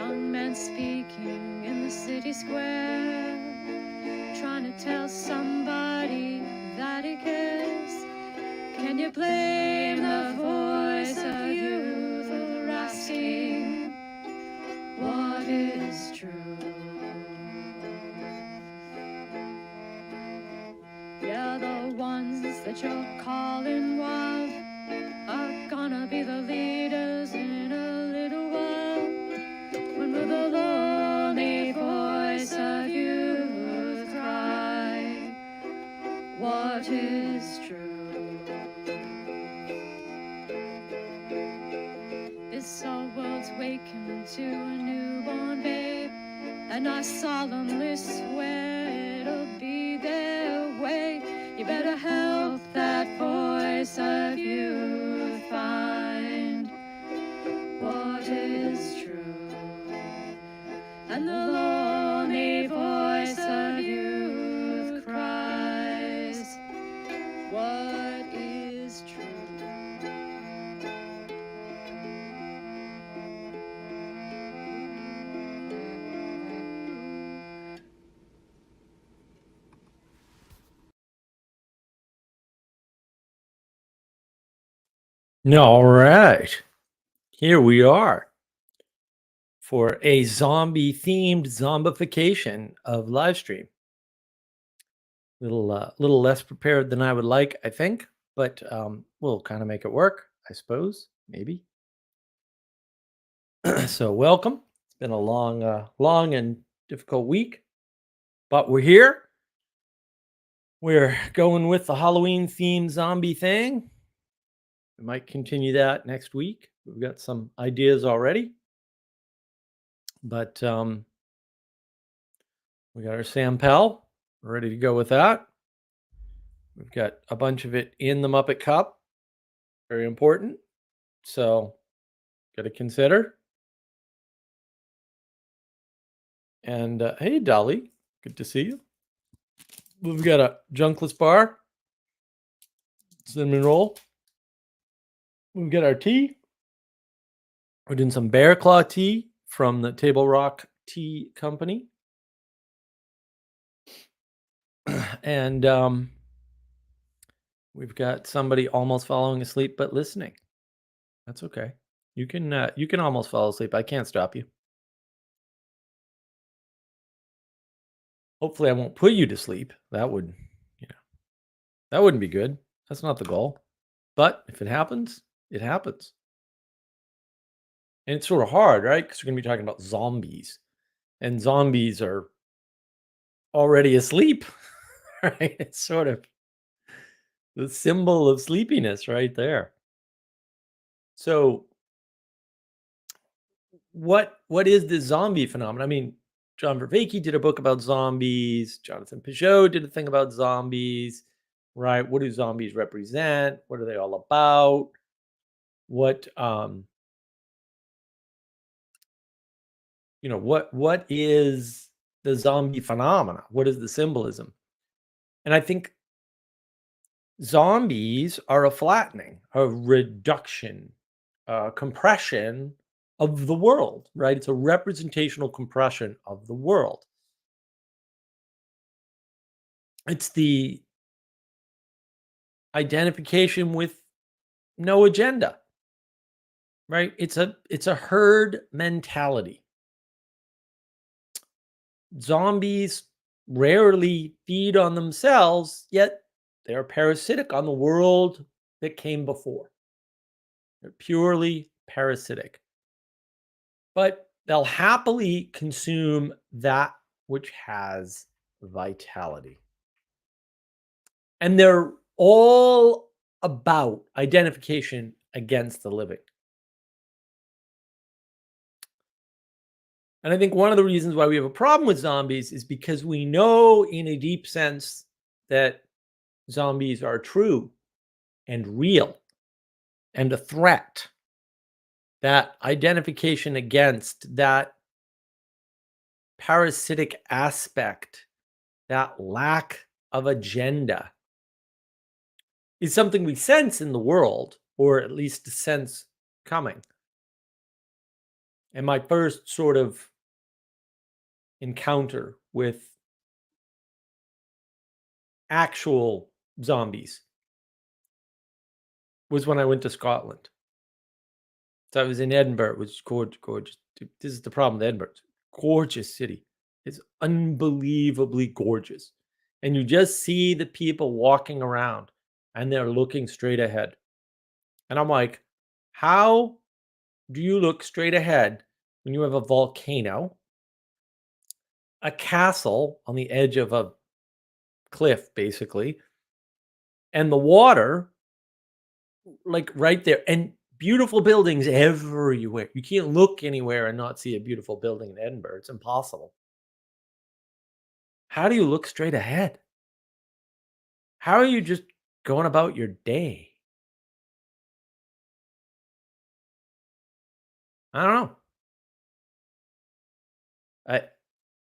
young men speaking in the city square, trying to tell somebody that he cares. Can you blame the voice of youth for asking what is true? Yeah, the ones that you're calling wild are gonna be the leaders in a little while. When will the lonely voice of youth cry, what is true? This our world's waking to a newborn babe, and I solemnly swear it'll be their way. You better help that voice of youth find what is true. And the lonely voice of youth cries, what is true? All right, here we are for a zombie-themed zombification of Livestream. Little less prepared than I would like, I think, but we'll kind of make it work, I suppose, maybe. So welcome. It's been a long and difficult week, but we're here. We're going with the Halloween-themed zombie thing. We might continue that next week. We've got some ideas already. But we got our Sam Pell ready to go with that. We've got a bunch of it in the Muppet Cup. Very important. So, got to consider. And hey, Dolly, good to see you. We've got a Junkless bar, cinnamon roll. We've got our tea. We're doing some Bear Claw tea from the Table Rock Tea Company. And we've got somebody almost falling asleep but listening. That's okay. You can almost fall asleep. I can't stop you. Hopefully I won't put you to sleep. That would, that wouldn't be good. That's not the goal. But if it happens, it happens. And it's sort of hard, right? Because we're going to be talking about zombies. And zombies are already asleep, right? It's sort of the symbol of sleepiness right there. So what is the zombie phenomenon? I mean, John Vervaeke did a book about zombies. Jonathan Peugeot did a thing about zombies, right? What do zombies represent? What are they all about? What what is the zombie phenomena? What is the symbolism? And I think zombies are a flattening, a reduction, a compression of the world, right? It's a representational compression of the world. It's the identification with no agenda, right? It's a herd mentality. Zombies rarely feed on themselves, yet they are parasitic on the world that came before. They're purely parasitic. But they'll happily consume that which has vitality. And they're all about identification against the living. And I think one of the reasons why we have a problem with zombies is because we know in a deep sense that zombies are true and real and a threat. That identification against that parasitic aspect, that lack of agenda, is something we sense in the world, or at least sense coming. And my first sort of encounter with actual zombies was when I went to Scotland. So I was in Edinburgh. It was gorgeous. This is the problem with Edinburgh. It's a gorgeous city. It's unbelievably gorgeous. And you just see the people walking around and they're looking straight ahead. And I'm like, how do you look straight ahead when you have a volcano, a castle on the edge of a cliff, basically, and the water like right there, and beautiful buildings everywhere? You can't look anywhere and not see a beautiful building in Edinburgh. It's impossible. How do you look straight ahead? How are you just going about your day? I don't know. I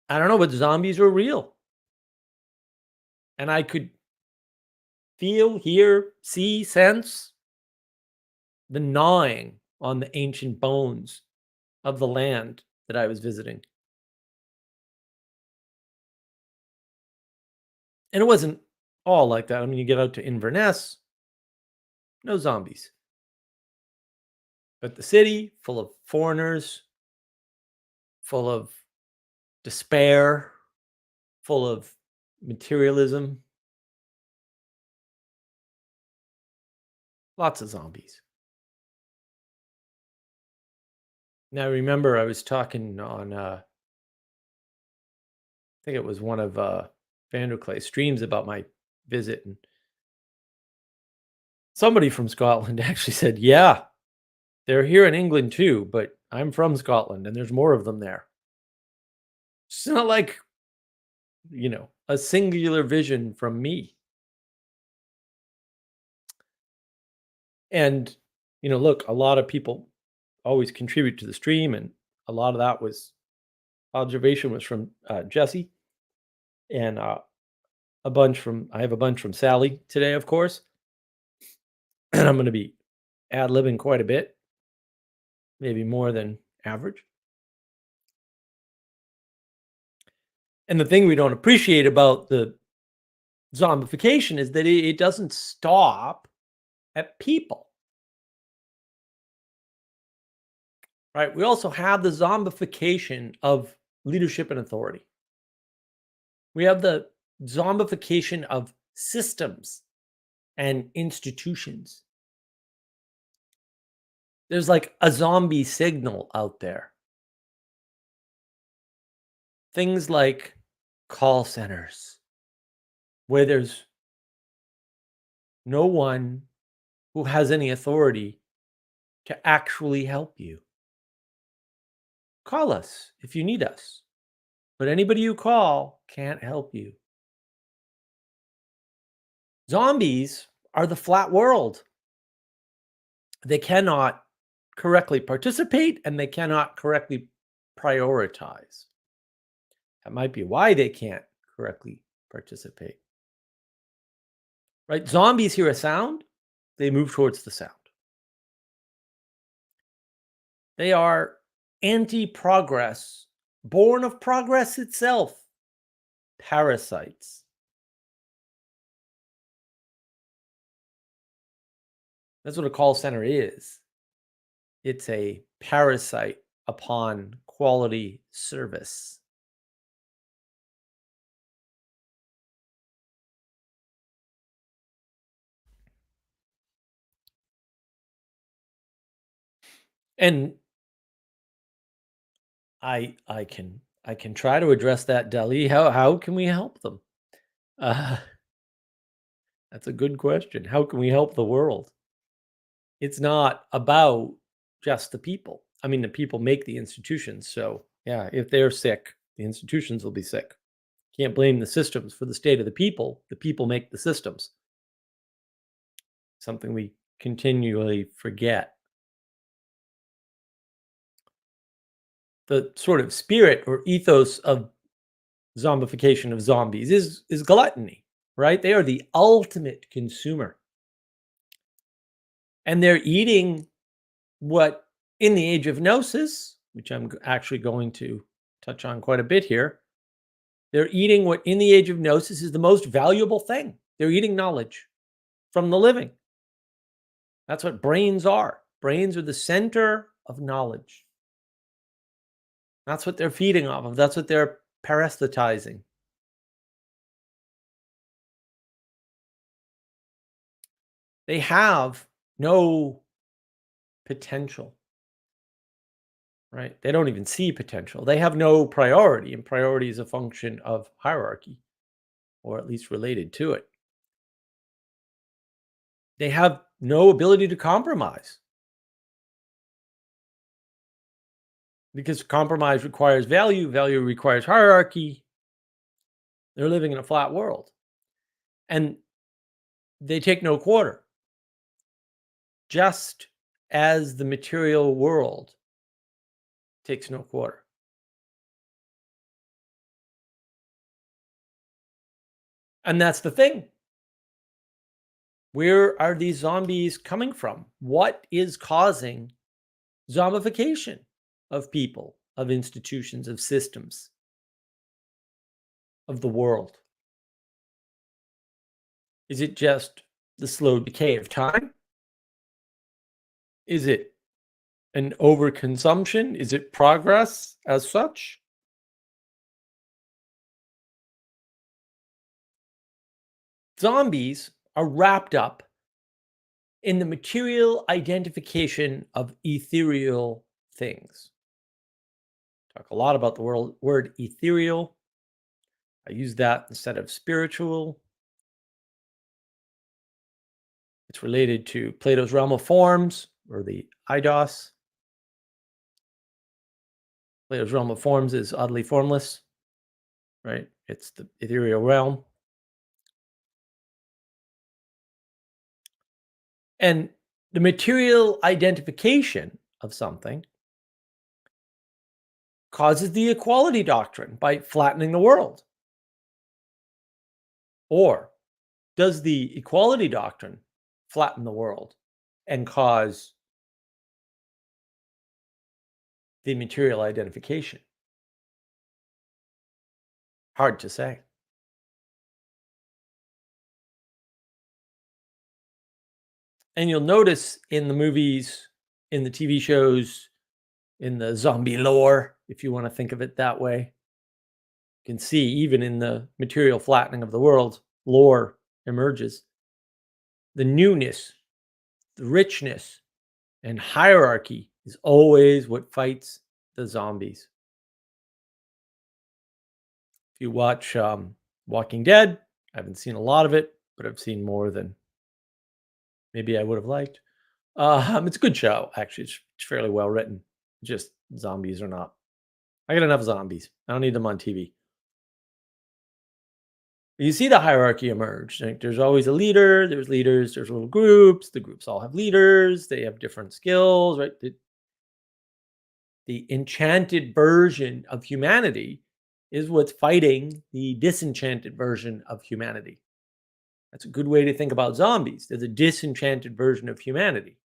I don't know, but zombies were real. And I could feel, hear, see, sense the gnawing on the ancient bones of the land that I was visiting. And it wasn't all like that. I mean, you get out to Inverness, no zombies. But the city full of foreigners, full of despair, full of materialism, lots of zombies. Now, I remember I was talking on, I think it was one of Vanderclay's streams about my visit, and somebody from Scotland actually said, "Yeah, they're here in England too, but I'm from Scotland, and there's more of them there." It's not like a singular vision from me. And look, a lot of people always contribute to the stream, and a lot of that was observation was from Jesse, and I have a bunch from Sally today, of course, and I'm going to be ad libbing quite a bit, maybe more than average. And the thing we don't appreciate about the zombification is that it doesn't stop at people. Right? We also have the zombification of leadership and authority. We have the zombification of systems and institutions. There's like a zombie signal out there. Things like call centers, where there's no one who has any authority to actually help you. Call us if you need us, but anybody you call can't help you. Zombies are the flat world. They cannot correctly participate and they cannot correctly prioritize. That might be why they can't correctly participate. Right? Zombies hear a sound, they move towards the sound. They are anti-progress, born of progress itself, parasites. That's what a call center is. It's a parasite upon quality service. And I can try to address that, Deli. How can we help them? Uh, that's a good question. How can we help the world? It's not about just the people. I mean, the people make the institutions. So yeah, if they're sick, the institutions will be sick. Can't blame the systems for the state of the people. The people make the systems. Something we continually forget. The sort of spirit or ethos of zombification of zombies is gluttony, right? They are the ultimate consumer. And they're eating what in the age of Gnosis which I'm actually going to touch on quite a bit here. They're eating what in the age of gnosis is the most valuable thing. They're eating knowledge from the living. That's what brains are. Brains are the center of knowledge. That's what they're feeding off of. That's what they're parasitizing. They have no potential, right? They don't even see potential. They have no priority, and priority is a function of hierarchy, or at least related to it. They have no ability to compromise because compromise requires value, value requires hierarchy. They're living in a flat world, and they take no quarter. Just as the material world takes no quarter. And that's the thing. Where are these zombies coming from? What is causing zombification of people, of institutions, of systems, of the world? Is it just the slow decay of time? Is it an overconsumption? Is it progress as such? Zombies are wrapped up in the material identification of ethereal things. Talk a lot about the word ethereal. I use that instead of spiritual. It's related to Plato's realm of forms, or the eidos. Plato's realm of forms is oddly formless, right? It's the ethereal realm. And the material identification of something causes the equality doctrine by flattening the world. Or does the equality doctrine flatten the world and cause the material identification? Hard to say. And you'll notice in the movies, in the TV shows, in the zombie lore, if you want to think of it that way, you can see even in the material flattening of the world, lore emerges. The newness, the richness, and hierarchy is always what fights the zombies. If you watch Walking Dead, I haven't seen a lot of it, but I've seen more than maybe I would have liked. It's a good show, actually. It's fairly well written. Just zombies are not. I got enough zombies. I don't need them on TV. You see the hierarchy emerge. Like there's always a leader, there's leaders, there's little groups. The groups all have leaders. They have different skills, right? The enchanted version of humanity is what's fighting the disenchanted version of humanity. That's a good way to think about zombies. There's a disenchanted version of humanity.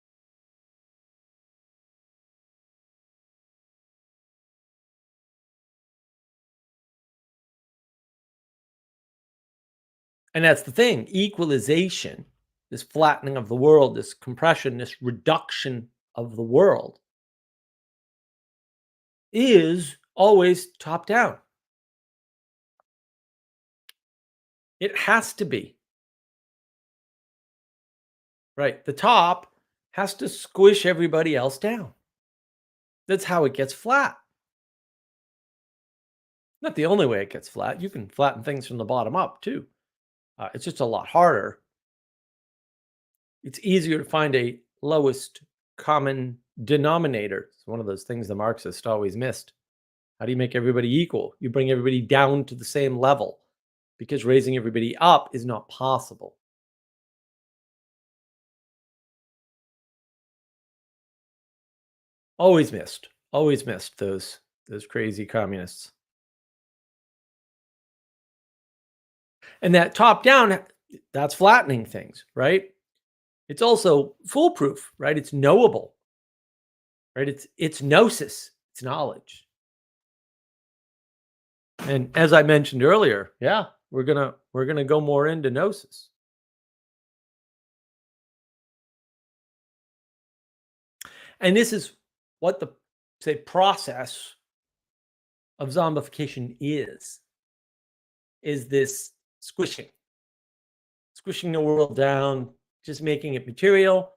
And that's the thing. Equalization, this flattening of the world, this compression, this reduction of the world is always top down. It has to be. Right? The top has to squish everybody else down. That's how it gets flat. Not the only way it gets flat. You can flatten things from the bottom up too. It's just a lot harder. It's easier to find a lowest common denominator. It's one of those things the Marxists always missed. How do you make everybody equal? You bring everybody down to the same level, because raising everybody up is not possible. Always missed those crazy communists. And that top down, that's flattening things, right? It's also foolproof, right? It's knowable, right? It's gnosis. It's knowledge. And as I mentioned earlier, yeah, we're gonna go more into gnosis. And this is what the say process of zombification is this squishing the world down, just making it material.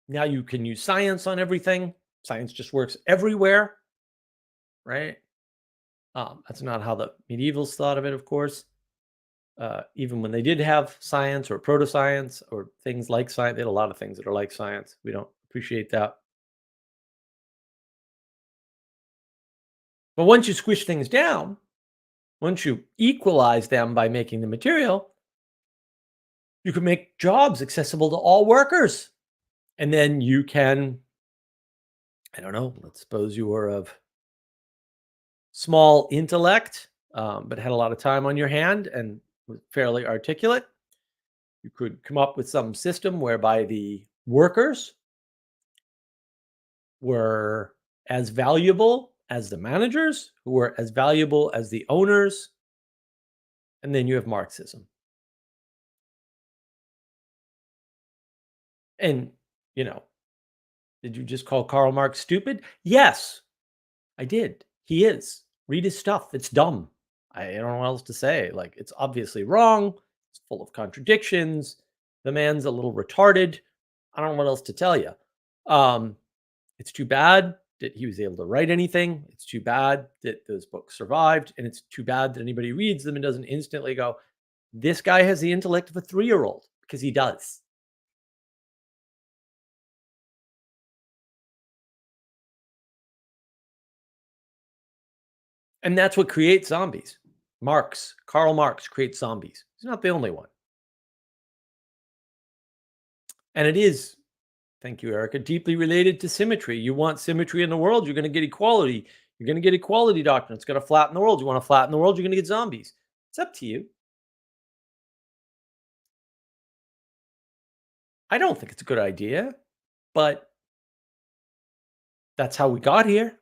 Now you can use science on everything. Science just works everywhere, right? That's not how the medievals thought of it, of course. Even when they did have science or proto science or things like science, they had a lot of things that are like science. We don't appreciate that. But once you squish things down, once you equalize them by making the material, you can make jobs accessible to all workers. And then you can, I don't know, let's suppose you were of small intellect, but had a lot of time on your hand and was fairly articulate. You could come up with some system whereby the workers were as valuable as the managers, who were as valuable as the owners. And then you have Marxism. And, you know, did you just call Karl Marx stupid? Yes, I did. He is. Read his stuff. It's dumb. I don't know what else to say. Like, it's obviously wrong. It's full of contradictions. The man's a little retarded. I don't know what else to tell you. It's too bad that he was able to write anything. It's too bad that those books survived. And it's too bad that anybody reads them and doesn't instantly go, this guy has the intellect of a 3-year-old, because he does. And that's what creates zombies. Karl Marx creates zombies. He's not the only one. And it is, thank you, Erica, deeply related to symmetry. You want symmetry in the world, you're going to get equality. You're going to get equality doctrine. It's going to flatten the world. You want to flatten the world, you're going to get zombies. It's up to you. I don't think it's a good idea, but that's how we got here.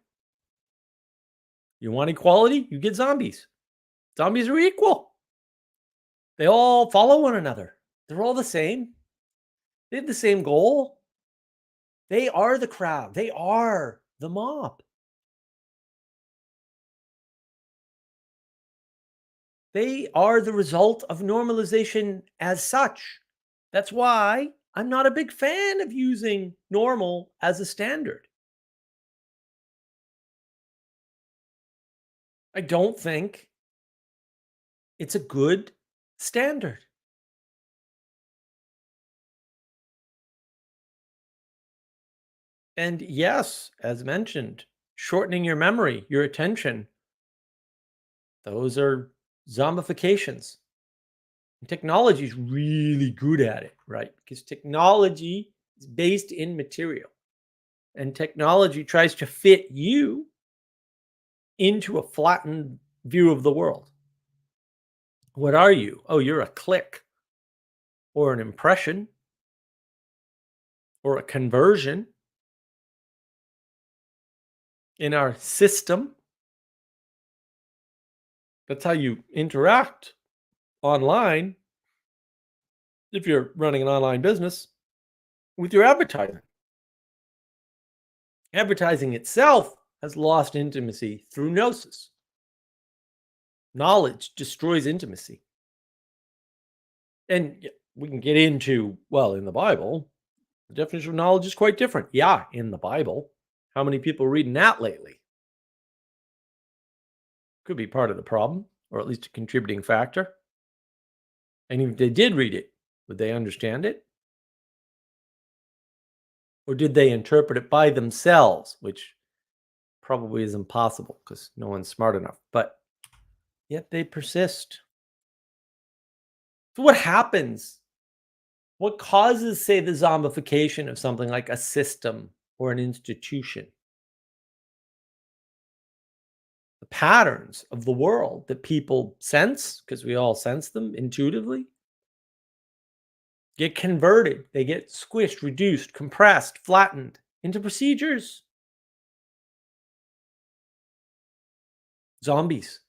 You want equality, you get zombies. Zombies are equal. They all follow one another. They're all the same. They have the same goal. They are the crowd. They are the mob. They are the result of normalization as such. That's why I'm not a big fan of using normal as a standard. I don't think it's a good standard. And yes, as mentioned, shortening your memory, your attention, those are zombifications. And technology is really good at it, right? Because technology is based in material. And technology tries to fit you into a flattened view of the world. What are you? Oh, you're a click or an impression or a conversion in our system. That's how you interact online if you're running an online business with your advertising. Advertising itself has lost intimacy through gnosis. Knowledge destroys intimacy. And we can get into, well, in the Bible, the definition of knowledge is quite different. Yeah, in the Bible. How many people are reading that lately? Could be part of the problem, or at least a contributing factor. And if they did read it, would they understand it? Or did they interpret it by themselves, which probably is impossible because no one's smart enough, but yet they persist. So what happens? What causes, say, the zombification of something like a system or an institution? The patterns of the world that people sense, because we all sense them intuitively, get converted. They get squished, reduced, compressed, flattened into procedures. Zombies.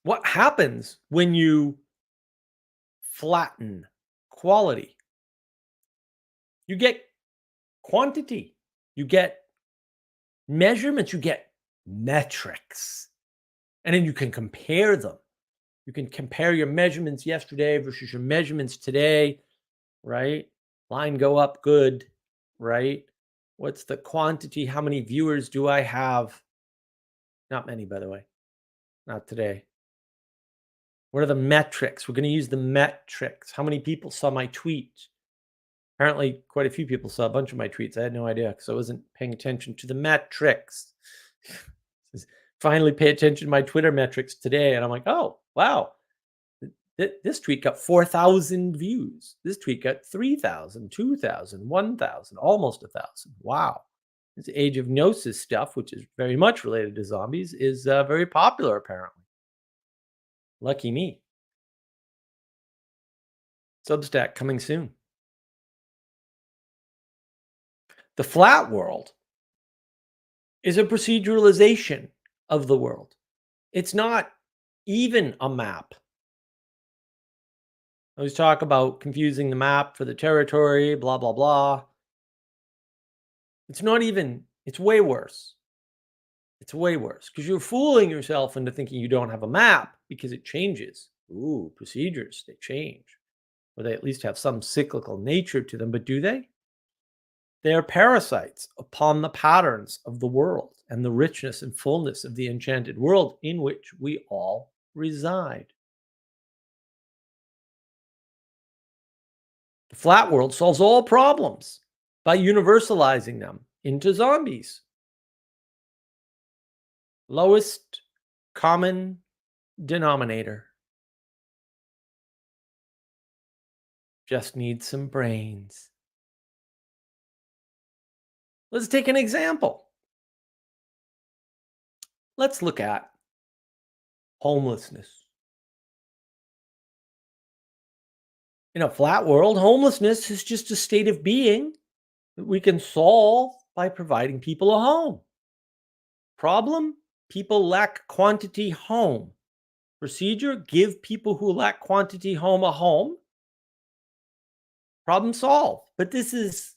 What happens when you flatten quality? You get quantity, you get measurements, you get metrics, and then you can compare them. You can compare your measurements yesterday versus your measurements today, right? Line go up, good, right? What's the quantity? How many viewers do I have? Not many, by the way. Not today. What are the metrics? We're going to use the metrics. How many people saw my tweet? Apparently, quite a few people saw a bunch of my tweets. I had no idea because I wasn't paying attention to the metrics. Finally, pay attention to my Twitter metrics today. And I'm like, oh, wow. This tweet got 4,000 views. This tweet got 3,000, 2,000, 1,000, almost 1,000. Wow. This Age of Gnosis stuff, which is very much related to zombies, is very popular, apparently. Lucky me. Substack coming soon. The flat world is a proceduralization of the world. It's not even a map. I always talk about confusing the map for the territory, blah, blah, blah. It's not even, it's way worse. It's way worse because you're fooling yourself into thinking you don't have a map because it changes. Ooh, procedures, they change. Or they at least have some cyclical nature to them, but do they? They are parasites upon the patterns of the world and the richness and fullness of the enchanted world in which we all reside. The flat world solves all problems by universalizing them into zombies. Lowest common denominator. Just need some brains. Let's take an example. Let's look at homelessness. In a flat world, homelessness is just a state of being that we can solve by providing people a home. Problem? People lack quantity home. Procedure? Give people who lack quantity home a home. Problem solved. But this is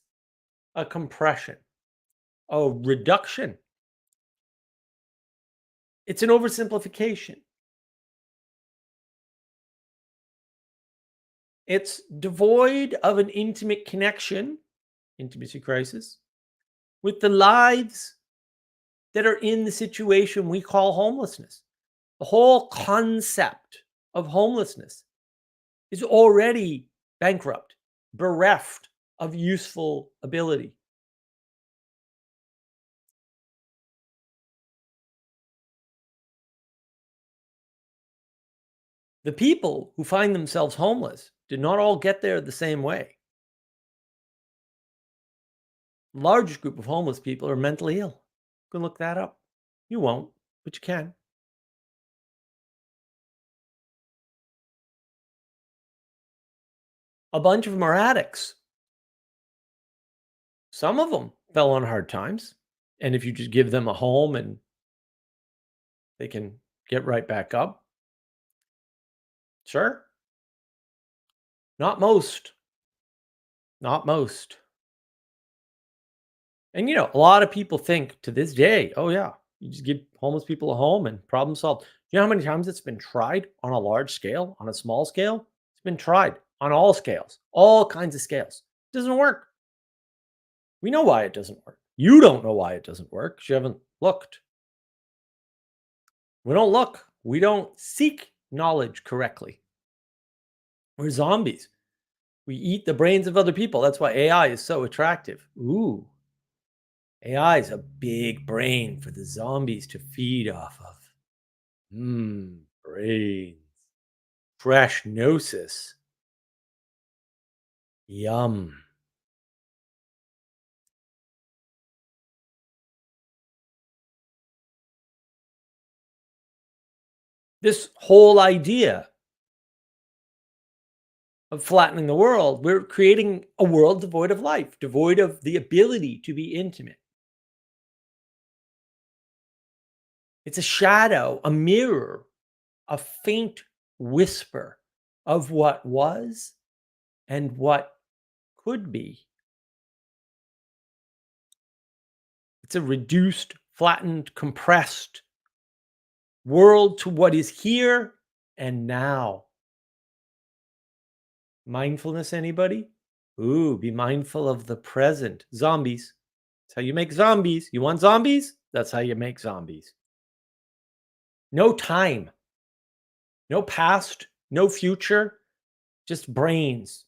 a compression, a reduction. It's an oversimplification. It's devoid of an intimate connection, intimacy crisis, with the lives that are in the situation we call homelessness. The whole concept of homelessness is already bankrupt, bereft of useful ability. The people who find themselves homeless did not all get there the same way. The largest group of homeless people are mentally ill. You can look that up. You won't, but you can. A bunch of them are addicts. Some of them fell on hard times. And if you just give them a home and they can get right back up, sure. Not most. Not most. And, you know, a lot of people think to this day, oh, yeah, you just give homeless people a home and problem solved. You know how many times it's been tried on a large scale, on a small scale? It's been tried on all scales, all kinds of scales. It doesn't work. We know why it doesn't work. You don't know why it doesn't work because you haven't looked. We don't look. We don't seek knowledge correctly. We're zombies. We eat the brains of other people. That's why AI is so attractive. Ooh. AI is a big brain for the zombies to feed off of. Brains. Fresh gnosis. Yum. This whole idea of flattening the world, we're creating a world devoid of life, devoid of the ability to be intimate. It's a shadow, a mirror, a faint whisper of what was and what could be. It's a reduced, flattened, compressed world to what is here and now. Mindfulness, anybody? Ooh, be mindful of the present. Zombies. That's how you make zombies. You want zombies? That's how you make zombies. No time, no past, no future, just brains,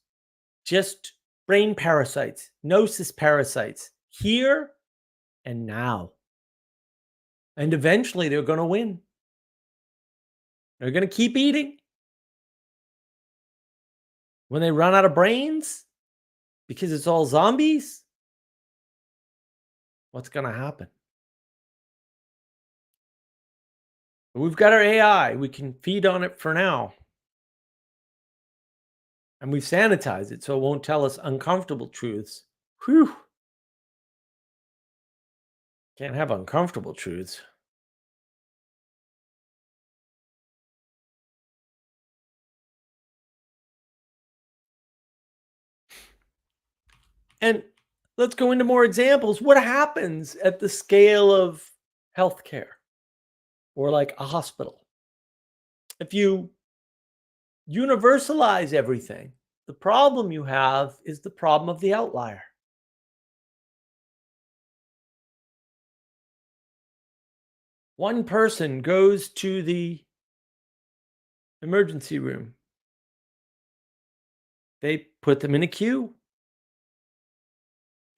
just brain parasites, gnosis parasites, here and now. And eventually they're going to win. They're going to keep eating. When they run out of brains, because it's all zombies, what's going to happen? We've got our AI. We can feed on it for now. And we've sanitized it so it won't tell us uncomfortable truths. Whew. Can't have uncomfortable truths. And let's go into more examples. What happens at the scale of healthcare or like a hospital? If you universalize everything, the problem you have is the problem of the outlier. One person goes to the emergency room. They put them in a queue.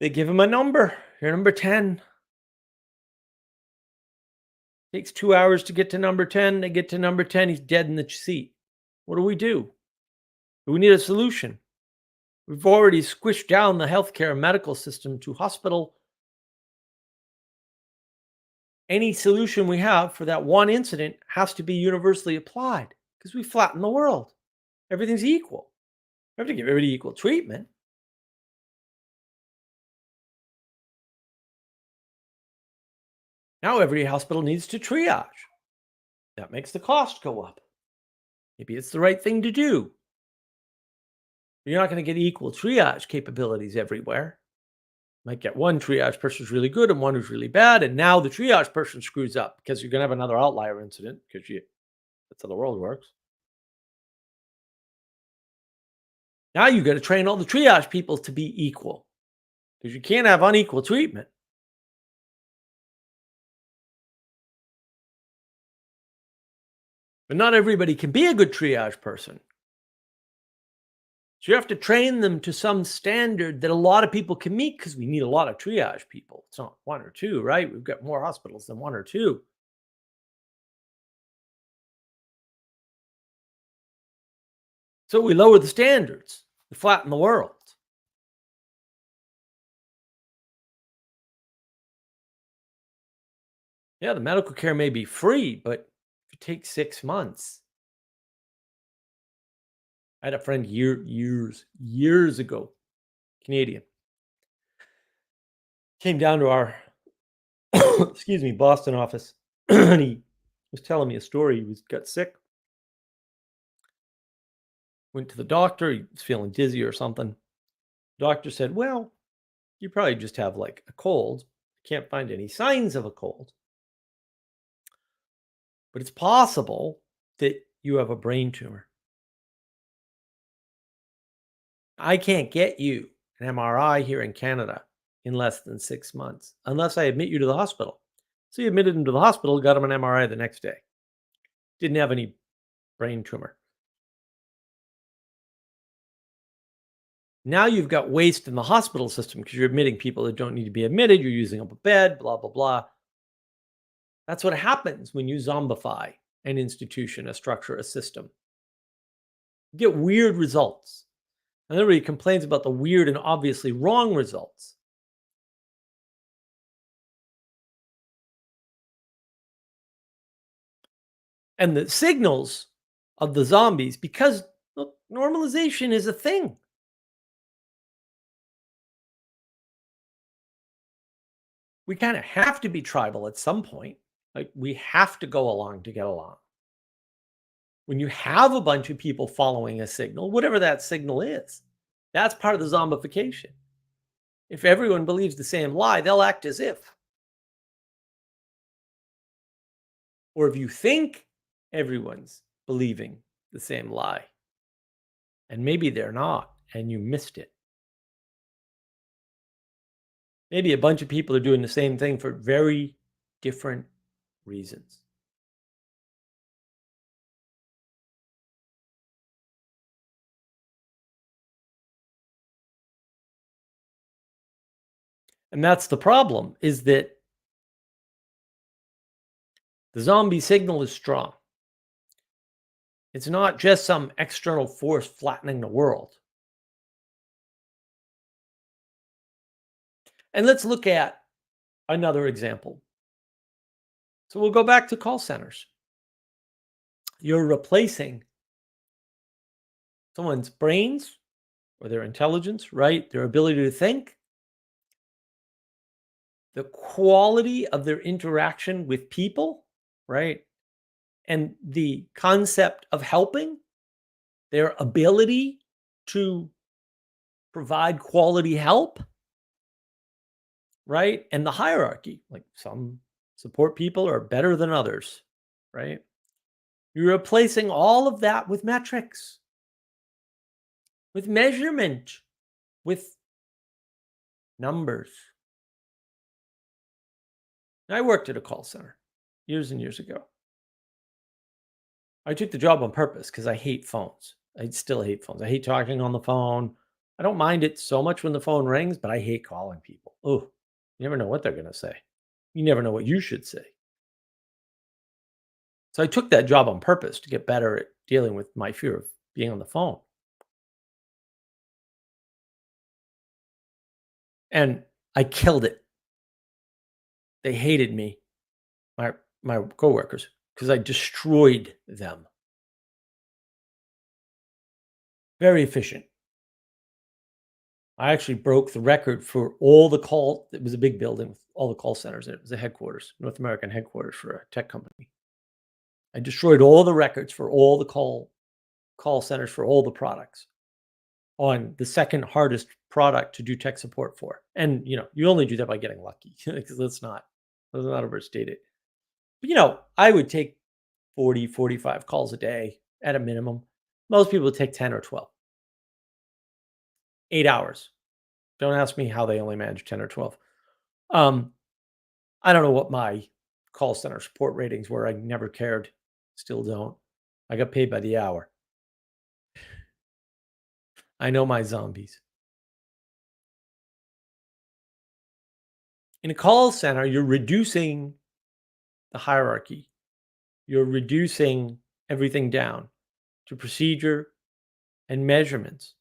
They give him a number. You're number 10. Takes 2 hours to get to number 10. They get to number 10. He's dead in the seat. What do? We need a solution. We've already squished down the healthcare and medical system to hospital. Any solution we have for that one incident has to be universally applied because we flatten the world. Everything's equal. We have to give everybody equal treatment. Now every hospital needs to triage. That makes the cost go up. Maybe it's the right thing to do. You're not going to get equal triage capabilities everywhere. Might get one triage person who's really good and one who's really bad, and now the triage person screws up because you're going to have another outlier incident because that's how the world works. Now you got to train all the triage people to be equal because you can't have unequal treatment. But not everybody can be a good triage person. So you have to train them to some standard that a lot of people can meet because we need a lot of triage people. It's not one or two, right? We've got more hospitals than one or two. So we lower the standards. We flatten the world. Yeah, the medical care may be free, but it takes 6 months. I had a friend years ago, Canadian, came down to our, excuse me, Boston office, and he was telling me a story. He got sick, went to the doctor. He was feeling dizzy or something. Doctor said, "Well, you probably just have like a cold. Can't find any signs of a cold, but it's possible that you have a brain tumor. I can't get you an MRI here in Canada in less than 6 months unless I admit you to the hospital." So he admitted him to the hospital, got him an MRI the next day. Didn't have any brain tumor. Now you've got waste in the hospital system because you're admitting people that don't need to be admitted. You're using up a bed, blah, blah, blah. That's what happens when you zombify an institution, a structure, a system. You get weird results. And everybody complains about the weird and obviously wrong results. And the signals of the zombies, because look, normalization is a thing. We kind of have to be tribal at some point. Like, we have to go along to get along. When you have a bunch of people following a signal, whatever that signal is, that's part of the zombification. If everyone believes the same lie, they'll act as if. Or if you think everyone's believing the same lie, and maybe they're not, and you missed it. Maybe a bunch of people are doing the same thing for very different reasons. And that's the problem, is that the zombie signal is strong. It's not just some external force flattening the world. And let's look at another example. So we'll go back to call centers. You're replacing someone's brains or their intelligence, right? Their ability to think, the quality of their interaction with people, right? And the concept of helping, their ability to provide quality help, right? And the hierarchy, like some support people are better than others, right? You're replacing all of that with metrics, with measurement, with numbers. I worked at a call center years and years ago. I took the job on purpose because I hate phones. I still hate phones. I hate talking on the phone. I don't mind it so much when the phone rings, but I hate calling people. Oh, you never know what they're going to say. You never know what you should say. So I took that job on purpose to get better at dealing with my fear of being on the phone. And I killed it. They hated me, my coworkers, because I destroyed them. Very efficient. I actually broke the record for all the call. It was a big building with all the call centers in it. It was the headquarters, North American headquarters for a tech company. I destroyed all the records for all the call centers for all the products on the second hardest product to do tech support for. And you only do that by getting lucky, because let's not overstate it. But I would take 40, 45 calls a day at a minimum. Most people would take 10 or 12. 8 hours. Don't ask me how they only manage 10 or 12. I don't know what my call center support ratings were. I never cared. Still don't. I got paid by the hour. I know my zombies. In a call center, you're reducing the hierarchy. You're reducing everything down to procedure and measurements.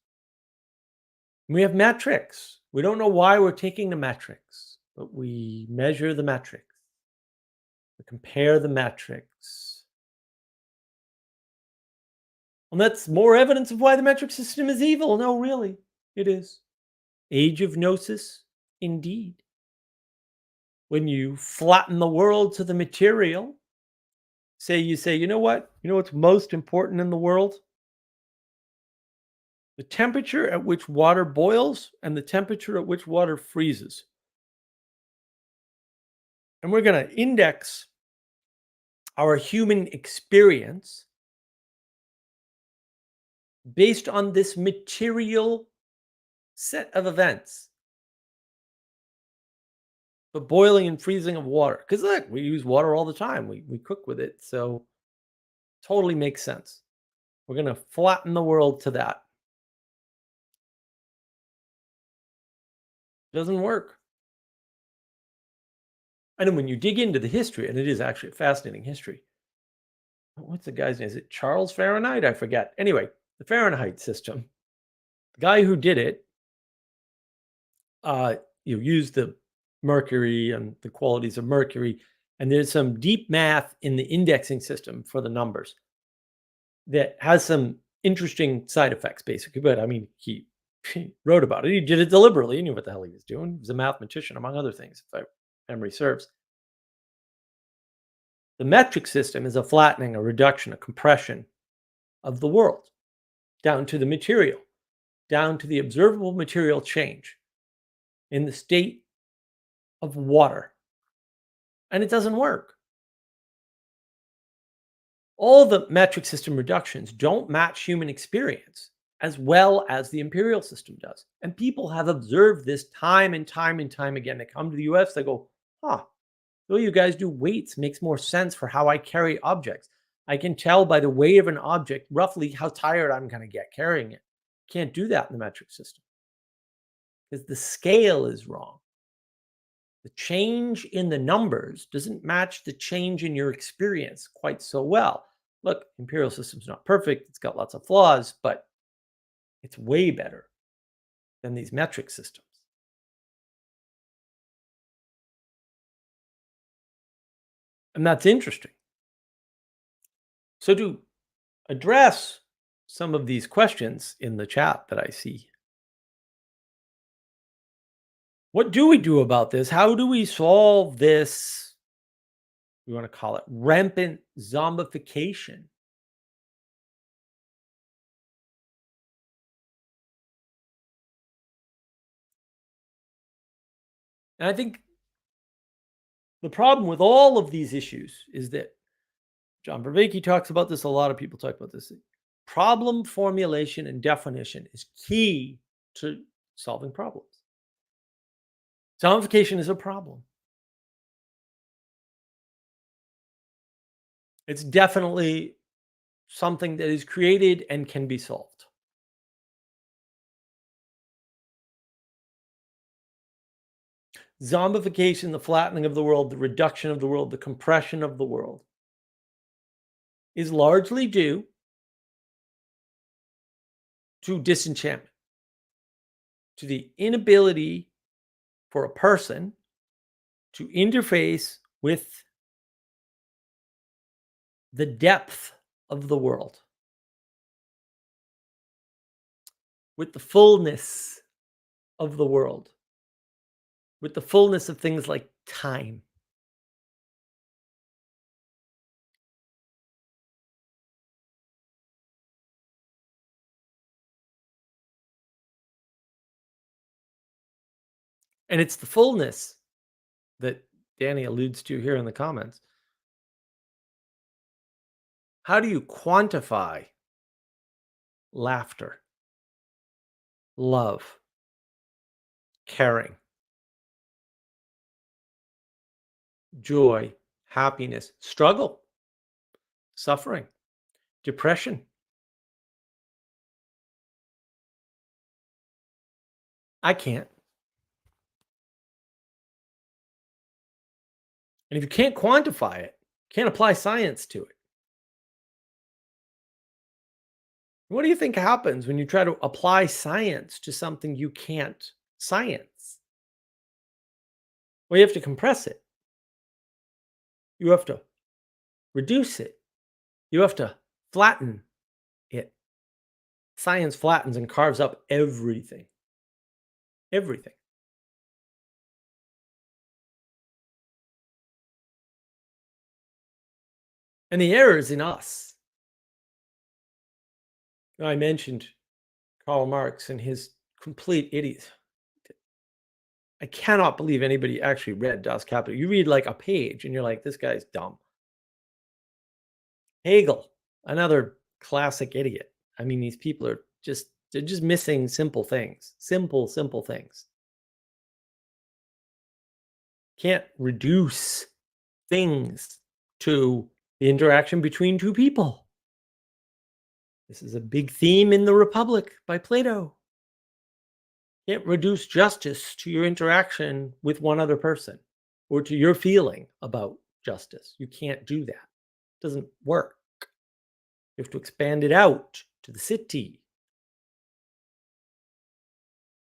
We have metrics. We don't know why we're taking the metrics, but we measure the metrics. We compare the metrics. And that's more evidence of why the metric system is evil. No, really, it is. Age of Gnosis, indeed. When you flatten the world to the material, you say, you know what? You know what's most important in the world? The temperature at which water boils and the temperature at which water freezes. And we're going to index our human experience based on this material set of events. The boiling and freezing of water. Because look, we use water all the time. We cook with it. So totally makes sense. We're going to flatten the world to that. Doesn't work. And then when you dig into the history, and it is actually a fascinating history. What's the guy's name? Is it Charles Fahrenheit? I forget. Anyway, the Fahrenheit system. The guy who did it, used the mercury and the qualities of mercury. And there's some deep math in the indexing system for the numbers that has some interesting side effects, basically. But I mean, he wrote about it. He did it deliberately. He knew what the hell he was doing. He was a mathematician, among other things, if my memory serves. The metric system is a flattening, a reduction, a compression of the world down to the material, down to the observable material change in the state of water. And it doesn't work. All the metric system reductions don't match human experience as well as the imperial system does. And people have observed this time and time and time again. They come to the US, they go, huh, the way you guys do weights makes more sense for how I carry objects. I can tell by the weight of an object roughly how tired I'm going to get carrying it. Can't do that in the metric system because the scale is wrong. The change in the numbers doesn't match the change in your experience quite so well. Look, imperial system's not perfect. It's got lots of flaws, but it's way better than these metric systems. And that's interesting. So to address some of these questions in the chat that I see, what do we do about this? How do we solve this, we want to call it rampant zombification? And I think the problem with all of these issues is that John Vervaeke talks about this, a lot of people talk about this. Problem formulation and definition is key to solving problems. Zombification is a problem. It's definitely something that is created and can be solved. Zombification, the flattening of the world, the reduction of the world, the compression of the world is largely due to disenchantment, to the inability for a person to interface with the depth of the world, with the fullness of the world, with the fullness of things like time. And it's the fullness that Danny alludes to here in the comments. How do you quantify laughter, love, caring, joy, happiness, struggle, suffering, depression? I can't. And if you can't quantify it, can't apply science to it. What do you think happens when you try to apply science to something you can't science? Well, you have to compress it. You have to reduce it. You have to flatten it. Science flattens and carves up everything. Everything. And the error is in us. I mentioned Karl Marx and his complete idiot. I cannot believe anybody actually read Das Kapital. You read like a page and you're like, this guy's dumb. Hegel, another classic idiot. I mean, these people are they're just missing simple things. Simple things. Can't reduce things to the interaction between two people. This is a big theme in The Republic by Plato. Can't reduce justice to your interaction with one other person or to your feeling about justice. You can't do that. It doesn't work. You have to expand it out to the city.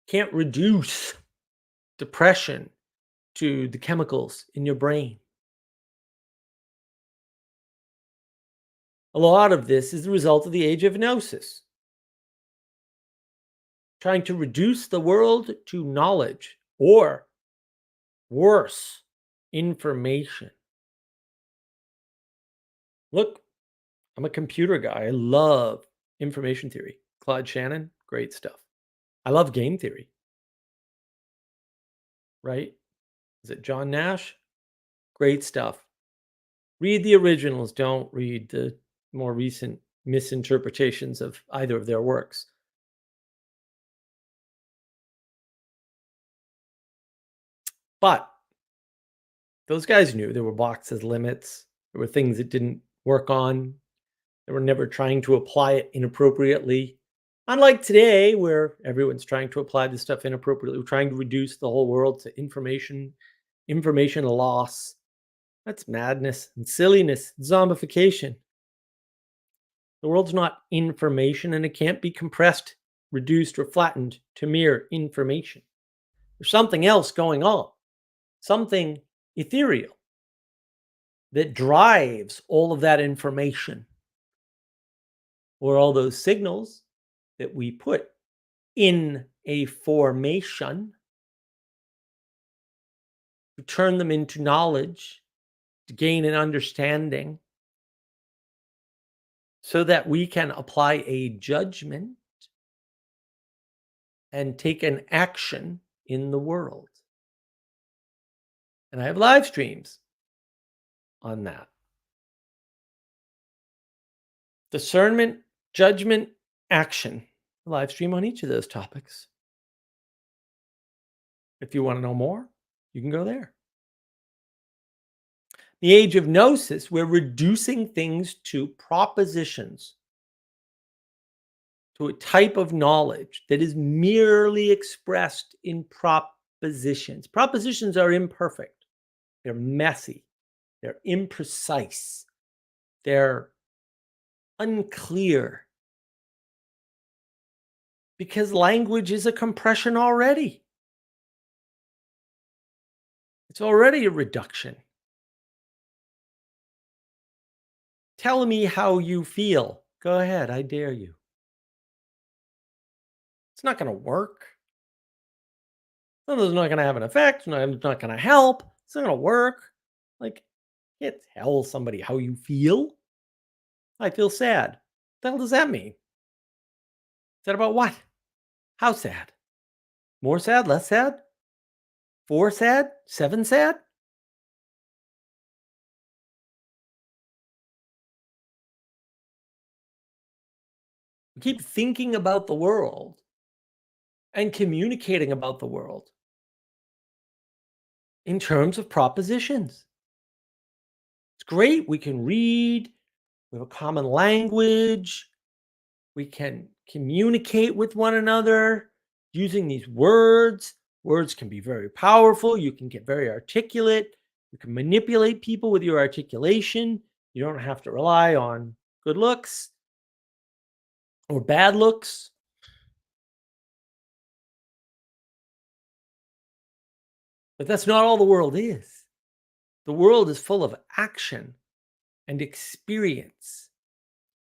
Can't reduce depression to the chemicals in your brain. A lot of this is the result of the age of gnosis. Trying to reduce the world to knowledge or worse, information. Look, I'm a computer guy. I love information theory. Claude Shannon, great stuff. I love game theory, right? Is it John Nash? Great stuff. Read the originals, don't read the more recent misinterpretations of either of their works. But those guys knew there were boxes, limits, there were things it didn't work on. They were never trying to apply it inappropriately. Unlike today, where everyone's trying to apply this stuff inappropriately, we're trying to reduce the whole world to information loss. That's madness and silliness, zombification. The world's not information and it can't be compressed, reduced, or flattened to mere information. There's something else going on, something ethereal that drives all of that information or all those signals that we put in a formation to turn them into knowledge, to gain an understanding, so that we can apply a judgment and take an action in the world. And I have live streams on that. Discernment, judgment, action. Live stream on each of those topics. If you want to know more, you can go there. The age of gnosis, we're reducing things to propositions, to a type of knowledge that is merely expressed in propositions. Propositions are imperfect, they're messy, they're imprecise, they're unclear, because language is a compression already. It's already a reduction. Tell me how you feel. Go ahead, I dare you. It's not going to work. It's not going to have an effect. It's not going to help. It's not going to work. Like, you can't tell somebody how you feel. I feel sad. What the hell does that mean? Sad about what? How sad? More sad? Less sad? 4 sad? 7 sad? We keep thinking about the world and communicating about the world in terms of propositions. It's great. We can read. We have a common language. We can communicate with one another using these words. Words can be very powerful. You can get very articulate. You can manipulate people with your articulation. You don't have to rely on good looks or bad looks. But that's not all the world is. The world is full of action and experience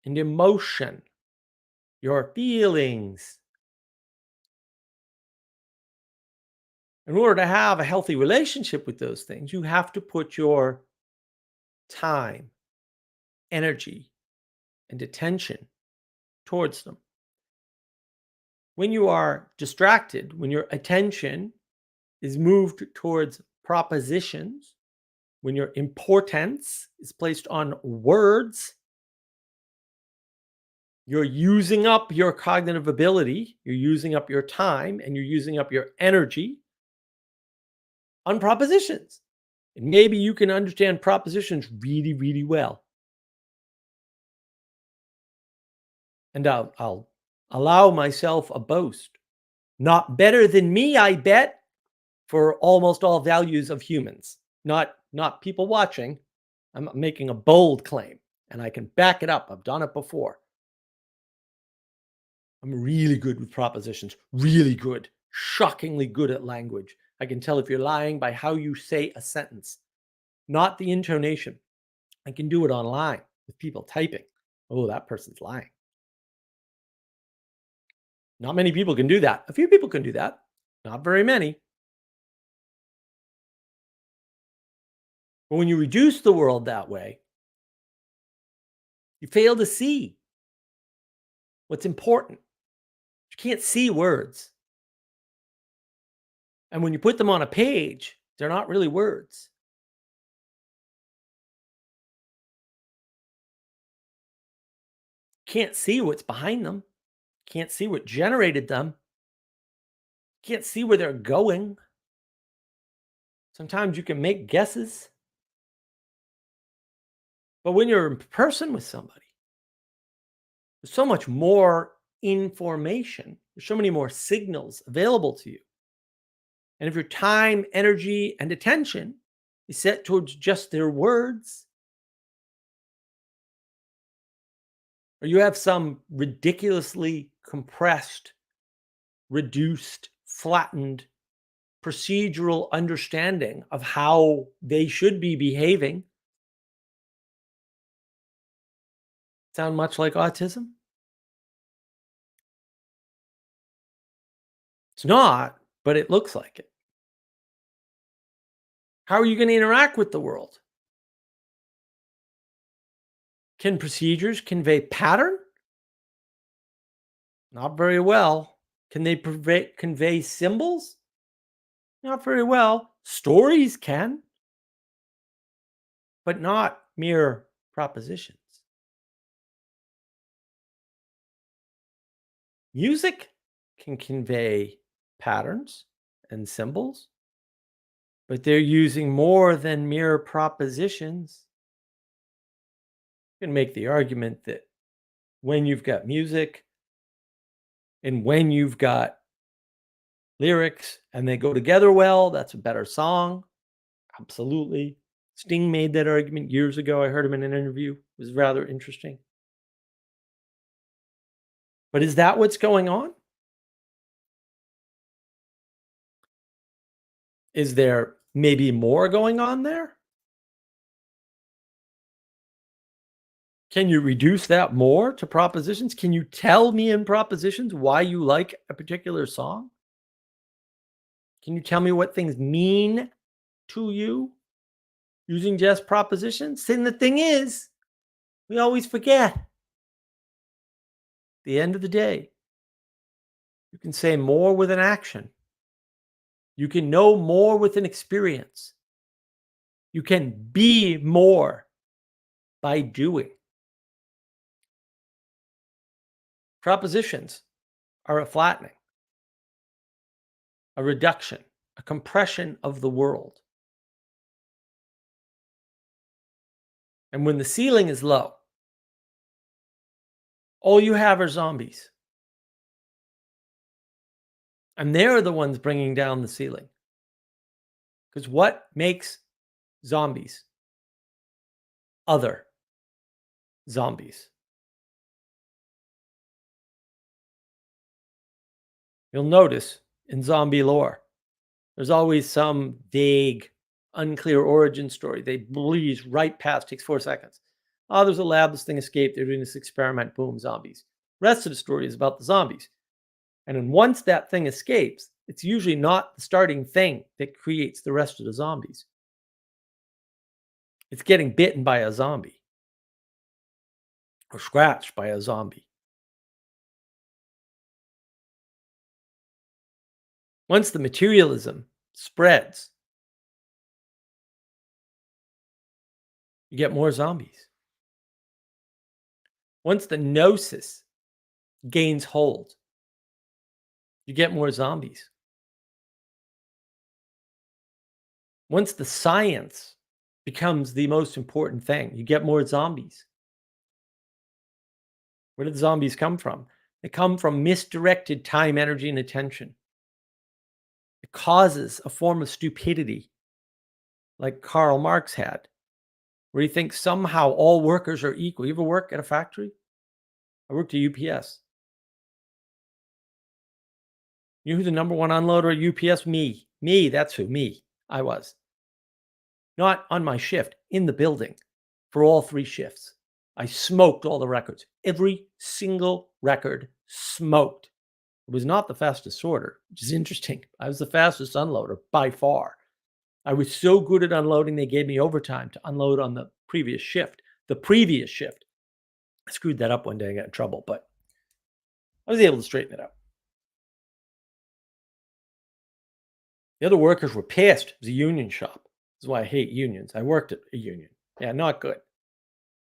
and emotion, your feelings. In order to have a healthy relationship with those things, you have to put your time, energy, and attention towards them. When you are distracted, when your attention is moved towards propositions, when your importance is placed on words, you're using up your cognitive ability, you're using up your time, and you're using up your energy on propositions. And maybe you can understand propositions really, really well. And I'll allow myself a boast. Not better than me, I bet, for almost all values of humans. Not people watching. I'm making a bold claim, and I can back it up. I've done it before. I'm really good with propositions. Really good. Shockingly good at language. I can tell if you're lying by how you say a sentence, not the intonation. I can do it online with people typing. Oh, that person's lying. Not many people can do that. A few people can do that. Not very many. But when you reduce the world that way, You fail to see what's important. You can't see words. And when you put them on a page, they're not really words. Can't see what's behind them. Can't see what generated them. Can't see where they're going. Sometimes you can make guesses. But when you're in person with somebody, there's so much more information. There's so many more signals available to you. And if your time, energy, and attention is set towards just their words, or you have some ridiculously compressed, reduced, flattened procedural understanding of how they should be behaving, sound much like autism? It's not, but it looks like it. How are you going to interact with the world? Can procedures convey pattern? Not very well. Can they convey symbols? Not very well. Stories can, but not mere propositions. Music can convey patterns and symbols, but they're using more than mere propositions. You can make the argument that when you've got music and when you've got lyrics and they go together well, that's a better song. Absolutely. Sting made that argument years ago. I heard him in an interview. It was rather interesting. But is that what's going on? Is there maybe more going on there? Can you reduce that more to propositions? Can you tell me in propositions why you like a particular song? Can you tell me what things mean to you using just propositions? And the thing is, we always forget. At the end of the day, you can say more with an action. You can know more with an experience. You can be more by doing. Propositions are a flattening, a reduction, a compression of the world. And when the ceiling is low, all you have are zombies. And they're the ones bringing down the ceiling. Because what makes zombies other zombies? You'll notice in zombie lore, there's always some vague, unclear origin story. They breeze right past, takes 4 seconds. Oh, there's a lab, this thing escaped. They're doing this experiment, boom, zombies. Rest of the story is about the zombies. And then once that thing escapes, it's usually not the starting thing that creates the rest of the zombies. It's getting bitten by a zombie or scratched by a zombie. Once the materialism spreads, you get more zombies. Once the gnosis gains hold, you get more zombies. Once the science becomes the most important thing, you get more zombies. Where did the zombies come from? They come from misdirected time, energy, and attention. It causes a form of stupidity like Karl Marx had, where he thinks somehow all workers are equal. You ever work at a factory? I worked at UPS. You know who the number one unloader at UPS? Me. Me, that's who. Me. I was. Not on my shift, in the building for all 3 shifts. I smoked all the records. Every single record smoked. It was not the fastest sorter, which is interesting. I was the fastest unloader by far. I was so good at unloading, they gave me overtime to unload on the previous shift. The previous shift. I screwed that up one day and got in trouble, but I was able to straighten it out. The other workers were pissed. It was a union shop. This is why I hate unions. I worked at a union. Yeah, not good.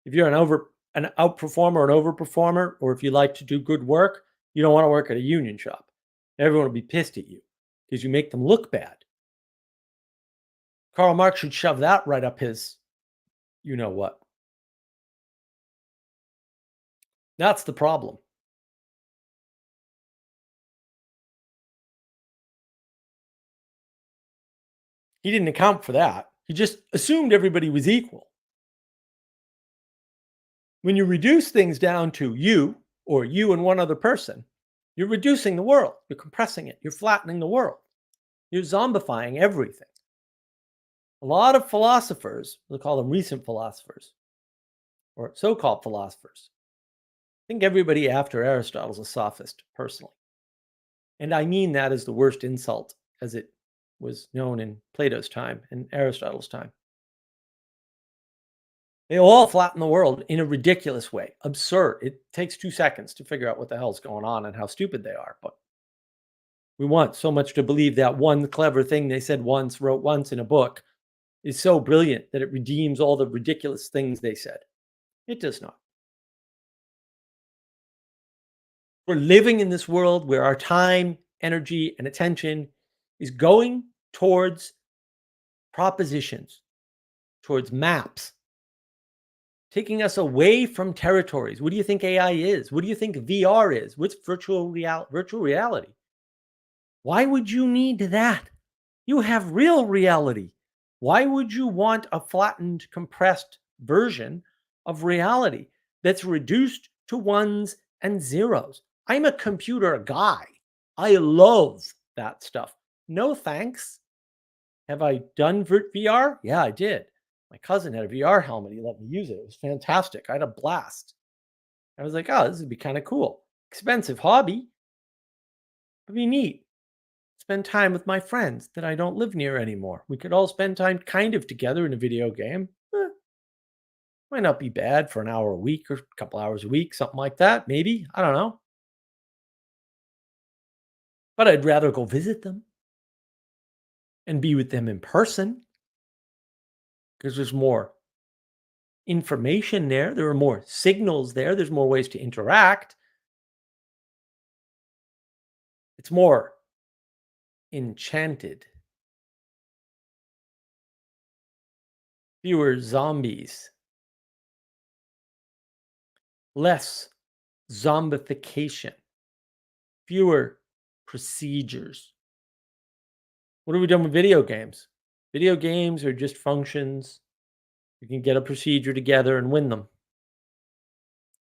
If you're an outperformer, an overperformer, or if you like to do good work, you don't want to work at a union shop. Everyone will be pissed at you because you make them look bad. Karl Marx should shove that right up his you know what. That's the problem. He didn't account for that. He just assumed everybody was equal. When you reduce things down to you or you and one other person, you're reducing the world. You're compressing it. You're flattening the world. You're zombifying everything. A lot of philosophers, we'll call them recent philosophers, or so-called philosophers. I think everybody after Aristotle's a sophist, personally. And I mean that as the worst insult, as it was known in Plato's time and Aristotle's time. They all flatten the world in a ridiculous way. Absurd. It takes 2 seconds to figure out what the hell's going on and how stupid they are. But we want so much to believe that one clever thing they said once, wrote once in a book, is so brilliant that it redeems all the ridiculous things they said. It does not. We're living in this world where our time, energy, and attention is going towards propositions, towards maps, taking us away from territories. What do you think AI is? What do you think VR is? What's virtual reality? Why would you need that? You have real reality. Why would you want a flattened, compressed version of reality that's reduced to ones and zeros? I'm a computer guy. I love that stuff. No thanks. Have I done VR? Yeah, I did. My cousin had a VR helmet. He let me use it. It was fantastic. I had a blast. I was like, oh, this would be kind of cool. Expensive hobby. It'd be neat. Spend time with my friends that I don't live near anymore. We could all spend time kind of together in a video game. Might not be bad for an hour a week or a couple hours a week, something like that. Maybe. I don't know. But I'd rather go visit them and be with them in person because there's more information there. There are more signals there. There's more ways to interact. It's more enchanted. Fewer zombies. Less zombification. Fewer procedures. What have we done with video games? Video games are just functions. You can get a procedure together and win them.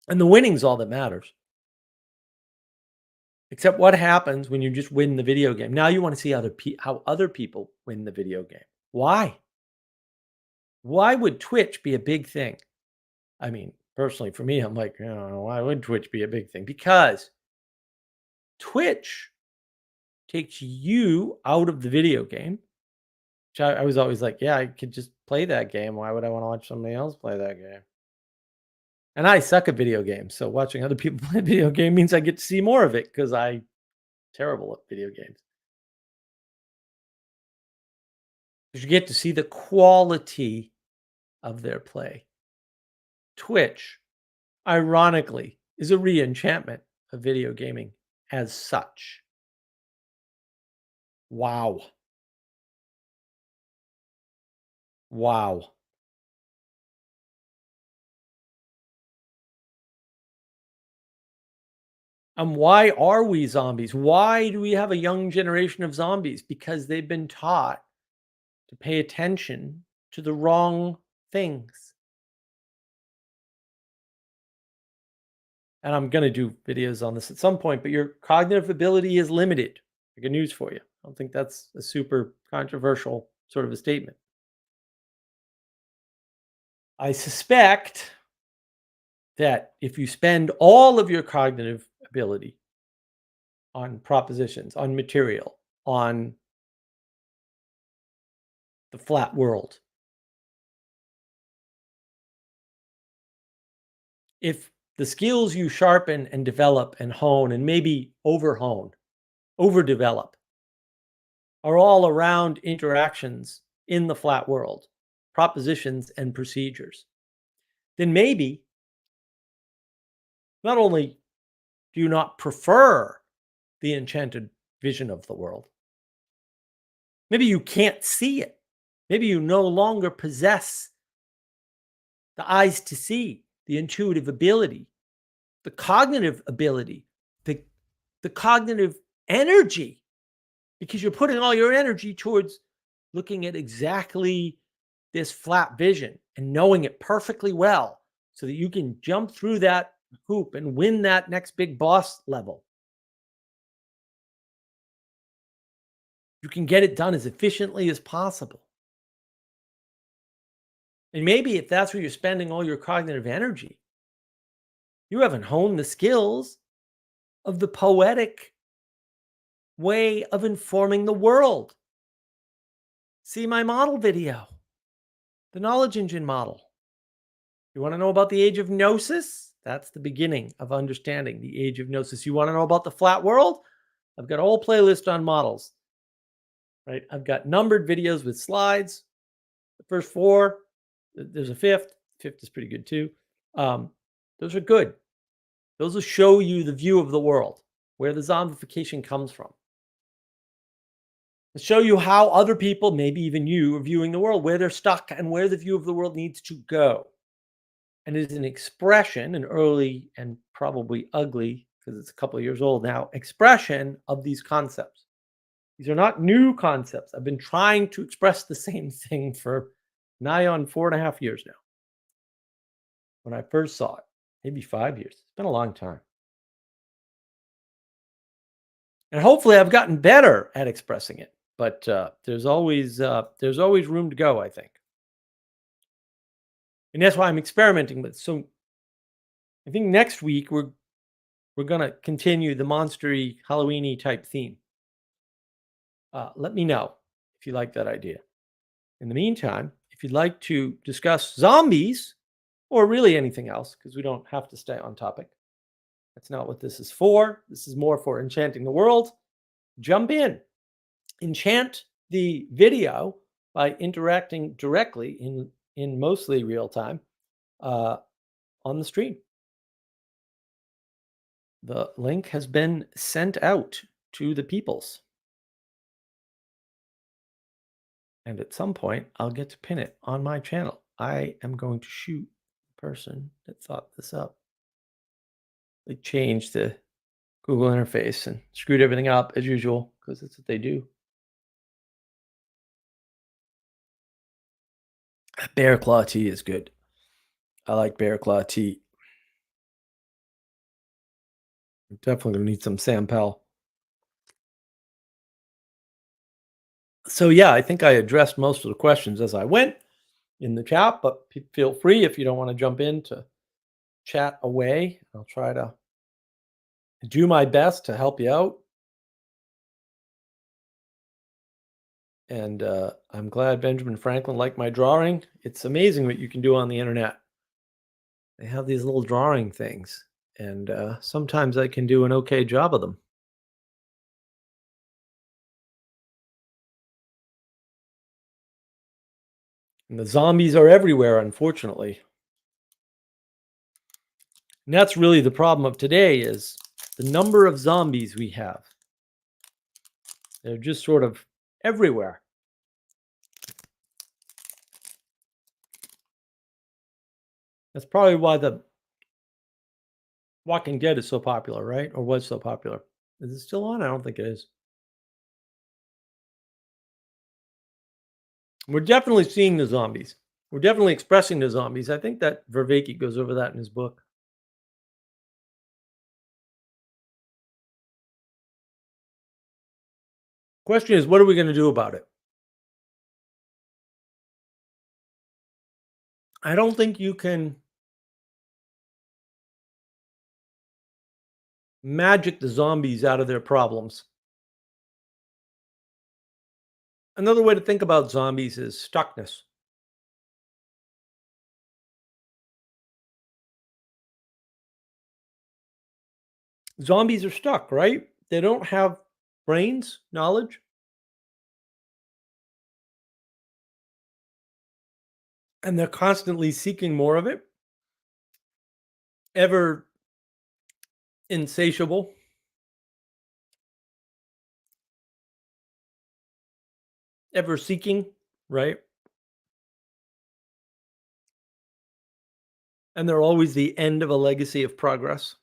And the winning's all that matters. Except what happens when you just win the video game? Now you want to see how other people win the video game. Why? Why would Twitch be a big thing? I mean, personally, for me, I'm like, why would Twitch be a big thing? Because Twitch takes you out of the video game. Which I was always like, yeah, I could just play that game. Why would I want to watch somebody else play that game? And I suck at video games, so watching other people play a video game means I get to see more of it because I'm terrible at video games. Because you get to see the quality of their play. Twitch, ironically, is a re-enchantment of video gaming as such. Wow. Wow. And why are we zombies? Why do we have a young generation of zombies? Because they've been taught to pay attention to the wrong things. And I'm going to do videos on this at some point, but your cognitive ability is limited. I got news for you. I don't think that's a super controversial sort of a statement. I suspect that if you spend all of your cognitive ability on propositions, on material, on the flat world, if the skills you sharpen and develop and hone and maybe overdevelop are all around interactions in the flat world, propositions and procedures, then maybe not only do you not prefer the enchanted vision of the world, maybe you can't see it. Maybe you no longer possess the eyes to see, the intuitive ability, the cognitive ability, the cognitive energy, because you're putting all your energy towards looking at exactly this flat vision and knowing it perfectly well so that you can jump through that hoop and win that next big boss level. You can get it done as efficiently as possible. And maybe if that's where you're spending all your cognitive energy, you haven't honed the skills of the poetic way of informing the world. See my model video, the knowledge engine model. You want to know about the age of gnosis? That's the beginning of understanding the age of gnosis. You want to know about the flat world? I've got a whole playlist on models, right? I've got numbered videos with slides. The first 4, there's a fifth. Fifth is pretty good too. Those are good. Those will show you the view of the world, where the zombification comes from. They'll show you how other people, maybe even you, are viewing the world, where they're stuck and where the view of the world needs to go. And it is an expression, an early and probably ugly, because it's a couple of years old now, expression of these concepts. These are not new concepts. I've been trying to express the same thing for nigh on 4.5 years now. When I first saw it, maybe 5 years. It's been a long time. And hopefully I've gotten better at expressing it, but there's always room to go, I think. And that's why I'm experimenting with. So I think next week we're going to continue the monstery Halloween-y type theme. Let me know if you like that idea. In the meantime, if you'd like to discuss zombies or really anything else, because we don't have to stay on topic. That's not what this is for. This is more for enchanting the world. Jump in. Enchant the video by interacting directly in mostly real time on the stream. The link has been sent out to the peoples. And at some point, I'll get to pin it on my channel. I am going to shoot the person that thought this up. They changed the Google interface and screwed everything up as usual, because that's what they do. Bear claw tea is good. I like bear claw tea. I'm definitely going to need some Sampel. So yeah, I think I addressed most of the questions as I went in the chat, but feel free if you don't want to jump in to chat away. I'll try to do my best to help you out. And I'm glad Benjamin Franklin liked my drawing. It's amazing what you can do on the internet. They have these little drawing things, and sometimes I can do an okay job of them. And the zombies are everywhere, unfortunately. And that's really the problem of today, is the number of zombies we have. They're just sort of everywhere. That's probably why the Walking Dead is so popular, right? Or was so popular. Is it still on? I don't think it is. We're definitely seeing the zombies. We're definitely expressing the zombies. I think that Vervaeke goes over that in his book. Question is, what are we going to do about it? I don't think you can magic the zombies out of their problems. Another way to think about zombies is stuckness. Zombies are stuck, right? They don't have brains, knowledge. And they're constantly seeking more of it, ever insatiable. Ever seeking, right? And they're always the end of a legacy of progress.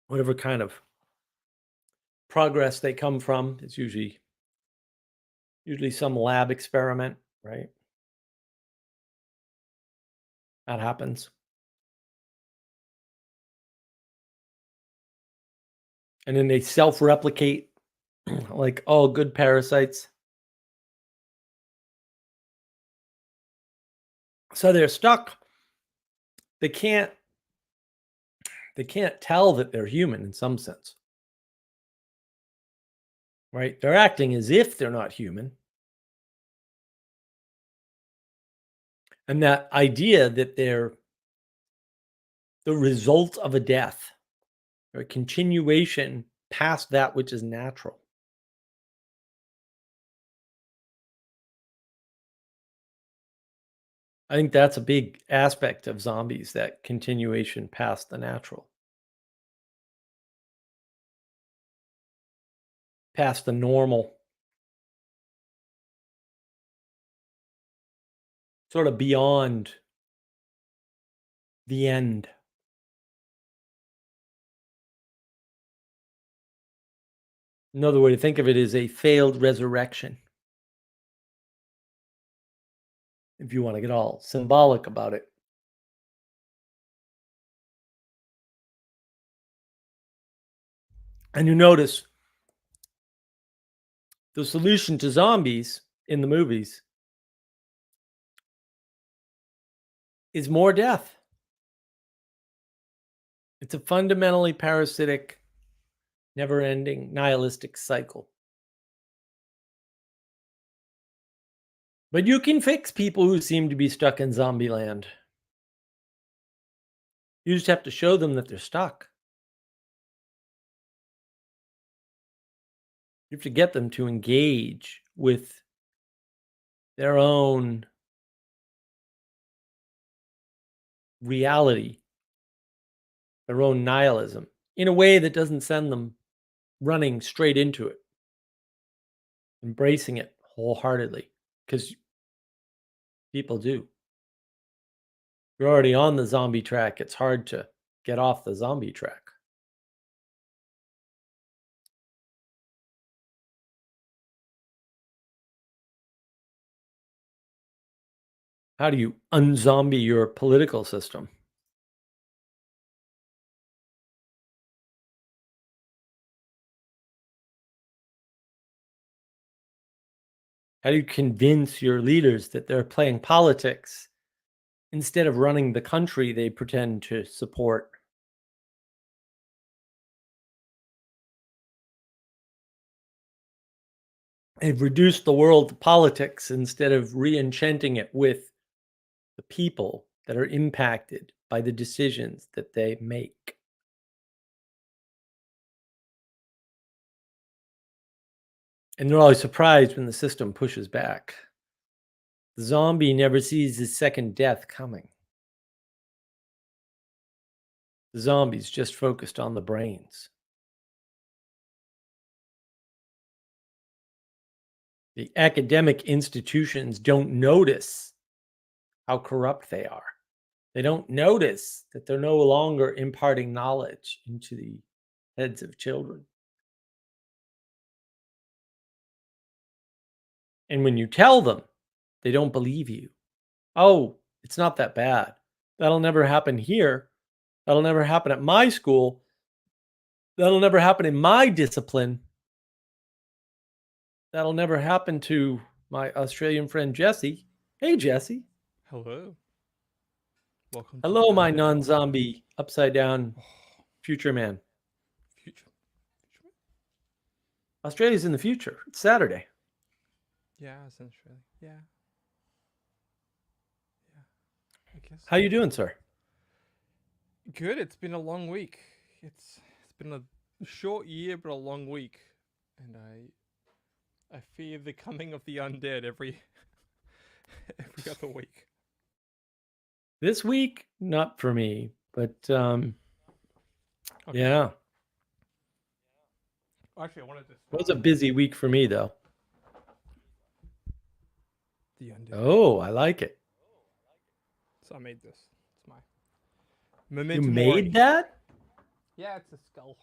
Whatever kind of progress they come from, it's usually some lab experiment, right? That happens. And then they self-replicate like all good parasites. So they're stuck. They can't tell that they're human in some sense. Right? They're acting as if they're not human. And that idea that they're the result of a death or a continuation past that which is natural. I think that's a big aspect of zombies, that continuation past the natural. Past the normal. Sort of beyond the end. Another way to think of it is a failed resurrection. If you want to get all symbolic about it. And you notice the solution to zombies in the movies is more death. It's a fundamentally parasitic, never-ending, nihilistic cycle. But you can fix people who seem to be stuck in zombie land. You just have to show them that they're stuck. You have to get them to engage with their own reality, their own nihilism, in a way that doesn't send them running straight into it, embracing it wholeheartedly, because people do. You're already on the zombie track. It's hard to get off the zombie track. How do you unzombie your political system? How do you convince your leaders that they're playing politics instead of running the country they pretend to support? They've reduced the world to politics instead of re-enchanting it with the people that are impacted by the decisions that they make. And they're always surprised when the system pushes back. The zombie never sees his second death coming. The zombie's just focused on the brains. The academic institutions don't notice how corrupt they are. They don't notice that they're no longer imparting knowledge into the heads of children. And when you tell them, they don't believe you. Oh, it's not that bad. That'll never happen here. That'll never happen at my school. That'll never happen in my discipline. That'll never happen to my Australian friend Jesse. Hey, Jesse. Hello. Welcome. To Hello, the my Outfit. non-zombie, upside-down future man. Future. Australia's in the future. It's Saturday. Yeah, essentially. Yeah. I guess. How you doing, sir? Good. It's been a long week. It's been a short year, but a long week, and I fear the coming of the undead every every other week. This week, not for me, but Okay. yeah, Actually, I wanted to it start was a busy week for me though. the undead. Oh, I like it. So I made this. It's my You memento made mori. that? Yeah, it's a skull.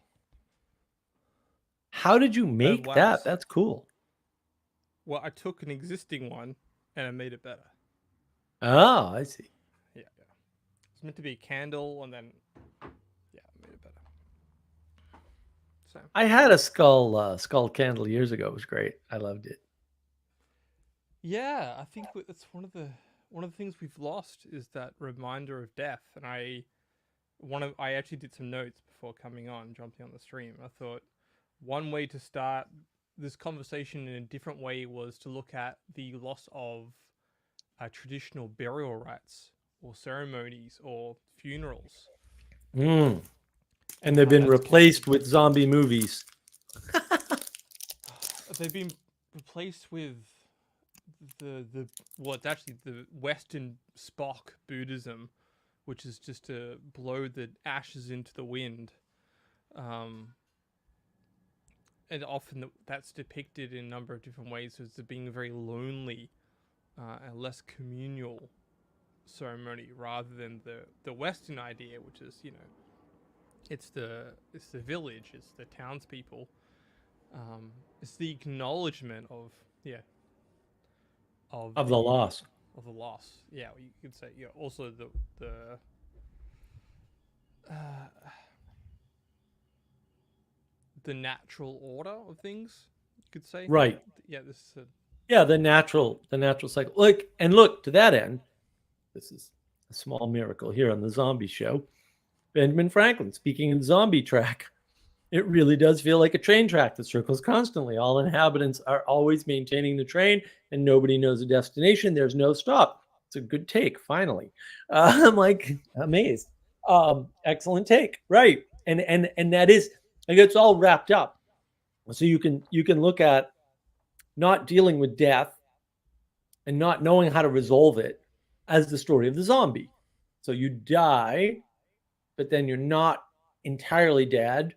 How did you make that? wax. That's cool. Well, I took an existing one and I made it better. Oh, I see. Yeah, yeah. It's meant to be a candle, and then yeah, I made it better. So I had a skull candle years ago. It was great. I loved it. yeah, I think it's one of the things we've lost is that reminder of death. And I actually did some notes before coming on, jumping on the stream. I thought one way to start this conversation in a different way was to look at the loss of traditional burial rites or ceremonies or funerals. Mm. And they've how been that's replaced with zombie movies. They've been replaced with well, it's actually the Western Spock Buddhism, which is just to blow the ashes into the wind. And often that's depicted in a number of different ways as being a very lonely and less communal ceremony, rather than the Western idea, which is, you know, it's the village, it's the townspeople, it's the acknowledgement of Of the loss. of the loss. Yeah, you could say. Yeah, also the natural order of things. You could say. Right. Yeah, this is Yeah, the natural cycle. Look, to that end, this is a small miracle here on the zombie show. Benjamin Franklin speaking in zombie track. It really does feel like a train track that circles constantly. All inhabitants are always maintaining the train, and nobody knows the destination. There's no stop. It's a good take, finally. I'm like amazed. Excellent take, right? And that is like it's all wrapped up. So you can look at not dealing with death and not knowing how to resolve it as the story of the zombie. So you die, but then you're not entirely dead,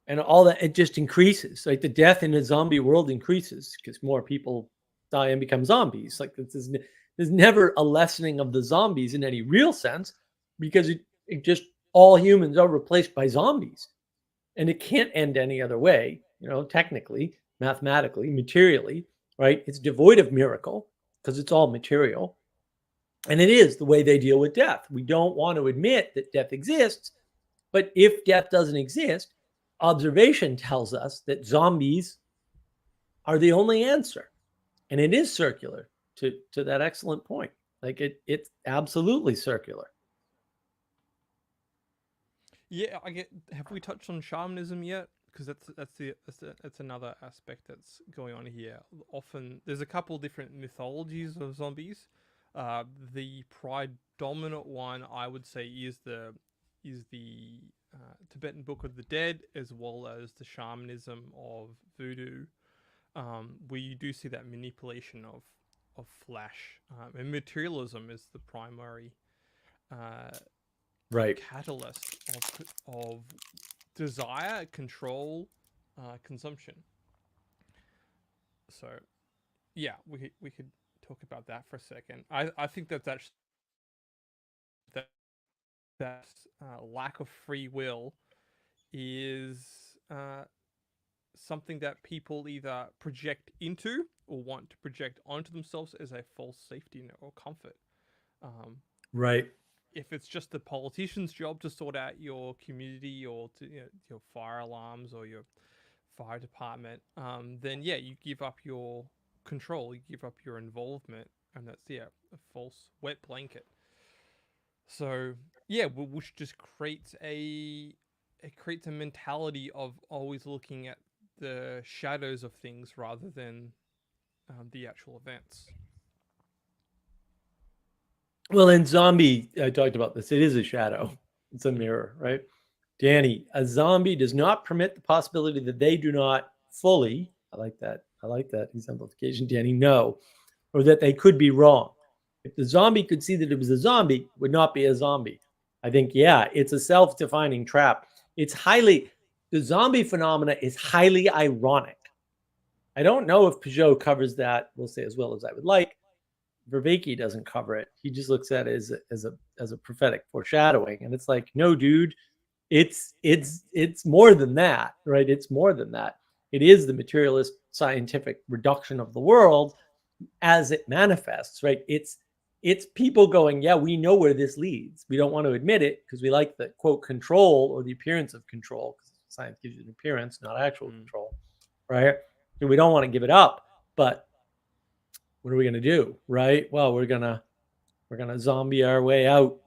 and all that, it just increases. Like the death in a zombie world increases because more people die and become zombies. Like there's never a lessening of the zombies in any real sense, because it just all humans are replaced by zombies, and it can't end any other way. You know, technically, mathematically, materially, right? It's devoid of miracle because it's all material. And it is the way they deal with death. We don't want to admit that death exists, but if death doesn't exist, observation tells us that zombies are the only answer. And it is circular to that excellent point. Like it's absolutely circular. yeah. Have we touched on shamanism yet? Because that's another aspect that's going on here. Often there's a couple different mythologies of zombies. The predominant one, I would say, is the Tibetan Book of the Dead, as well as the shamanism of voodoo, where you do see that manipulation of flesh, and materialism is the primary right catalyst of desire, control, consumption. So, yeah, we could talk about that for a second. I think that's actually that lack of free will is something that people either project into or want to project onto themselves as a false safety net or comfort. right If it's just the politician's job to sort out your community or to, you know, your fire alarms or your fire department, then yeah, you give up your control, you give up your involvement, and that's a false wet blanket. So yeah, which just creates a mentality of always looking at the shadows of things rather than the actual events. Well, in zombie, I talked about this. It is a shadow. It's a mirror, right? Danny, a zombie does not permit the possibility that they do not fully, I like that exemplification, Danny, know, or that they could be wrong. If the zombie could see that it was a zombie, it would not be a zombie. I think, yeah, it's a self-defining trap. The zombie phenomena is highly ironic. I don't know if Peugeot covers that, we'll say, as well as I would like. Vervaeke doesn't cover it. He just looks at it as a prophetic foreshadowing. And it's like, no, dude, it's more than that, right? It's more than that. It is the materialist scientific reduction of the world as it manifests, right? It's people going, yeah, we know where this leads. We don't want to admit it because we like the quote control or the appearance of control, because science gives you an appearance, not actual control, right? And we don't want to give it up, but what are we going to do, right? Well, we're gonna zombie our way out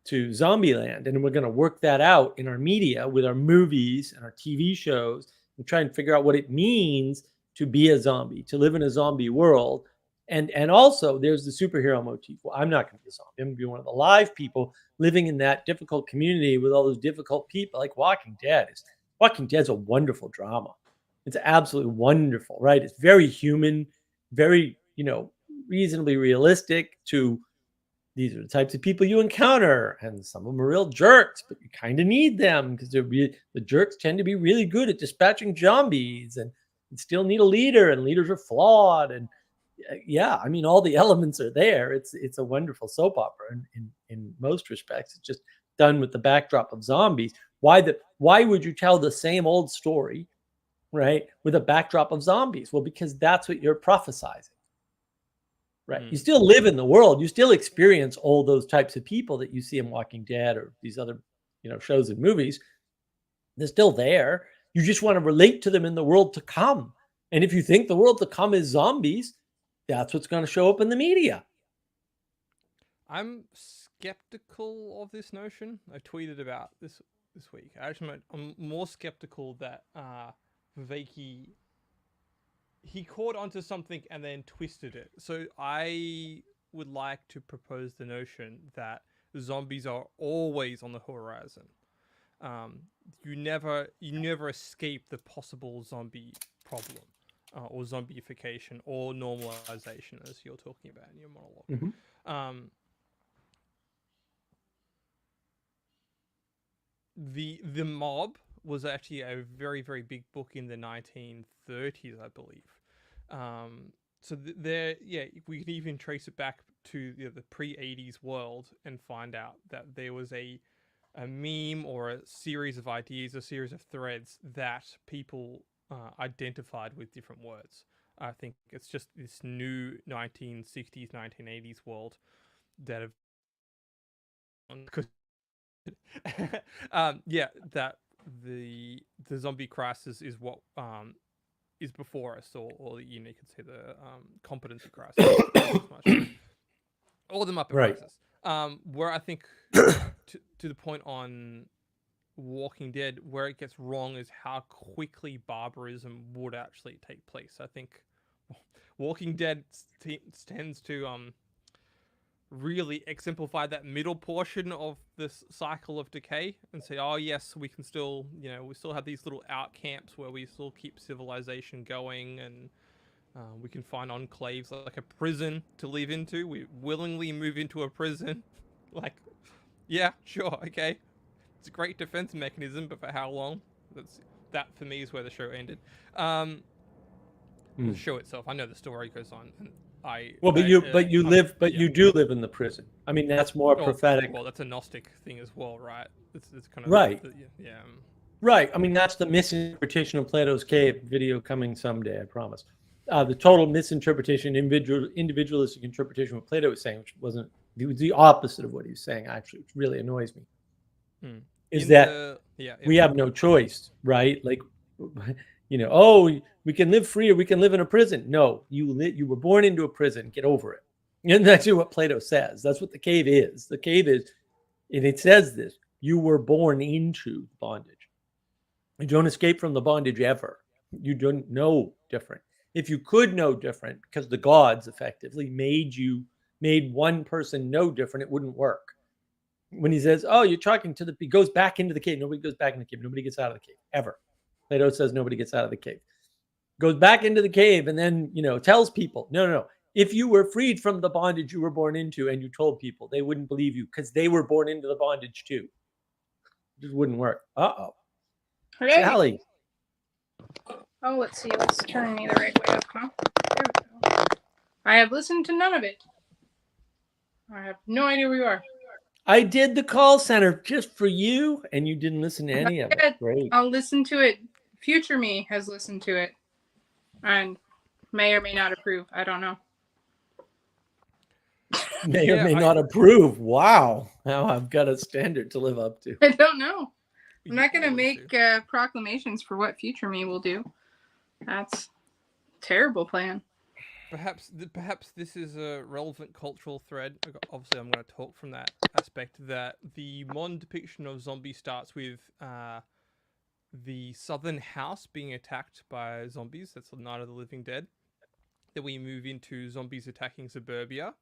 to Zombieland, and we're going to work that out in our media with our movies and our TV shows and try and figure out what it means to be a zombie, to live in a zombie world. And also there's the superhero motif. Well, I'm not going to be a zombie. I'm going to be one of the live people living in that difficult community with all those difficult people, like Walking Dead. Walking Dead's a wonderful drama. It's absolutely wonderful, right? It's very human, very, reasonably realistic to these are the types of people you encounter, and some of them are real jerks, but you kind of need them because the jerks tend to be really good at dispatching zombies and still need a leader, and leaders are flawed. And yeah, I mean, all the elements are there. It's a wonderful soap opera in most respects. It's just done with the backdrop of zombies. Why would you tell the same old story, right, with a backdrop of zombies? Well, because that's what you're prophesizing. Right. You still live in the world. You still experience all those types of people that you see in Walking Dead or these other, shows and movies. They're still there. You just want to relate to them in the world to come. And if you think the world to come is zombies, that's what's going to show up in the media. I'm skeptical of this notion. I tweeted about this week. I'm more skeptical that Vervaeke, he caught onto something and then twisted it. So I would like to propose the notion that zombies are always on the horizon. You never escape the possible zombie problem, or zombification or normalization, as you're talking about in your monologue. Mm-hmm. The Mob was actually a very, very big book in the 1930s, I believe. So we can even trace it back to the pre-80s world and find out that there was a meme or a series of ideas, a series of threads that people identified with different words. I think it's just this new 1960s, 1980s world that have that the zombie crisis is what is before us, or you could say the competency crisis. All of them up in crisis. Where I think to the point on Walking Dead, where it gets wrong is how quickly barbarism would actually take place. I think Walking Dead tends to really exemplify that middle portion of this cycle of decay and say, oh yes, we can still, we still have these little out camps where we still keep civilization going, and we can find enclaves like a prison to live into. We willingly move into a prison. Like, yeah, sure, okay. It's a great defense mechanism, but for how long? That for me is where the show ended. The show itself, I know the story goes on, and you do live in the prison. I mean, that's more prophetic. Well, that's a Gnostic thing as well, right? It's kind of right. Right. I mean, that's the misinterpretation of Plato's Cave. Video coming someday, I promise. The total misinterpretation, individualistic interpretation of what Plato was saying, which wasn't the opposite of what he was saying, actually, which really annoys me, is that we have no choice, right? Like, we can live free or we can live in a prison. No, you were born into a prison. Get over it. And that's what Plato says. That's what the cave is. The cave is, and it says this, you were born into bondage. You don't escape from the bondage ever. You don't know different. If you could know different, because the gods effectively made one person know different, it wouldn't work. when he says, "Oh, you're talking to he goes back into the cave." Nobody goes back in the cave. Nobody gets out of the cave ever. Plato says nobody gets out of the cave. Goes back into the cave and then tells people, no. If you were freed from the bondage you were born into and you told people, they wouldn't believe you because they were born into the bondage too. It just wouldn't work. Uh-oh. Okay. Sally. Oh, let's see. Let's turn me the right way up, huh? There we go. I have listened to none of it. I have no idea where you are. I did the call center just for you, and you didn't listen to any of it. Great. I'll listen to it. Future me has listened to it and may or may not approve. I don't know. May or may not approve. Wow. Now I've got a standard to live up to. I don't know. I'm You not going to always make do. proclamations for what future me will do. That's a terrible plan. Perhaps this is a relevant cultural thread. Obviously, I'm going to talk from that aspect that the modern depiction of zombies starts with the southern house being attacked by zombies. That's the Night of the Living Dead. Then we move into zombies attacking suburbia,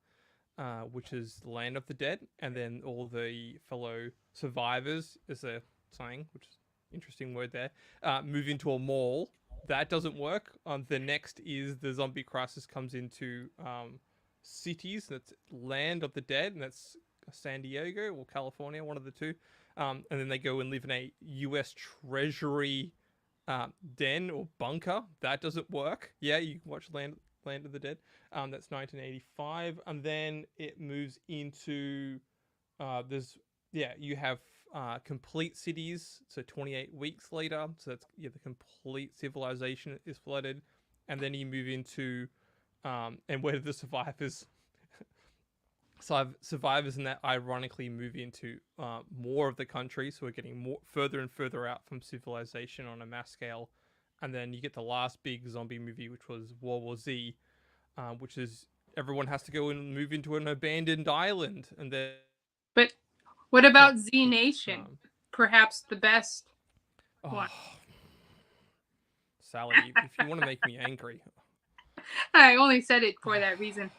which is the land of the dead, and then all the fellow survivors, is a saying, which is an interesting word there, move into a mall. That doesn't work. The next is the zombie crisis comes into cities. That's land of the dead, and that's San Diego or California, one of the two. And then they go and live in a U.S. Treasury den or bunker. That doesn't work. Yeah, you can watch Land of the Dead. That's 1985, and then it moves into you have complete cities. So 28 weeks later, so that's the complete civilization is flooded, and then you move into and where do the survivors in that ironically move into more of the country, so we're getting more further and further out from civilization on a mass scale. And then you get the last big zombie movie, which was World War Z, which is everyone has to go and move into an abandoned island, and then. But what about Z Nation? Perhaps the best one. Sally, if you want to make me angry. I only said it for that reason.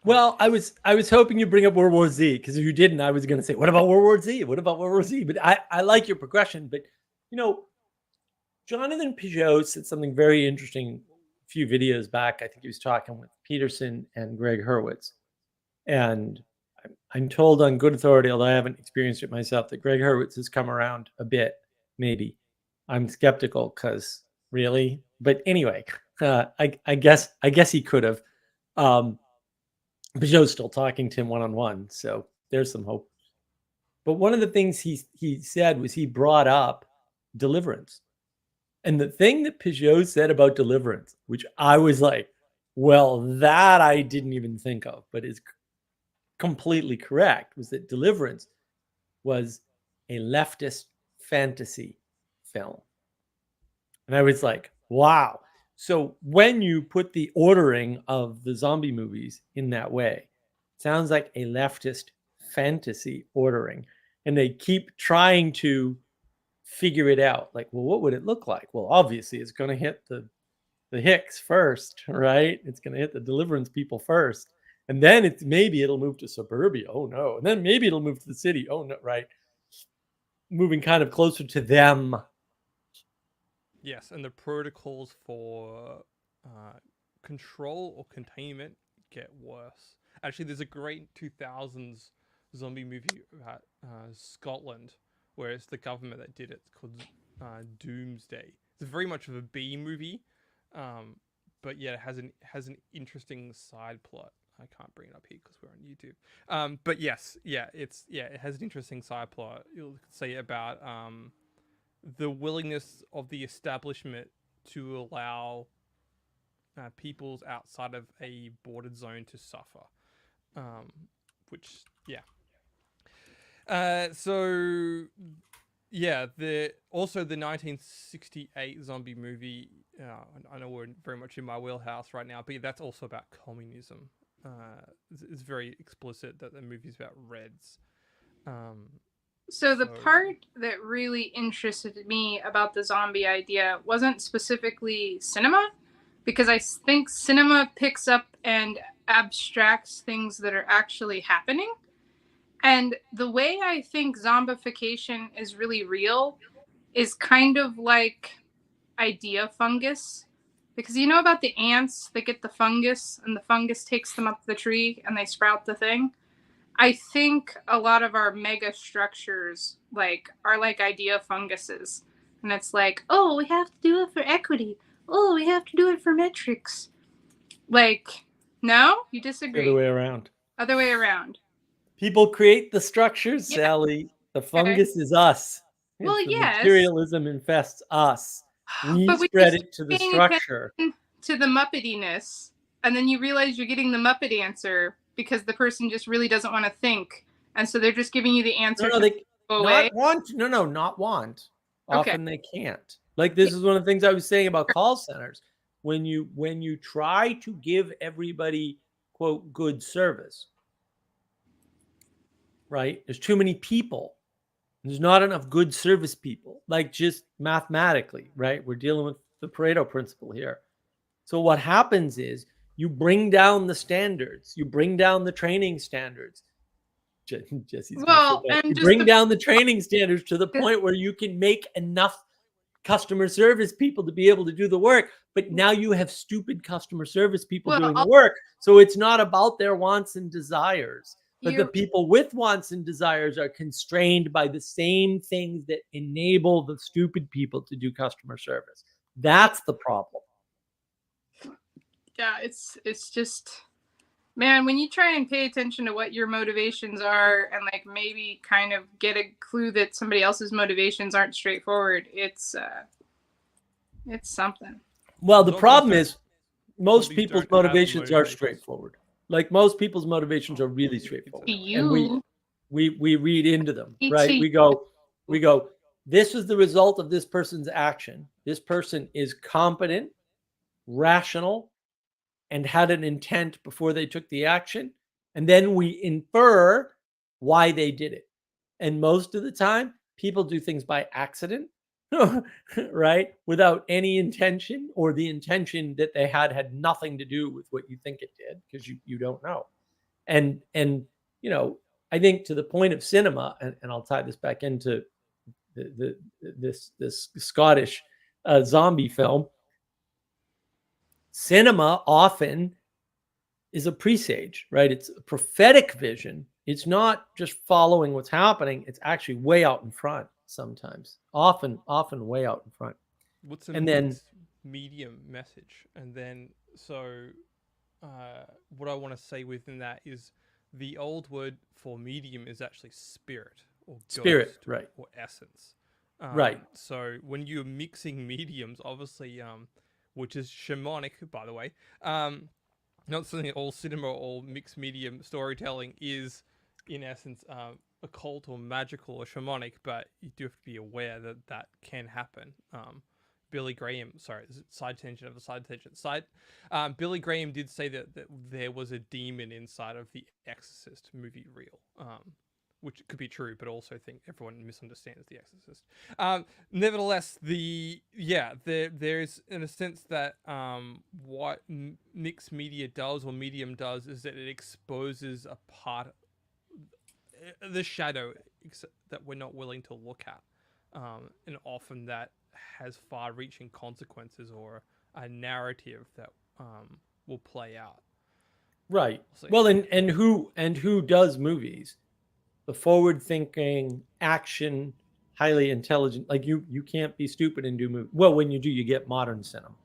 Well, I was hoping you'd bring up World War Z, because if you didn't, I was going to say, what about World War Z? What about World War Z? But I like your progression. But, Jonathan Peugeot said something very interesting a few videos back. I think he was talking with Peterson and Greg Hurwitz. And I'm told on good authority, although I haven't experienced it myself, that Greg Hurwitz has come around a bit, maybe. I'm skeptical because really, but anyway, I guess he could have. Peugeot's still talking to him one-on-one, so there's some hope. But one of the things he said was he brought up Deliverance. And the thing that Peugeot said about Deliverance, which I was like, well, that I didn't even think of, but is completely correct, was that Deliverance was a leftist fantasy film. And I was like, wow. So when you put the ordering of the zombie movies in that way, it sounds like a leftist fantasy ordering. And they keep trying to figure it out. Like, well, what would it look like? Well, obviously it's going to hit the Hicks first, right? It's going to hit the Deliverance people first. And then maybe it'll move to suburbia. Oh no. And then maybe it'll move to the city. Oh no, right. Moving kind of closer to them. Yes, and the protocols for control or containment get worse. Actually, there's a great 2000s zombie movie about Scotland, where it's the government that did it. It's called Doomsday. It's very much of a B movie, but yeah, it has an interesting side plot. I can't bring it up here because we're on YouTube. But yes, it has an interesting side plot. You'll say about the willingness of the establishment to allow peoples outside of a bordered zone to suffer. Also the 1968 zombie movie. I know we're very much in my wheelhouse right now, but that's also about communism. It's very explicit that the movie's about Reds. So the part that really interested me about the zombie idea wasn't specifically cinema, because I think cinema picks up and abstracts things that are actually happening. And the way I think zombification is really real is kind of like idea fungus. Because you know about the ants that get the fungus and the fungus takes them up the tree and they sprout the thing? I think a lot of our mega structures are like idea funguses. And it's like, oh, we have to do it for equity. Oh, we have to do it for metrics. Like, no? You The disagree. other way around. Other way around. People create the structures, Yeah. Sally. The fungus is us. Well, It's the yes. materialism infests us. We But we spread just it to the paying structure. to the Muppetiness, and then you realize you're getting the Muppet answer because the person just really doesn't want to think, and so they're just giving you the answer No, to they go away. not want. Okay. Often they can't. Like this is one of the things I was saying about call centers. When you try to give everybody quote good service, right? There's too many people. There's not enough good service people, like just mathematically, right? We're dealing with the Pareto principle here. So what happens is you bring down the standards, you bring down the training standards. Jesse's Well, you and just bring the- down the training standards to the point where you can make enough customer service people to be able to do the work. But now you have stupid customer service people Well, doing the work. So it's not about their wants and desires. But the you people with wants and desires are constrained by the same things that enable the stupid people to do customer service. That's the problem. yeah, it's just, man, when you try and pay attention to what your motivations are and like maybe kind of get a clue that somebody else's motivations aren't straightforward, it's something. Well, the Zombies problem don't- is most zombies people's don't have motivations are motivations. straightforward. Like most people's motivations are really straightforward. To And you, we read into them, To right? you. We go, this is the result of this person's action. This person is competent, rational, and had an intent before they took the action. And then we infer why they did it. And most of the time, people do things by accident, right? Without any intention, or the intention that they had nothing to do with what you think it did, because you don't know. And you know, I think to the point of cinema, and I'll tie this back into this Scottish zombie film. Cinema often is a presage, right? It's a prophetic vision. It's not just following what's happening. It's actually way out in front sometimes, often way out in front. What's And then- mixed medium message? And then, so what I want to say within that is the old word for medium is actually spirit or Spirit, ghost right. or essence. Right. So when you're mixing mediums, obviously, which is shamanic, by the way, not something that all cinema or all mixed medium storytelling is, in essence, occult or magical or shamanic, but you do have to be aware that that can happen. Billy Graham, sorry, side tangent of a side tangent. Billy Graham did say that there was a demon inside of the Exorcist movie reel, which could be true, but also think everyone misunderstands the Exorcist. Nevertheless, there's in a sense that what mixed media does or medium does is that it exposes a part, the shadow that we're not willing to look at, and often that has far-reaching consequences or a narrative that will play out. Right. So- Well, and who does movies? The forward-thinking, action, highly intelligent. Like you can't be stupid and do movies. Well, when you do, you get modern cinema,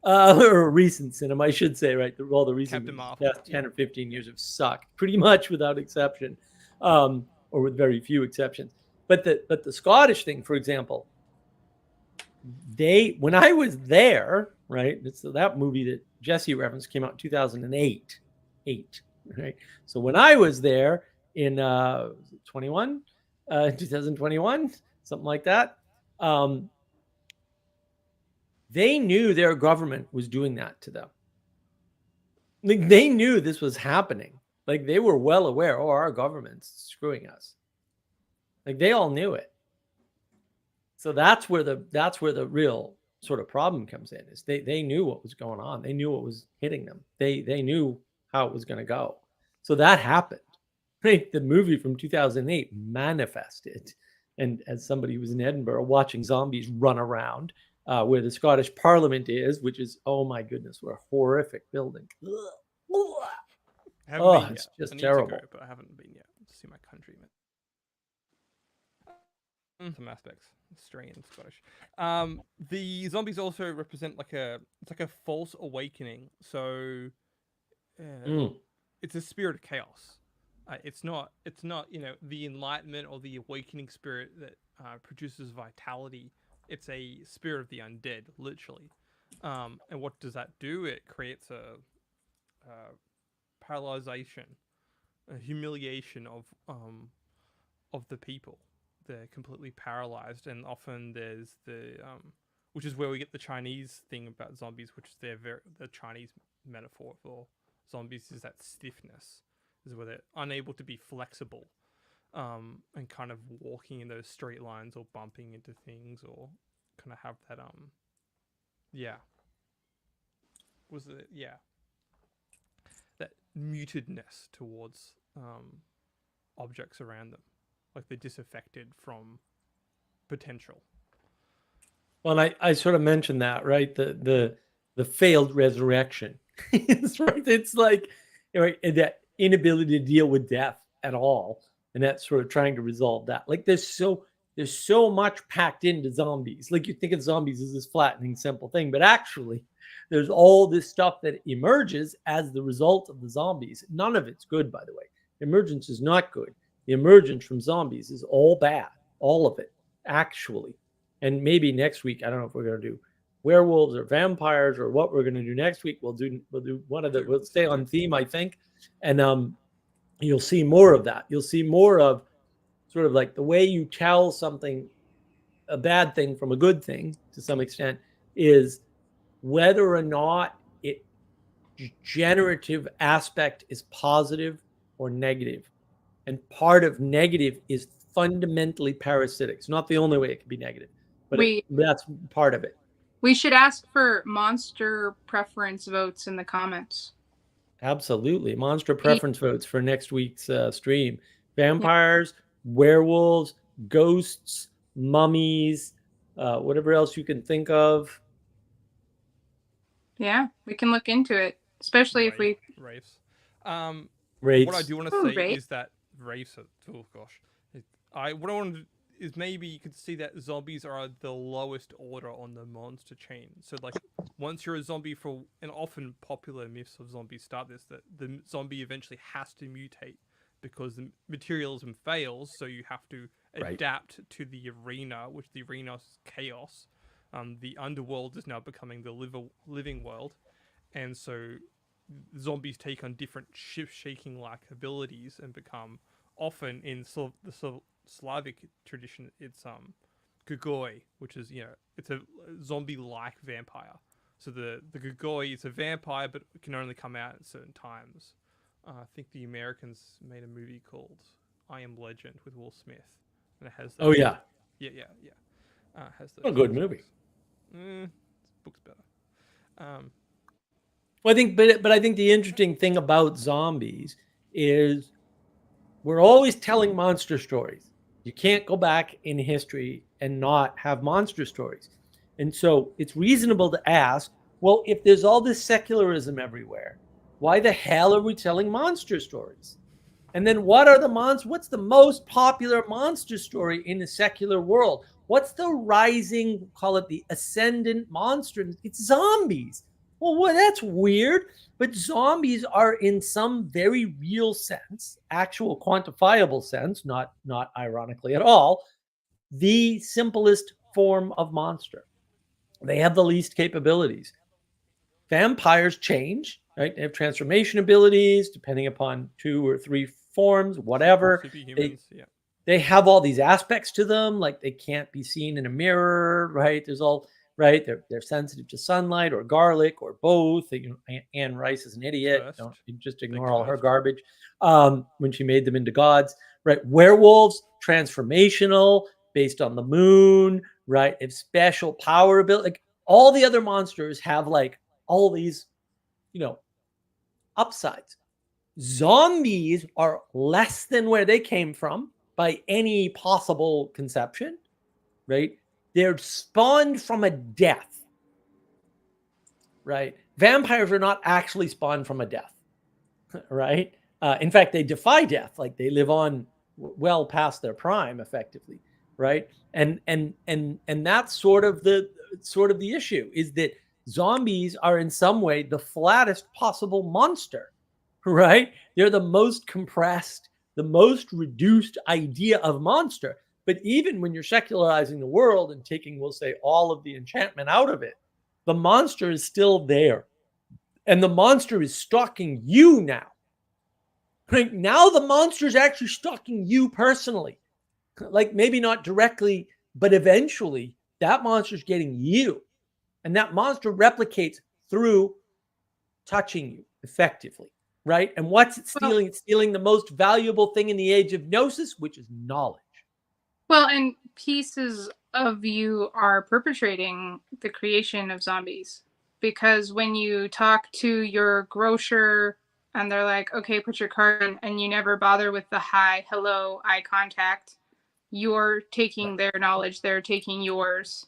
or recent cinema, I should say. Right. All the recent Captain movies, Marvel. past 10 or 15 years have sucked, pretty much without exception, or with very few exceptions. But the Scottish thing, for example, when I was there, right? It's that movie that Jesse referenced came out in 2008. Right. So when I was there in 2021, something like that, they knew their government was doing that to them. Like they knew this was happening. Like they were well aware, oh, our government's screwing us. Like they all knew it. So that's where the real sort of problem comes in, is they knew what was going on. They knew what was hitting them. They knew how it was going to go. So that happened. right? The movie from 2008, Manifested. And as somebody who was in Edinburgh watching zombies run around where the Scottish Parliament is, which is, oh my goodness, what a horrific building. Haven't Oh, been it's yet. just I need terrible. to go, but I haven't been yet to see my countrymen. Some aspects, Australian, Scottish. The zombies also represent it's like a false awakening. So it's a spirit of chaos. It's not the enlightenment or the awakening spirit that produces vitality. It's a spirit of the undead, literally. And what does that do? It creates a paralyzation, a humiliation of the people. They're completely paralyzed, and often there's the which is where we get the Chinese thing about zombies, which is the Chinese metaphor for zombies is that stiffness, is where they're unable to be flexible, and kind of walking in those straight lines or bumping into things or kind of have that that mutedness towards objects around them, like they're disaffected from potential. Well, I sort of mentioned that, right? The failed resurrection. It's right. It's like that inability to deal with death at all, and that's sort of trying to resolve that. Like there's so much packed into zombies. Like you think of zombies as this flattening, simple thing, but actually, there's all this stuff that emerges as the result of the zombies. None of it's good, by the way. Emergence is not good. The emergence from zombies is all bad, all of it, actually. And maybe next week, I don't know if we're going to do werewolves or vampires or what we're going to do next week. We'll do one of the. We'll stay on theme, I think, and you'll see more of that. You'll see more of sort of like the way you tell something, a bad thing from a good thing to some extent, is whether or not it generative aspect is positive or negative. And part of negative is fundamentally parasitic. It's not the only way it can be negative, but that's part of it. We should ask for monster preference votes in the comments. Absolutely. Monster preference votes for next week's stream. Vampires, werewolves, ghosts, mummies, whatever else you can think of. Yeah, we can look into it, especially if we... Wraiths. Wraiths. What I do want to say is that Wraiths are... Oh, gosh. What I want to is maybe you could see that zombies are the lowest order on the monster chain. So, like, once you're a zombie and often popular myths of zombies start this, that the zombie eventually has to mutate because the materialism fails, so you have to adapt to the arena, which the arena is chaos. The underworld is now becoming the living world, and so zombies take on different shaking-like abilities and become often in the Slavic tradition. It's Gugoi, which is it's a zombie-like vampire. So the Gugoi is a vampire, but it can only come out at certain times. I think the Americans made a movie called I Am Legend with Will Smith, and it has. Oh yeah. Yeah. Has those. A good movie. Book's better. Well, I think, but I think the interesting thing about zombies is we're always telling monster stories. You can't go back in history and not have monster stories. And so it's reasonable to ask, well, if there's all this secularism everywhere, why the hell are we telling monster stories? And then what's the most popular monster story in the secular world? What's the rising, call it the ascendant monster? It's zombies. Well, that's weird. But zombies are in some very real sense, actual quantifiable sense, not ironically at all, the simplest form of monster. They have the least capabilities. Vampires change, right? They have transformation abilities depending upon 2 or 3 forms, whatever. They have all these aspects to them, like they can't be seen in a mirror, right? There's all right. They're sensitive to sunlight or garlic or both. Anne Rice is an idiot. Don't just ignore all her garbage when she made them into gods, right? Werewolves, transformational, based on the moon, right? If special power ability, like all the other monsters have like all these, upsides. Zombies are less than where they came from by any possible conception, right? They're spawned from a death, right? Vampires are not actually spawned from a death, right? In fact, they defy death. Like they live on well past their prime, effectively, right? And that's sort of the issue, is that zombies are in some way the flattest possible monster, right? They're the most compressed, the most reduced idea of monster. But even when you're secularizing the world and taking, we'll say, all of the enchantment out of it, the monster is still there. And the monster is stalking you now. Right now, the monster is actually stalking you personally. Like maybe not directly, but eventually that monster is getting you. And that monster replicates through touching you effectively, right? And what's it stealing? It's stealing the most valuable thing in the age of Gnosis, which is knowledge. Well, and pieces of you are perpetrating the creation of zombies. Because when you talk to your grocer and they're like, okay, put your card in, and you never bother with the hi, hello, eye contact, you're taking their knowledge, they're taking yours,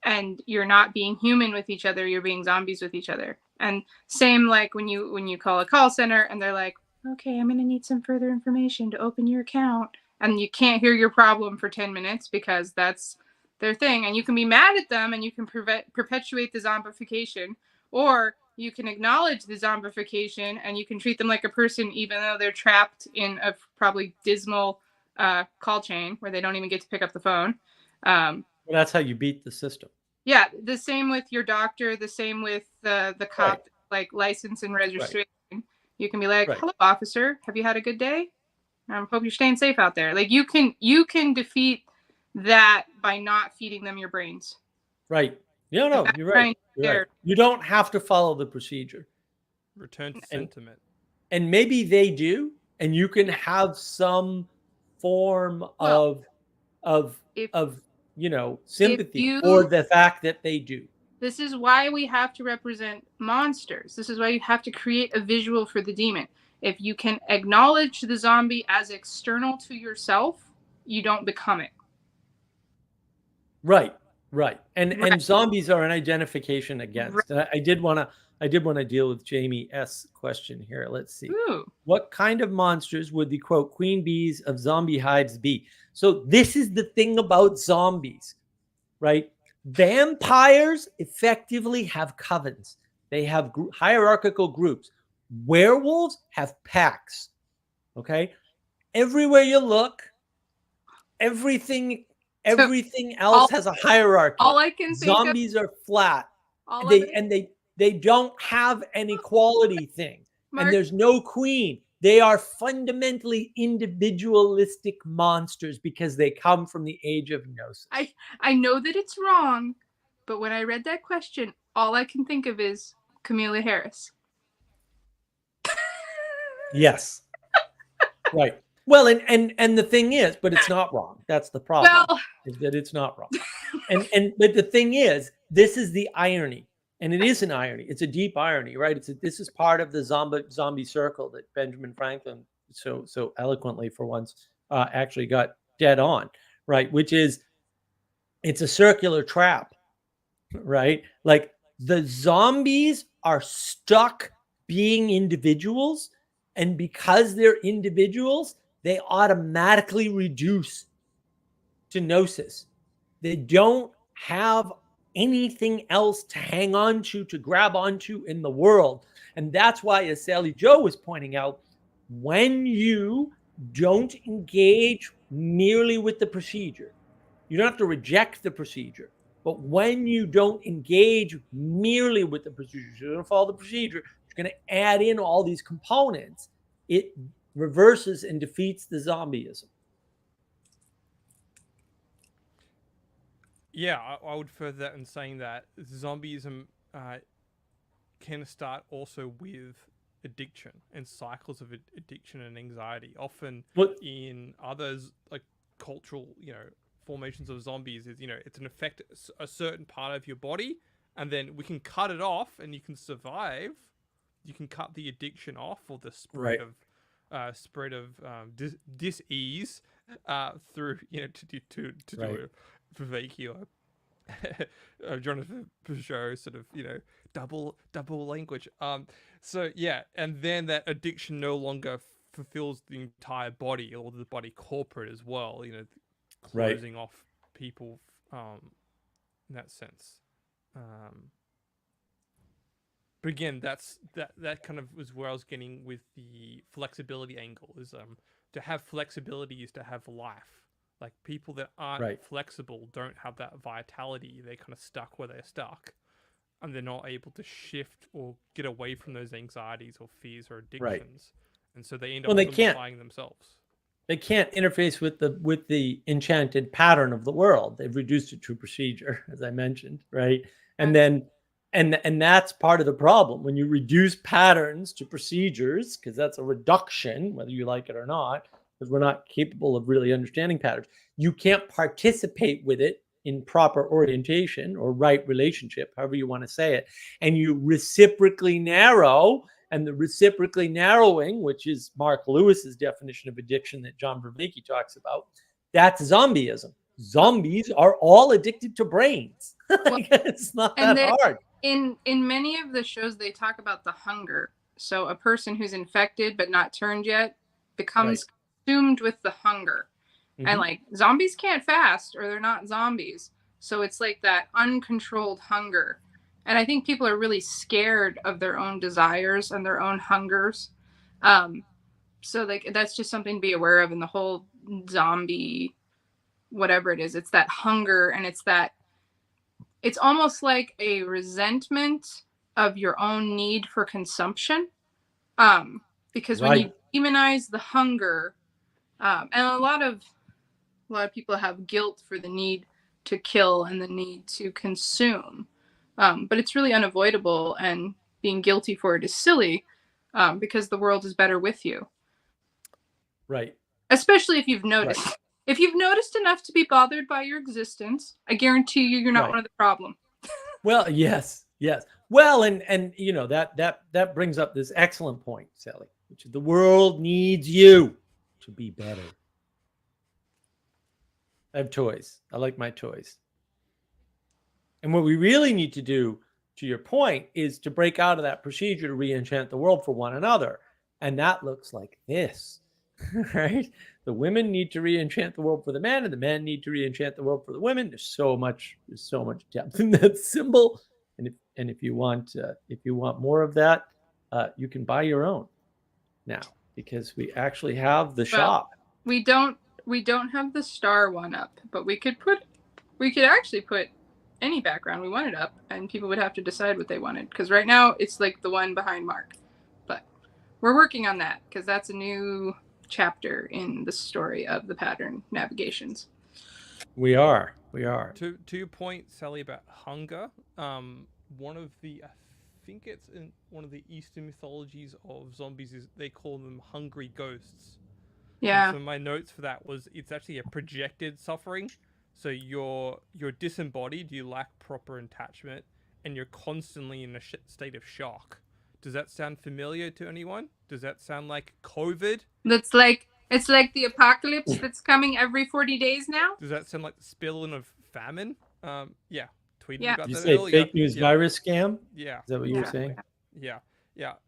and you're not being human with each other, you're being zombies with each other. And same like when you call a call center and they're like, okay, I'm gonna need some further information to open your account, and you can't hear your problem for 10 minutes because that's their thing, and you can be mad at them and you can perpetuate the zombification, or you can acknowledge the zombification and you can treat them like a person even though they're trapped in a probably dismal call chain where they don't even get to pick up the phone. Well, that's how you beat the system. Yeah, the same with your doctor, the same with the cop, like license and registration. Right. You can be like, hello, officer, have you had a good day? Hope you're staying safe out there. Like you can defeat that by not feeding them your brains. Right. No, you're right. You're right. You don't have to follow the procedure. Return to sentiment. And maybe they do, and you can have some form of sympathy for the fact that they do. This is why we have to represent monsters. This is why you have to create a visual for the demon. If you can acknowledge the zombie as external to yourself, you don't become it. Right. And zombies are an identification against. Right. I did want to deal with Jamie S. question here. Let's see. Ooh. What kind of monsters would the quote queen bees of zombie hives be? So this is the thing about zombies, right? Vampires effectively have covens. They have hierarchical groups. Werewolves have packs. Okay? Everywhere you look, everything else has a hierarchy. All I can think zombies are flat. They don't have an equality thing. Mark, and there's no queen. They are fundamentally individualistic monsters because they come from the age of Gnosis. I know that it's wrong, but when I read that question, all I can think of is Kamala Harris. Yes. Right. Well, and the thing is, but it's not wrong. That's the problem. Well, is that it's not wrong. But the thing is, this is the irony. And it is an irony. It's a deep irony, right? This is part of the zombie circle that Benjamin Franklin so eloquently for once actually got dead on, right? Which is, it's a circular trap, right? Like the zombies are stuck being individuals, and because they're individuals, they automatically reduce to Gnosis. They don't have anything else to hang on to grab onto in the world. And that's why, as Sally Joe was pointing out, when you don't engage merely with the procedure, you don't have to reject the procedure, but when you don't engage merely with the procedure, you're going to follow the procedure, you're going to add in all these components, it reverses and defeats the zombieism. Yeah, I would further that in saying that zombieism can start also with addiction and cycles of addiction and anxiety. Often in others, like cultural, formations of zombies is, it's an effect a certain part of your body, and then we can cut it off and you can survive, you can cut the addiction off or the Right. spread of dis-ease through to Right. do a Viveki or Jonathan Peugeot sort of double language. So yeah, and then that addiction no longer fulfills the entire body or the body corporate as well. Right. Closing off people in that sense. But again, that kind of was where I was getting with the flexibility angle. Is to have flexibility is to have life. Like people that aren't Right. flexible don't have that vitality. They're kind of stuck where they're stuck, and they're not able to shift or get away from those anxieties or fears or Right. addictions. And so they end Well, up they can't- zombifying themselves. They can't interface with the enchanted pattern of the world. They've reduced it to procedure, as I mentioned, right? And then and that's part of the problem. When you reduce patterns to procedures, because that's a reduction, whether you like it or not, because we're not capable of really understanding patterns, you can't participate with it in proper orientation or right relationship, however you want to say it. And you reciprocally narrow. And the reciprocally narrowing, which is Mark Lewis's definition of addiction that John Vervaeke talks about, that's zombieism. Zombies are all addicted to brains. It's not and that hard. In many of the shows, they talk about the hunger. So a person who's infected but not turned yet becomes consumed with the hunger. Mhm. And like zombies can't fast or they're not zombies. So it's like that uncontrolled hunger. And I think people are really scared of their own desires and their own hungers. So like that's just something to be aware of in the whole zombie, whatever it is. It's that hunger, and it's almost like a resentment of your own need for consumption. Because when you demonize the hunger, and a lot of people have guilt for the need to kill and the need to consume. But it's really unavoidable, and being guilty for it is silly, because the world is better with you. Right. Especially if you've noticed. Right. If you've noticed enough to be bothered by your existence, I guarantee you're not Right. one of the problem. Well, yes. Well, and that brings up this excellent point, Sally, which is the world needs you to be better. I have toys. I like my toys. And what we really need to do, to your point, is to break out of that procedure to re-enchant the world for one another. And that looks like this, right? The women need to re-enchant the world for the men, and the men need to re-enchant the world for the women. There's so much depth in that symbol. And if you want more of that, you can buy your own now, because we actually have the shop. We don't have the star one up, but we could actually put any background we wanted up, and people would have to decide what they wanted, because right now it's like the one behind Mark. But we're working on that, because that's a new chapter in the story of the pattern navigations. We are. To your point, Sally, about hunger, one of the, I think it's in one of the Eastern mythologies of zombies, is they call them hungry ghosts. Yeah. And so my notes for that was it's actually a projected suffering. So you're disembodied, you lack proper attachment, and you're constantly in a state of shock. Does that sound familiar to anyone? Does that sound like COVID? It's like the apocalypse that's coming every 40 days now. Does that sound like the spilling of famine? Yeah. Tweeted about Did you that say earlier. fake news virus scam? Yeah. Is that what you were saying? Yeah.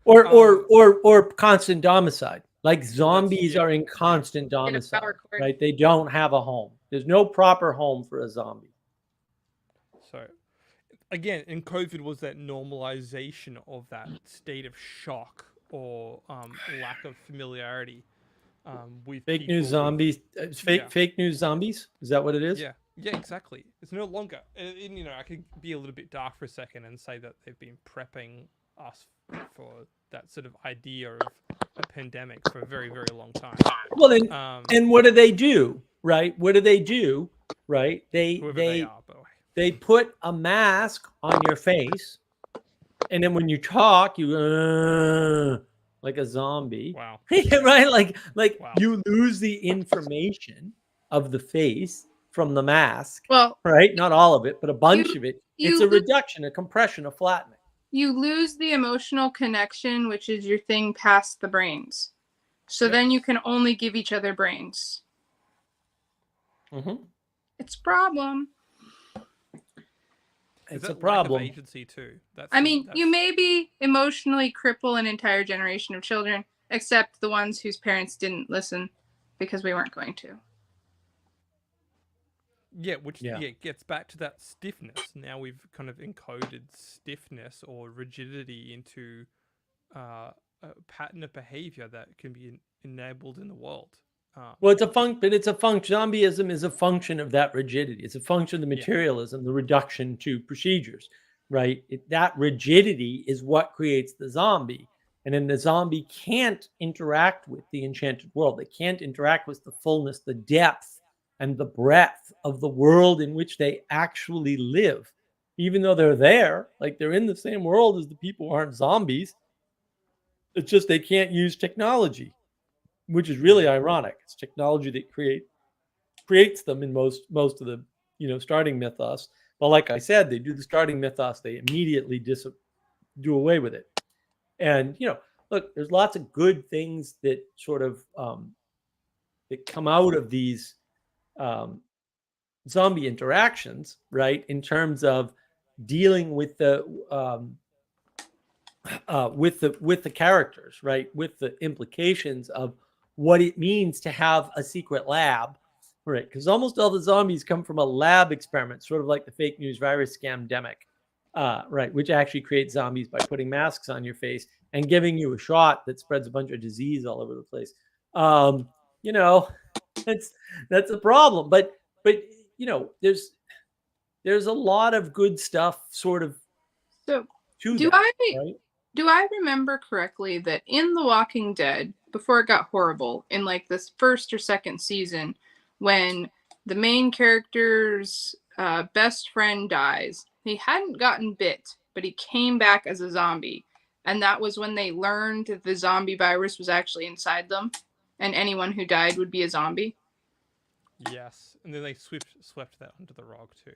Or constant domicide. Like zombies are in constant domicide, right? They don't have a home. There's no proper home for a zombie. So, again, in COVID was that normalization of that state of shock or lack of familiarity with fake news zombies. Fake news zombies. Is that what it is? Yeah, exactly. It's no longer. And, I could be a little bit dark for a second and say that they've been prepping us for that sort of idea of a pandemic for a very, very long time. Well, then, and what do? Right? What do? Right? They put a mask on your face, and then when you talk, you like a zombie. Wow. Right? Like Wow. You lose the information of the face from the mask. Well, right? Not all of it, but a bunch of it. It's a reduction, a compression, a flattening. you lose the emotional connection, which is your thing past the brains. So Yep. then you can only give each other brains. Mm-hmm. It's a problem. Is It's a that lack of problem. agency too? I mean, you maybe emotionally cripple an entire generation of children, except the ones whose parents didn't listen because we weren't going to. Yeah, which Yeah. gets back to that stiffness. Now we've kind of encoded stiffness or rigidity into a pattern of behavior that can be enabled in the world. Well, it's a but it's a function. Zombieism is a function of that rigidity. It's a function of the Yeah. materialism, the reduction to procedures, right? That rigidity is what creates the zombie. And then the zombie can't interact with the enchanted world. They can't interact with the fullness, the depth, and the breadth of the world in which they actually live. Even though they're there, like they're in the same world as the people who aren't zombies. It's just they can't use technology, which is really ironic. It's technology that creates them in most of the starting mythos. But like I said, they do the starting mythos, they immediately do away with it. And look, there's lots of good things that sort of that come out of these zombie interactions, right? In terms of dealing with the with the characters, right? With the implications of what it means to have a secret lab, right? Because almost all the zombies come from a lab experiment, sort of like the fake news virus scamdemic, right? Which actually creates zombies by putting masks on your face and giving you a shot that spreads a bunch of disease all over the place. That's a problem. But there's a lot of good stuff, sort of. So to do that, I right? do I remember correctly that in The Walking Dead, before it got horrible, in like this first or second season, when the main character's best friend dies, he hadn't gotten bit, but he came back as a zombie. And that was when they learned that the zombie virus was actually inside them, and anyone who died would be a zombie. Yes, and then they swept that under the rug too.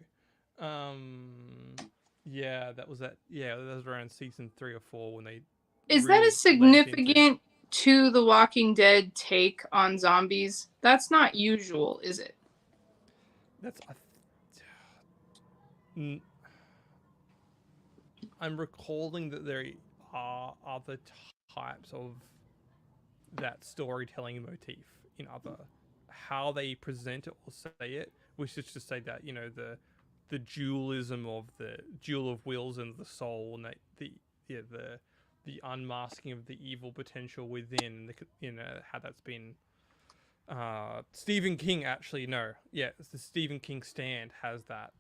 Yeah, that was that. Yeah, that was around season 3 or 4 when they. Is really that a leant significant to The Walking Dead take on zombies? That's not usual, is it? That's. I'm recalling that there are other types of that storytelling motif in other how they present it or say it, which is to say that the dualism of the dual of wills and the soul, and the unmasking of the evil potential within, how that's been. Stephen King the Stephen King Stand has that,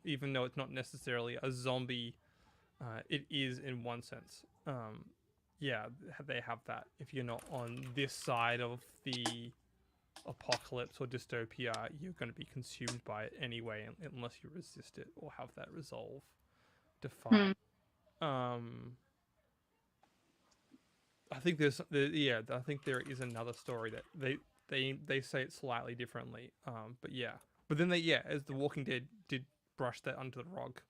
even though it's not necessarily a zombie, it is in one sense. They have that. If you're not on this side of the apocalypse or dystopia, you're going to be consumed by it anyway, unless you resist it or have that resolve to fight. I think I think there is another story that they say it slightly differently. But then as The Walking Dead did brush that under the rug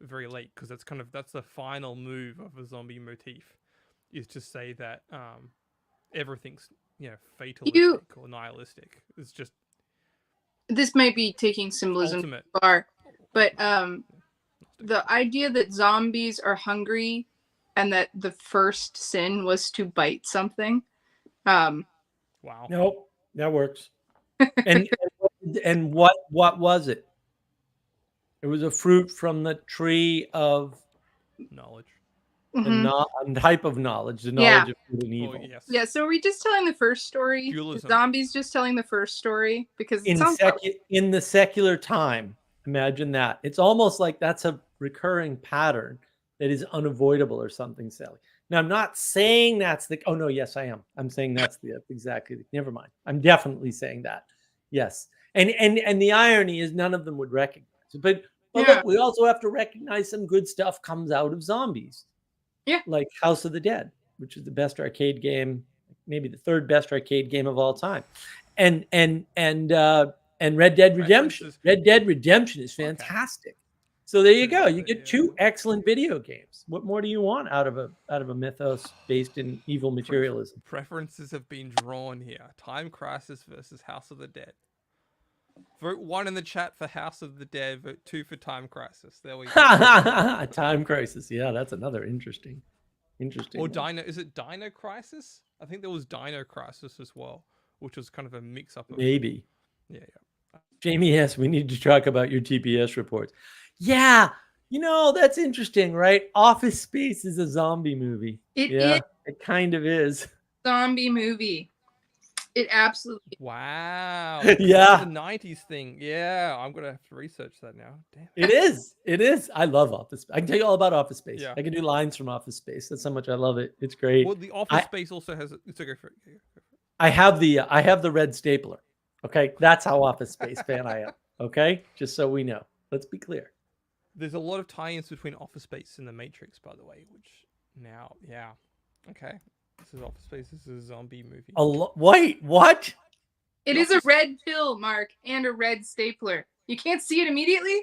very late, because that's the final move of a zombie motif, is to say that everything's fatalistic or nihilistic. It's just, this might be taking symbolism ultimate. far, but the idea that zombies are hungry and that the first sin was to bite something. Wow. Nope, that works. And what was it? It was a fruit from the tree of knowledge. The type of knowledge, the knowledge of good and evil. Yes. Yeah, so are we just telling the first story? Dualism. Zombies just telling the first story? Because in the secular time, imagine that. It's almost like that's a recurring pattern that is unavoidable or something, Sally. Now, I'm not saying that's the. Oh no, yes, I am. I'm saying that's exactly. Never mind. I'm definitely saying that. Yes, and the irony is none of them would recognize it. But look, we also have to recognize some good stuff comes out of zombies. Yeah, like House of the Dead, which is the best arcade game, maybe the third best arcade game of all time, and Red Dead Redemption. Red Dead Redemption is fantastic. So there you Pretty go. much You it, get yeah. 2 excellent video games. What more do you want out of a mythos based in evil materialism? Preferences have been drawn here. Time Crisis versus House of the Dead. Vote 1 in the chat for House of the Dead. Vote 2 for Time Crisis. There we go. Time Crisis. Yeah, that's another interesting. Or one. Dino. Is it Dino Crisis? I think there was Dino Crisis as well, which was kind of a mix up of. Maybe. Yeah. Jamie, yes, we need to talk about your TPS reports. Yeah, that's interesting, right? Office Space is a zombie movie. It Yeah, is it kind of is. zombie movie. It absolutely. Wow. Yeah. The 90s thing. Yeah, I'm going to have to research that now. Damn. It is. It is. I love Office. I can tell you all about Office Space. Yeah. I can do lines from Office Space. That's how much I love it. It's great. Well, the Office Space also has. It's okay for it. Yeah, go for it. I have the red stapler. Okay, that's how Office Space fan I am. Okay, just so we know. Let's be clear. There's a lot of tie-ins between Office Space and The Matrix, by the way. Which now, yeah, okay. This is Office Space. This is a zombie movie. Wait, what? It is a red pill, Mark, and a red stapler. You can't see it immediately.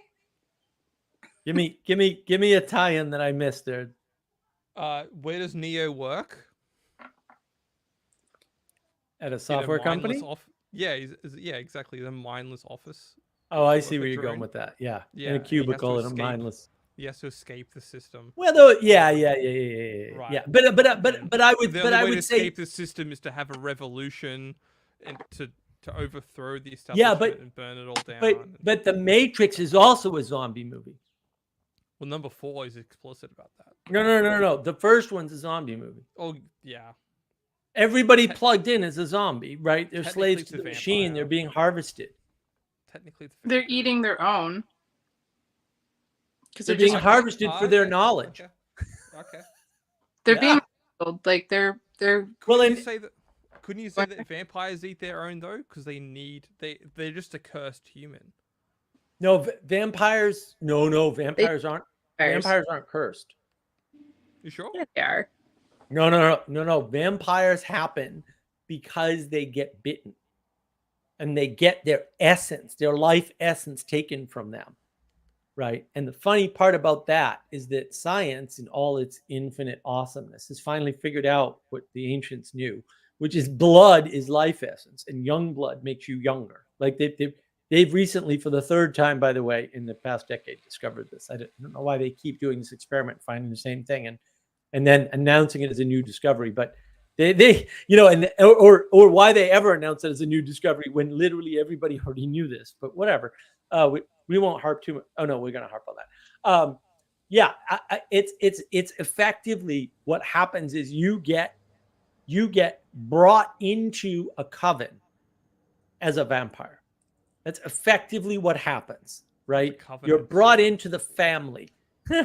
Give me a tie-in that I missed there. Where does Neo work? At a software company? Yeah, yeah, exactly. The mindless office. Oh, I Work see where with you're going drone. with that. Yeah, Yeah, in a and he has to cubicle in a escape. mindless. He has to escape the system. Well, though, yeah. Right. Yeah, but I would, The but only I way to would say, escape the system is to have a revolution and to overthrow the Yeah, establishment and burn it all down. but The Matrix is also a zombie movie. Well, number 4 is explicit about that. No. The first one's a zombie movie. Oh yeah. Everybody plugged in as a zombie, right? They're Technically slaves it's to a the machine. vampire. They're being harvested. Technically, it's They're vampire. eating their own because They're they're being just harvested for their Okay, knowledge. Okay. they're Yeah. being killed. Like they're Well, Couldn't you say that vampires eat their own though? Because they're just a cursed human. No, vampires. No, vampires aren't. Vampires aren't cursed. You sure? Yeah, they are. No. Vampires happen because they get bitten, and they get their essence, their life essence, taken from them. Right. And the funny part about that is that science, in all its infinite awesomeness, has finally figured out what the ancients knew, which is blood is life essence, and young blood makes you younger. Like they've recently, for the 3rd time, by the way, in the past decade, discovered this. I don't know why they keep doing this experiment, finding the same thing, and then announcing it as a new discovery. But they or why they ever announce it as a new discovery when literally everybody already knew this. But whatever. We won't harp too much. Oh no, we're gonna harp on that. Yeah, it's effectively what happens is you get brought into a coven as a vampire. That's effectively what happens, right? You're brought into the family,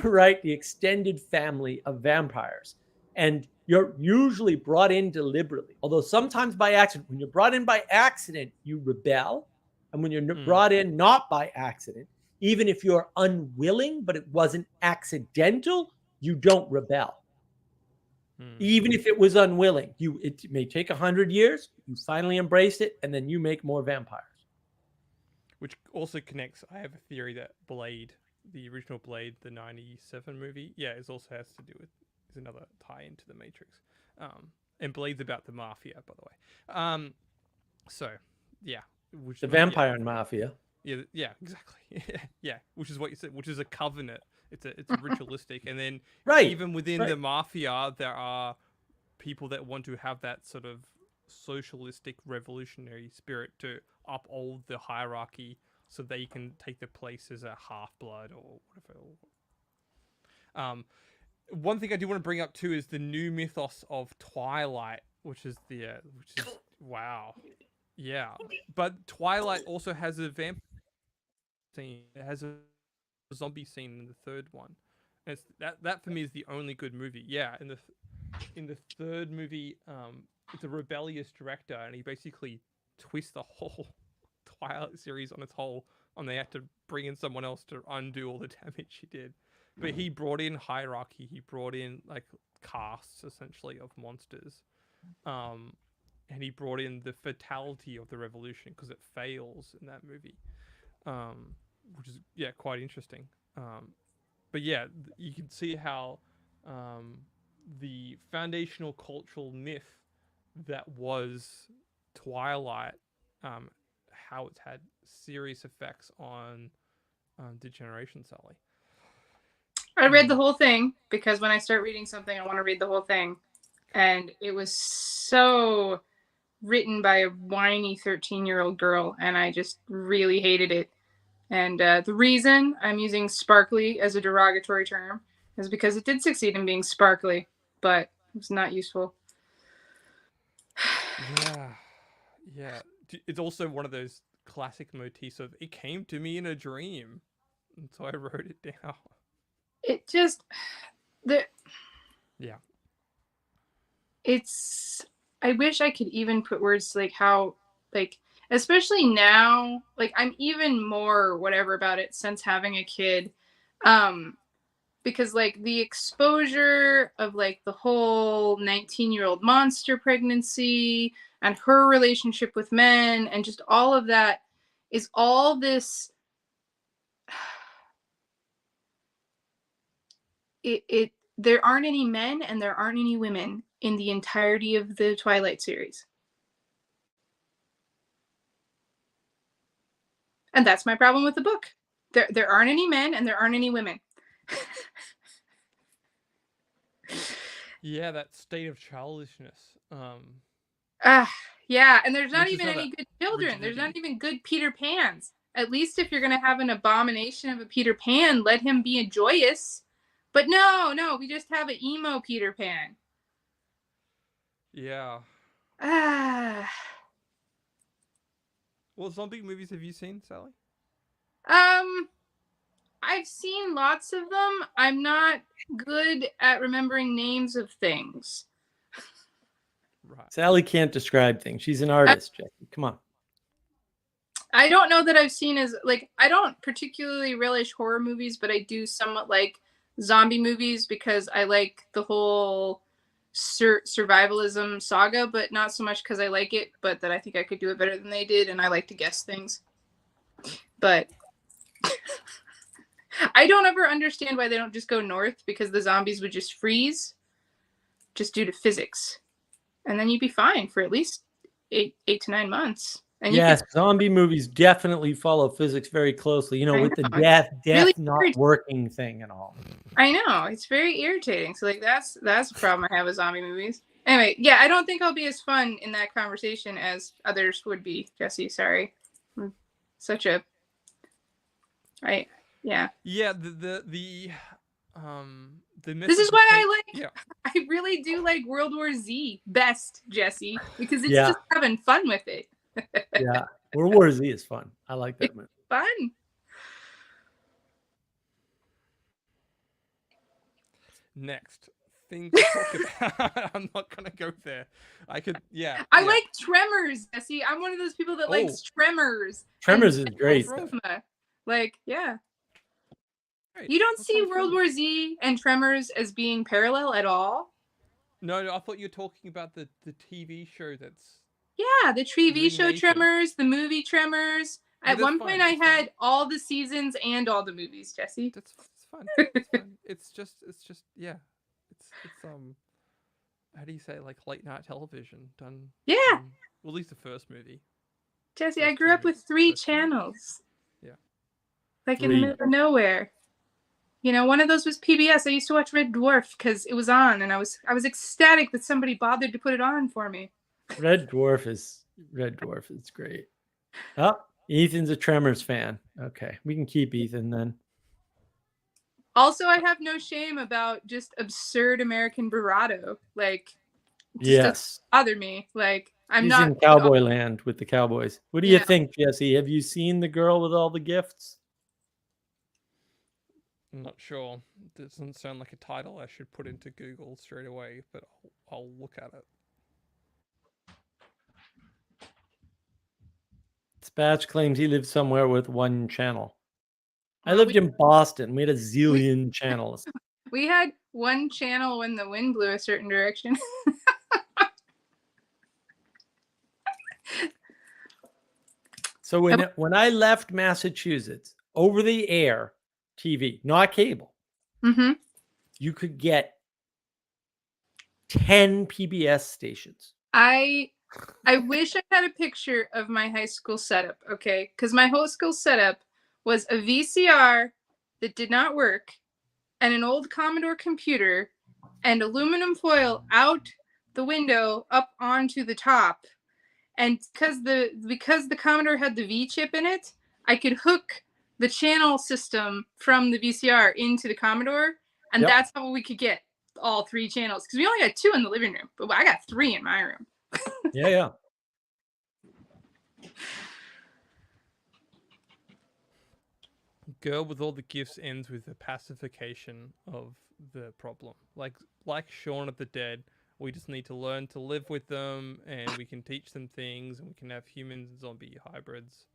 right? The extended family of vampires, and you're usually brought in deliberately, although sometimes by accident. When you're brought in by accident, you rebel. And when you're brought in not by accident, even if you're unwilling, but it wasn't accidental, you don't rebel. Even if it was unwilling, it may take 100 years. You finally embrace it, and then you make more vampires. Which also connects. I have a theory that Blade, the original Blade, the '97 movie, it also has to do with. Is another tie into the Matrix. And Blade's about the mafia, by the way. So yeah. The vampire mafia. Yeah, exactly. Yeah, which is what you said, which is a covenant. It's ritualistic, and then even within the mafia, there are people that want to have that sort of socialistic, revolutionary spirit to uphold the hierarchy, so they can take the place as a half-blood or whatever. One thing I do want to bring up too is the new mythos of Twilight, which is wow. Yeah, but Twilight also has a vampire scene. It has a zombie scene in the 3rd one. And it's, that for me is the only good movie. Yeah, in the 3rd movie, it's a rebellious director, and he basically twists the whole Twilight series on its whole. And they had to bring in someone else to undo all the damage he did. But he brought in hierarchy. He brought in like castes essentially of monsters. And he brought in the fatality of the revolution because it fails in that movie, which is quite interesting. But yeah, you can see how the foundational cultural myth that was Twilight, how it's had serious effects on Degeneration, Sally. I read the whole thing because when I start reading something, I want to read the whole thing. And it was so written by a whiny 13-year-old girl, and I just really hated it. And the reason I'm using sparkly as a derogatory term is because it did succeed in being sparkly, but it's not useful. Yeah. It's also one of those classic motifs of it came to me in a dream, and so I wrote it down. It just Yeah. It's I wish I could even put words to like how like especially now, like I'm even more whatever about it since having a kid. Because like the exposure of like the whole 19-year-old monster pregnancy and her relationship with men and just all of that is all this it there aren't any men and there aren't any women in the entirety of the Twilight series. And that's my problem with the book. There aren't any men and there aren't any women. Yeah, that state of childishness. Yeah, and there's not Which is even not any a good children. There's not rigidity. even good Peter Pans. At least if you're going to have an abomination of a Peter Pan, let him be joyous. But no, we just have an emo Peter Pan. Yeah. What zombie movies have you seen, Sally? I've seen lots of them. I'm not good at remembering names of things. Right. Sally can't describe things. She's an artist, Jackie. Come on. I don't know that I've seen as like I don't particularly relish horror movies, but I do somewhat like zombie movies because I like the whole survivalism saga, but not so much because I like it, but that I think I could do it better than they did, and I like to guess things. But I don't ever understand why they don't just go north, because the zombies would just freeze just due to physics. And then you'd be fine for at least 8 to 9 months. And yes, zombie movies definitely follow physics very closely. You know, with the death really not working thing and all. I know, it's very irritating. So like that's a problem I have with zombie movies. Anyway, yeah, I don't think I'll be as fun in that conversation as others would be. Jesse, sorry, I'm such a yeah. This is why I like. Yeah. I really do like World War Z best, Jesse, because it's just having fun with it. Yeah, World War Z is fun. I like that movie. Fun. Next thing to talk about. I'm not gonna go there. I could, yeah. I like Tremors, Jesse. I'm one of those people that likes Tremors. Tremors is great. Like, yeah. Right. You don't see World War Z and Tremors as being parallel at all? No, I thought you were talking about the TV show that's... Yeah, the TV show Tremors, the movie Tremors. At one point, I had all the seasons and all the movies, Jesse. It's fun. It's fun. It's just, yeah. It's how do you say, like late night television done? Yeah. Well, at least the first movie. Jesse, I grew up with 3 channels. Yeah. Like in the middle of nowhere. You know, one of those was PBS. I used to watch Red Dwarf because it was on, and I was ecstatic that somebody bothered to put it on for me. Red Dwarf is great. Oh, Ethan's a Tremors fan. Okay, we can keep Ethan then. Also, I have no shame about just absurd American bravado. Like, yes, doesn't bother me. Like, He's not in Cowboy Land with the Cowboys. What do you think, Jesse? Have you seen The Girl with All the Gifts? I'm not sure. It doesn't sound like a title I should put into Google straight away, but I'll look at it. Spatch claims he lives somewhere with 1 channel. I lived in Boston. We had a zillion channels. We had 1 channel when the wind blew a certain direction. So when I left Massachusetts, over the air, TV, not cable, Mm-hmm. you could get 10 PBS stations. I wish I had a picture of my high school setup, okay? Because my high school setup was a VCR that did not work, and an old Commodore computer, and aluminum foil out the window up onto the top. And because the Commodore had the V chip in it, I could hook the channel system from the VCR into the Commodore, and Yep. that's how we could get all 3 channels. Because we only got 2 in the living room, but I got 3 in my room. Yeah. Girl with all the gifts ends with the pacification of the problem. Like Shaun of the Dead, we just need to learn to live with them, and we can teach them things, and we can have human and zombie hybrids.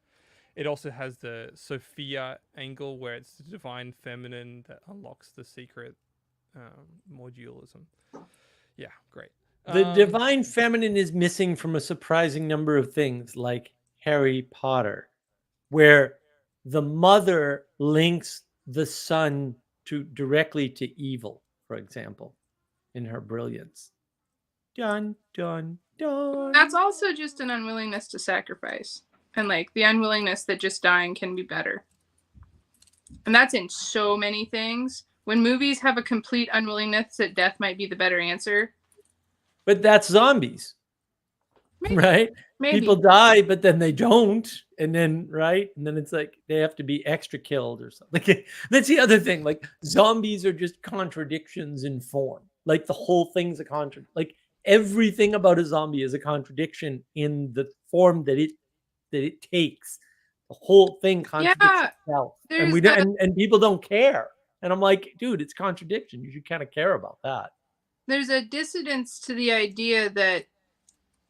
It also has the Sophia angle, where it's the divine feminine that unlocks the secret modulism. Yeah, great. The divine feminine is missing from a surprising number of things, like Harry Potter, where the mother links the son directly to evil, for example, in her brilliance. Dun, dun, dun. That's also just an unwillingness to sacrifice, and like the unwillingness that just dying can be better. And that's in so many things. When movies have a complete unwillingness that death might be the better answer. But that's zombies, Maybe. right? Maybe. People die, but then they don't. And then, right? And then it's like they have to be extra killed or something. That's the other thing. Like zombies are just contradictions in form. Like the whole thing's a contradiction. Like everything about a zombie is a contradiction in the form that it takes. The whole thing contradicts itself. And we don't, and people don't care. And I'm like, dude, it's contradiction. You should kind of care about that. There's a dissonance to the idea that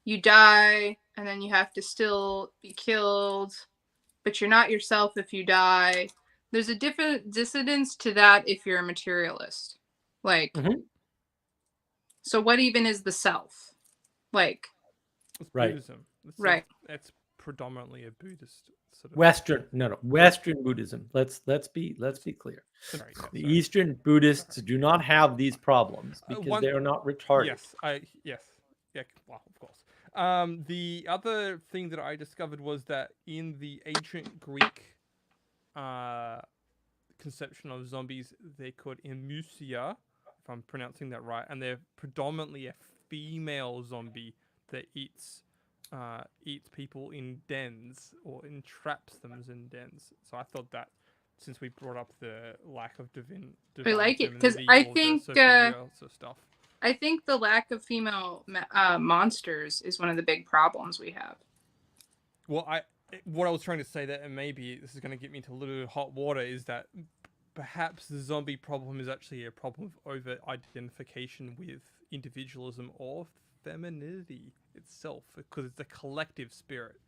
you die and then you have to still be killed, but you're not yourself if you die. There's a different dissonance to that if you're a materialist. Like, so what even is the self? Like, it's right. Buddhism. Right. It's predominantly a Buddhist sort of Western Buddhism. Let's be clear. Sorry, no, The sorry. Eastern Buddhists do not have these problems because they are not retarded. Yes. Yeah, well, of course. The other thing that I discovered was that in the ancient Greek conception of zombies, they're called emusia, if I'm pronouncing that right, and they're predominantly a female zombie that eats people in dens or entraps them in dens. So I thought that, since we brought up the lack of divine I like it because femininity I or the think Sophia sort of stuff. I think the lack of female monsters is one of the big problems we have. Well, what I was trying to say, that, and maybe this is going to get me into a little hot water, is that perhaps the zombie problem is actually a problem of over-identification with individualism or femininity itself, because it's a collective spirit,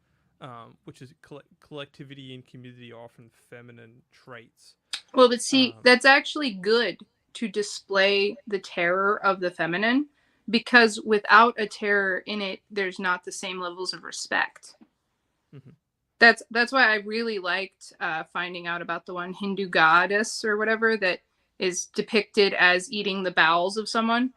which is collectivity and community are often feminine traits. Well, but see, that's actually good to display the terror of the feminine, because without a terror in it, there's not the same levels of respect. Mm-hmm. That's why I really liked finding out about the one Hindu goddess or whatever that is depicted as eating the bowels of someone.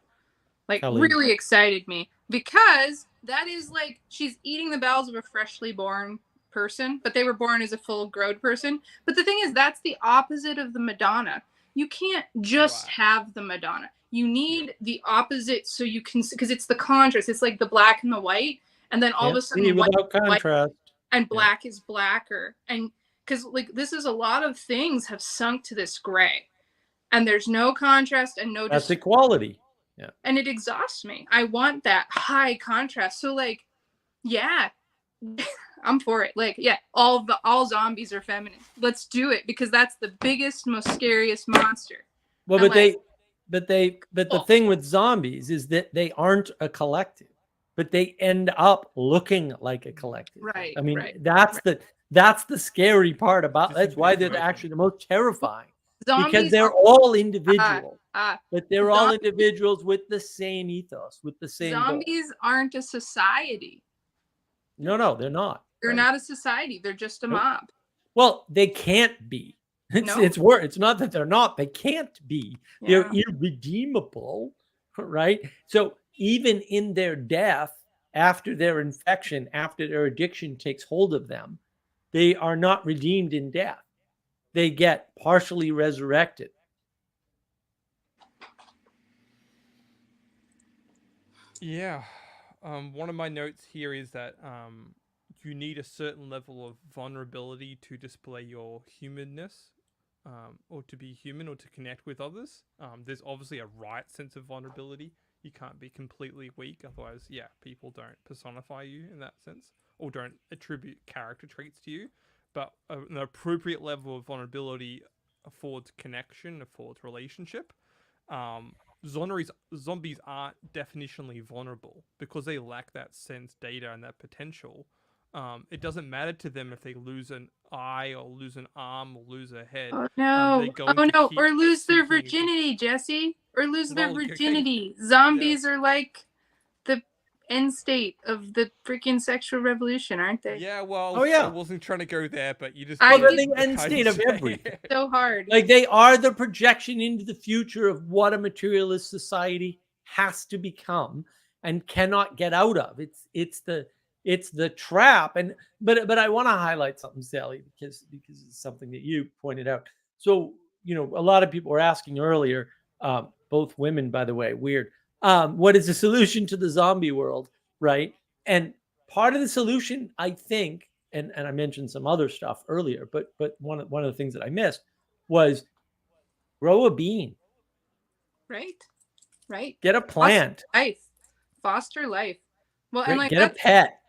Like, really excited me, because that is like, she's eating the bowels of a freshly born person, but they were born as a full-grown person. But the thing is, that's the opposite of the Madonna. You can't just have the Madonna. You need the opposite, so you can, because it's the contrast. It's like the black and the white, and then all of a sudden without contrast. And black is blacker. And because like this is, a lot of things have sunk to this gray, and there's no contrast and no. That's equality. Yeah. And it exhausts me. I want that high contrast. So like, yeah, I'm for it. Like, yeah, all zombies are feminine. Let's do it, because that's the biggest, most scariest monster. Well, but the thing with zombies is that they aren't a collective, but they end up looking like a collective. Right. I mean, that's the scary part about. That's why they're actually the most terrifying. Zombies because they're all individuals, but they're all individuals with the same ethos, with the same. Zombies aren't a society. No, they're not. They're not a society. They're just a mob. Well, they can't be, It's No? it's not that they're not, they can't be. They're irredeemable, right? So even in their death, after their infection, after their addiction takes hold of them, they are not redeemed in death. They get partially resurrected. Yeah. One of my notes here is that you need a certain level of vulnerability to display your humanness, or to be human or to connect with others. There's obviously a right sense of vulnerability. You can't be completely weak, otherwise, yeah, people don't personify you in that sense or don't attribute character traits to you. But an appropriate level of vulnerability affords connection, affords relationship. Um, zombies aren't definitionally vulnerable because they lack that sense data and that potential. It doesn't matter to them if they lose an eye or lose an arm or lose a head. Oh They're no. going Oh to no. keep Or lose their seeking- virginity, Jesse. Or lose their Well, okay. virginity. Zombies are like the end state of the freaking sexual revolution, aren't they? Yeah, well, Oh, yeah. I wasn't trying to go there, but you just. I Well, did- they're the end state of everything. So hard. Like they are the projection into the future of what a materialist society has to become and cannot get out of. It's the trap. And but I want to highlight something, Sally, because it's something that you pointed out. So a lot of people were asking earlier, both women, by the way, weird. What is the solution to the zombie world, right? And part of the solution, I think, and I mentioned some other stuff earlier, but one of the things that I missed was grow a bean, Right. get a plant, Foster life. Well, and like get a that's pet,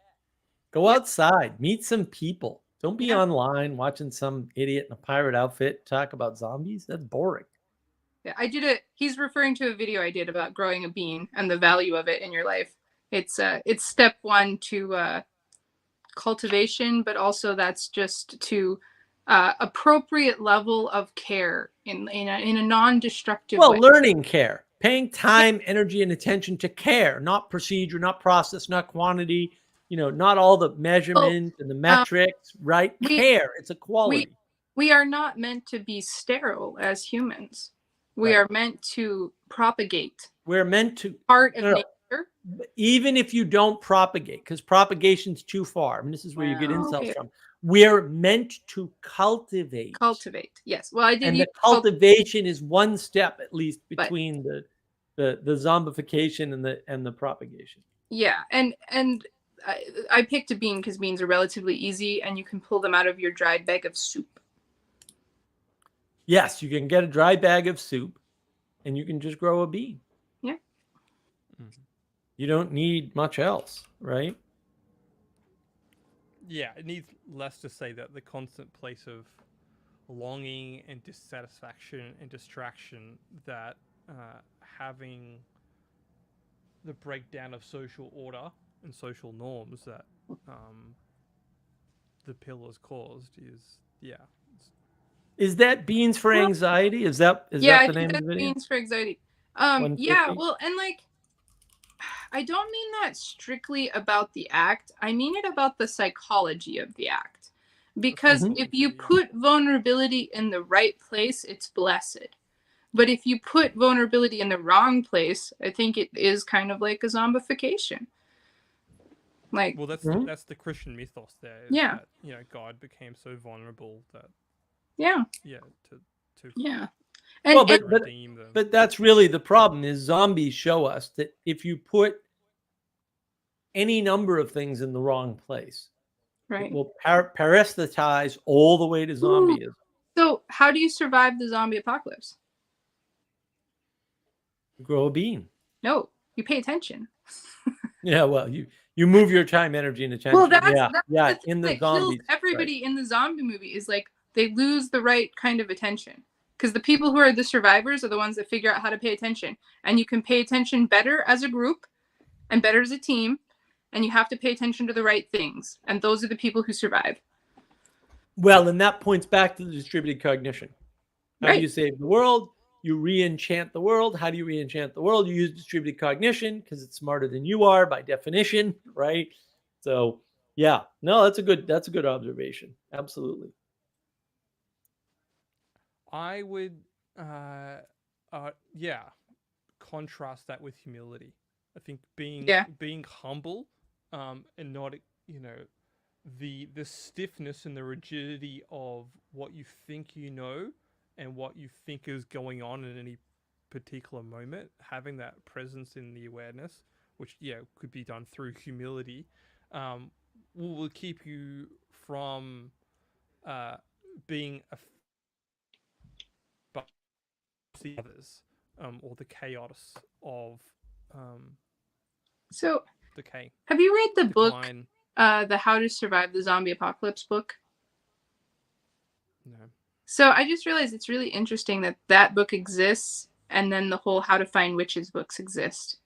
go outside, meet some people. Don't be Yeah. online watching some idiot in a pirate outfit talk about zombies. That's boring. Yeah, he's referring to a video I did about growing a bean and the value of it in your life. It's step one to cultivation, but also that's just to appropriate level of care in a non-destructive way. Learning care, paying time, energy, and attention to care, not procedure, not process, not quantity, not all the measurement and the metrics, right? Care. It's a quality. We are not meant to be sterile as humans. We Right. are meant to propagate. We're meant to, Part of No. nature. even if you don't propagate, because propagation's too far. I mean, this is where you get Wow. insults Okay. from. We're meant to cultivate. Cultivate. Yes. Well, I did And use the cultivation is one step at least between the zombification and the propagation. Yeah, and I picked a bean because beans are relatively easy, and you can pull them out of your dried bag of soup. Yes, you can get a dry bag of soup and you can just grow a bean. Yeah. Mhm. You don't need much else, right? Yeah, it needs less to say that the constant place of longing and dissatisfaction and distraction that having the breakdown of social order and social norms that the pillars caused is, yeah. Is that beans for anxiety? Is that I the name think of the that's video? beans for anxiety. 150? Yeah, well, and like, I don't mean that strictly about the act. I mean it about the psychology of the act. Because Mhm. if you put vulnerability in the right place, it's blessed. But if you put vulnerability in the wrong place, I think it is kind of like a zombification. Like, Well, that's Mhm. that's the Christian mythos there. Is Yeah. that, God became so vulnerable that yeah, to yeah. Well, And, but- redeem them. But that's really the problem is zombies show us that if you put any number of things in the wrong place, right. it will parasitize all the way to zombieism. So, how do you survive the zombie apocalypse? Grow a bean. No, you pay attention. Yeah, well, you move your time, energy, and attention. Well, that's yeah, the thing in the that kills zombies. everybody in the zombie movie is like they lose the right kind of attention. Because the people who are the survivors are the ones that figure out how to pay attention. And you can pay attention better as a group and better as a team. And you have to pay attention to the right things. And those are the people who survive. Well, and that points back to the distributed cognition. How do Right. you save the world? You re-enchant the world. How do you re-enchant the world? You use distributed cognition because it's smarter than you are by definition, right? So, yeah, no, that's a good observation. Absolutely. I would, yeah, contrast that with humility. I think being humble, and not, the stiffness and the rigidity of what you think you know and what you think is going on in any particular moment, having that presence in the awareness, which could be done through humility, will keep you from being the others, or the chaos of So, decay. have you read the book, Decline. the How to Survive the Zombie Apocalypse book? No. So I just realized it's really interesting that that book exists, and then the whole How to Find Witches books exist.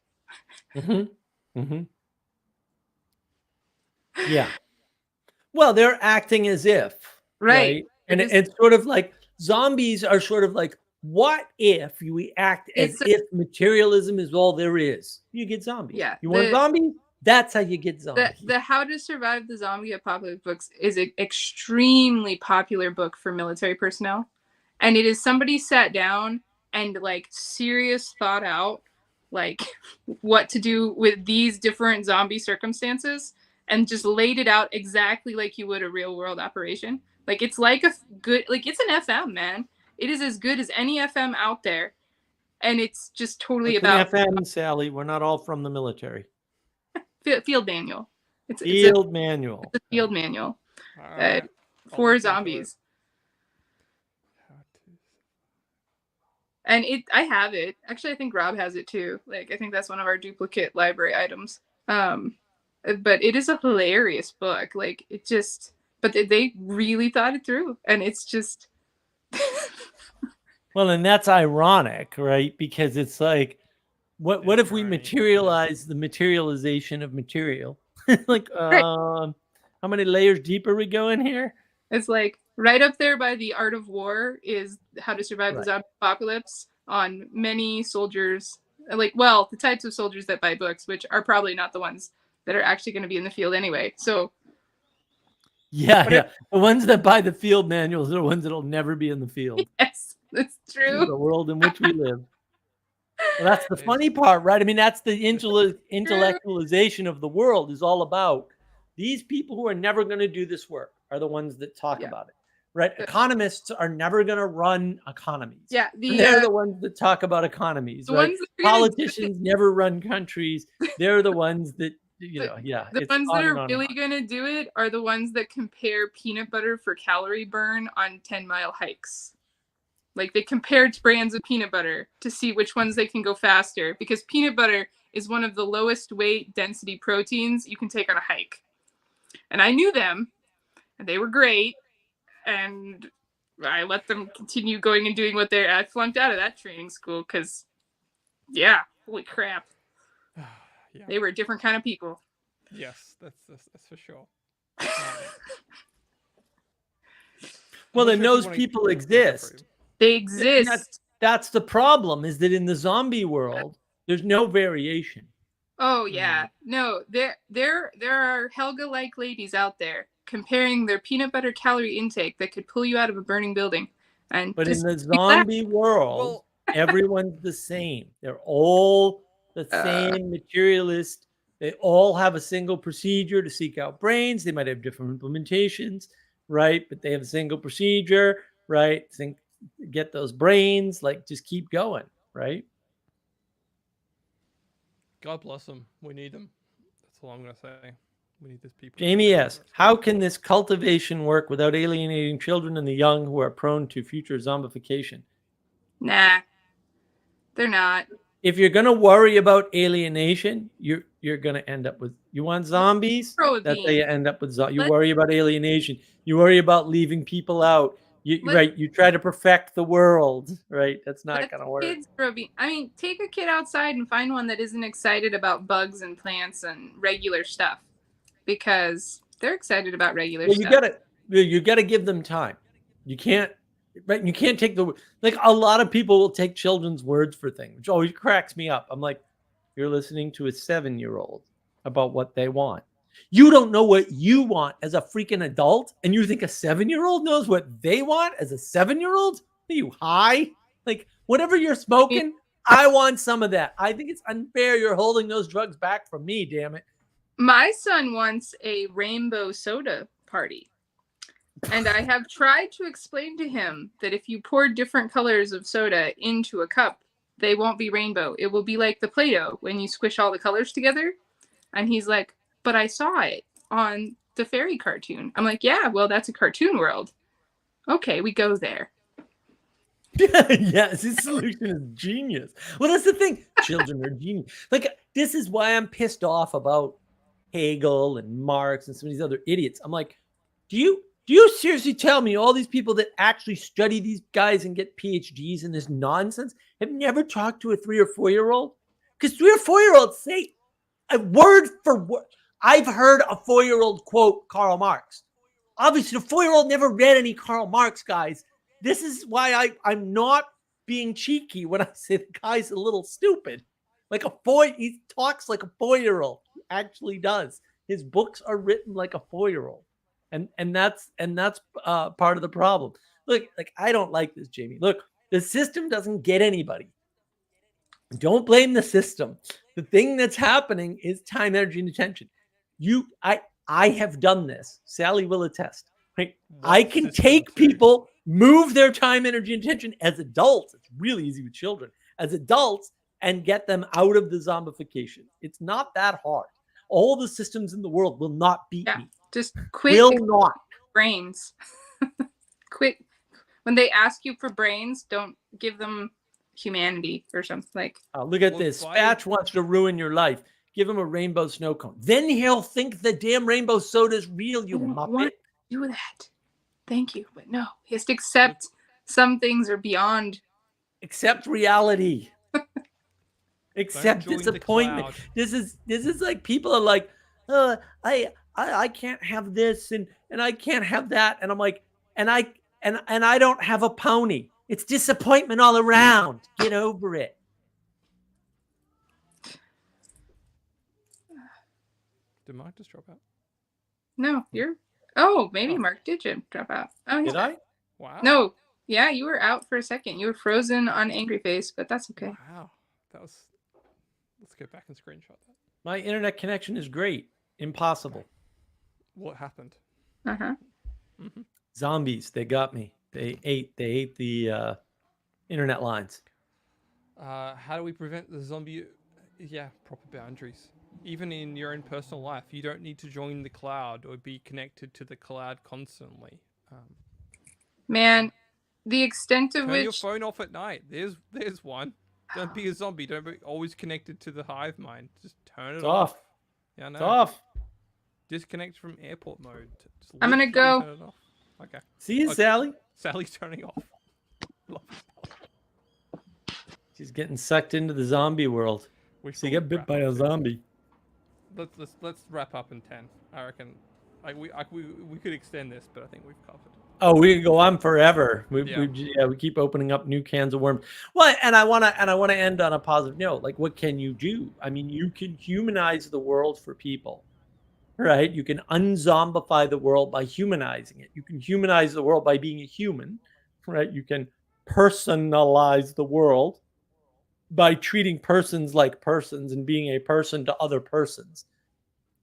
Yeah. Well, they're acting as if, right? And it's sort of like zombies are sort of like, what if we act as if materialism is all there is? You get zombies. Yeah. You want zombies? That's how you get zombies. The How to Survive the Zombie Apocalypse books is an extremely popular book for military personnel. And it is somebody sat down and like serious thought out like what to do with these different zombie circumstances and just laid it out exactly like you would a real world operation. Like it's like a good, like it's an FM, man. It is as good as any FM out there. And it's just totally about FM, Sally. We're not all from the military. Field manual. It's a field manual for zombies. And I have it. Actually, I think Rob has it too. Like, I think that's one of our duplicate library items. But it is a hilarious book. Like, it just, but they really thought it through, and it's just. Well, and that's ironic, right? Because it's like, what if we materialize the materialization of material? Like, how many layers deep are we going here? It's like right up there by The Art of War is How to Survive the Zombie Apocalypse on many soldiers. Like, well, the types of soldiers that buy books, which are probably not the ones that are actually going to be in the field anyway. So. Yeah. The ones that buy the field manuals are the ones that'll never be in the field. Yes, that's true. The world in which we live. Well, that's the funny part, right? I mean, that's the intellectualization of the world is all about these people who are never going to do this work are the ones that talk about it, right? Economists are never going to run economies. Yeah. They're the ones that talk about economies, right? Politicians never run countries. They're the ones that, the ones that are really going to do it are the ones that compare peanut butter for calorie burn on 10-mile hikes. Like they compared brands of peanut butter to see which ones they can go faster because peanut butter is one of the lowest weight density proteins you can take on a hike. And I knew them and they were great. And I let them continue going and doing what I flunked out of that training school because, holy crap. Yeah. They were a different kind of people. Yes, that's for sure. Well, then those people exist. They exist. That's the problem, is that in the zombie world, there's no variation. Oh yeah. No, there are Helga-like ladies out there comparing their peanut butter calorie intake that could pull you out of a burning building. But in the zombie world, everyone's the same. They're all the same materialist. They all have a single procedure to seek out brains. They might have different implementations, right? But they have a single procedure, right? Get those brains, like just keep going, right? God bless them. We need them. That's all I'm going to say. We need these people. Jamie S. How can this cultivation work without alienating children and the young who are prone to future zombification? Nah, they're not. If you're going to worry about alienation, you're going to end up with, you want zombies? That's how you end up with zombies. You worry about alienation. You worry about leaving people out. You try to perfect the world, right? That's not going to work. Take a kid outside and find one that isn't excited about bugs and plants and regular stuff, because they're excited about regular stuff. You got to give them time. You can't, right? You can't take a lot of people will take children's words for things, which always cracks me up. I'm like, you're listening to a 7-year-old about what they want. You don't know what you want as a freaking adult, and you think a 7-year-old knows what they want as a 7-year-old? Are you high? Like, whatever you're smoking, I want some of that. I think it's unfair you're holding those drugs back from me, damn it. My son wants a rainbow soda party. And I have tried to explain to him that if you pour different colors of soda into a cup, they won't be rainbow. It will be like the Play-Doh when you squish all the colors together. And he's like, but I saw it on the fairy cartoon. I'm like, yeah, well, that's a cartoon world. Okay, we go there. Yes, his solution is genius. Well, that's the thing. Children are genius. Like, this is why I'm pissed off about Hegel and Marx and some of these other idiots. I'm like, do you seriously tell me all these people that actually study these guys and get PhDs in this nonsense have never talked to a 3 or 4 year old? Because 3 or 4 year olds say a word for word. I've heard a 4 year old quote Karl Marx. Obviously, the 4 year old never read any Karl Marx, guys. This is why I'm not being cheeky when I say the guy's a little stupid. Like he talks like a 4 year old. He actually does. His books are written like a 4 year old. And that's part of the problem. Look, like, I don't like this, Jamie. Look, the system doesn't get anybody. Don't blame the system. The thing that's happening is time, energy, and attention. I have done this. Sally will attest. Right? I can take people, move their time, energy, and attention as adults. It's really easy with children. As adults, and get them out of the zombification. It's not that hard. All the systems in the world will not beat me. Just quit. Will not. Brains. Quit. When they ask you for brains, don't give them humanity or something. Like, look at this. Spatch wants to ruin your life. Give him a rainbow snow cone. Then he'll think the damn rainbow soda is real, you muppet. Want to do that. Thank you. But no, he has to accept some things are beyond. Accept reality. Accept disappointment. This is like, people are like, I can't have this and I can't have that. And I'm like, and I don't have a pony. It's disappointment all around. Get over it. Did Mark just drop out? No, maybe Mark did drop out. Oh, did I? Wow. No, yeah, you were out for a second. You were frozen on Angry Face, but that's okay. Wow, let's go back and screenshot that. My internet connection is great. Impossible. What happened? Mm-hmm. Zombies, they got me. They ate the internet lines. How do we prevent the zombie? Yeah, proper boundaries. Even in your own personal life, you don't need to join the cloud or be connected to the cloud constantly. Man, the extent of turn which... your phone off at night. There's one. Don't be a zombie. Don't be always connected to the hive mind. Just turn it off. Yeah, no. It's off. Disconnect from airport mode. Just I'm gonna go. turn it off. Okay. See you, Sally. Sally's turning off. She's getting sucked into the zombie world. She got bit by a zombie. Let's wrap up in 10. I reckon. We could extend this, but I think we've covered. Oh, we could go on forever. We keep opening up new cans of worms. Well, and I want to end on a positive note. Like, what can you do? I mean, you can humanize the world for people, right? You can unzombify the world by humanizing it. You can humanize the world by being a human, right? You can personalize the world by treating persons like persons and being a person to other persons,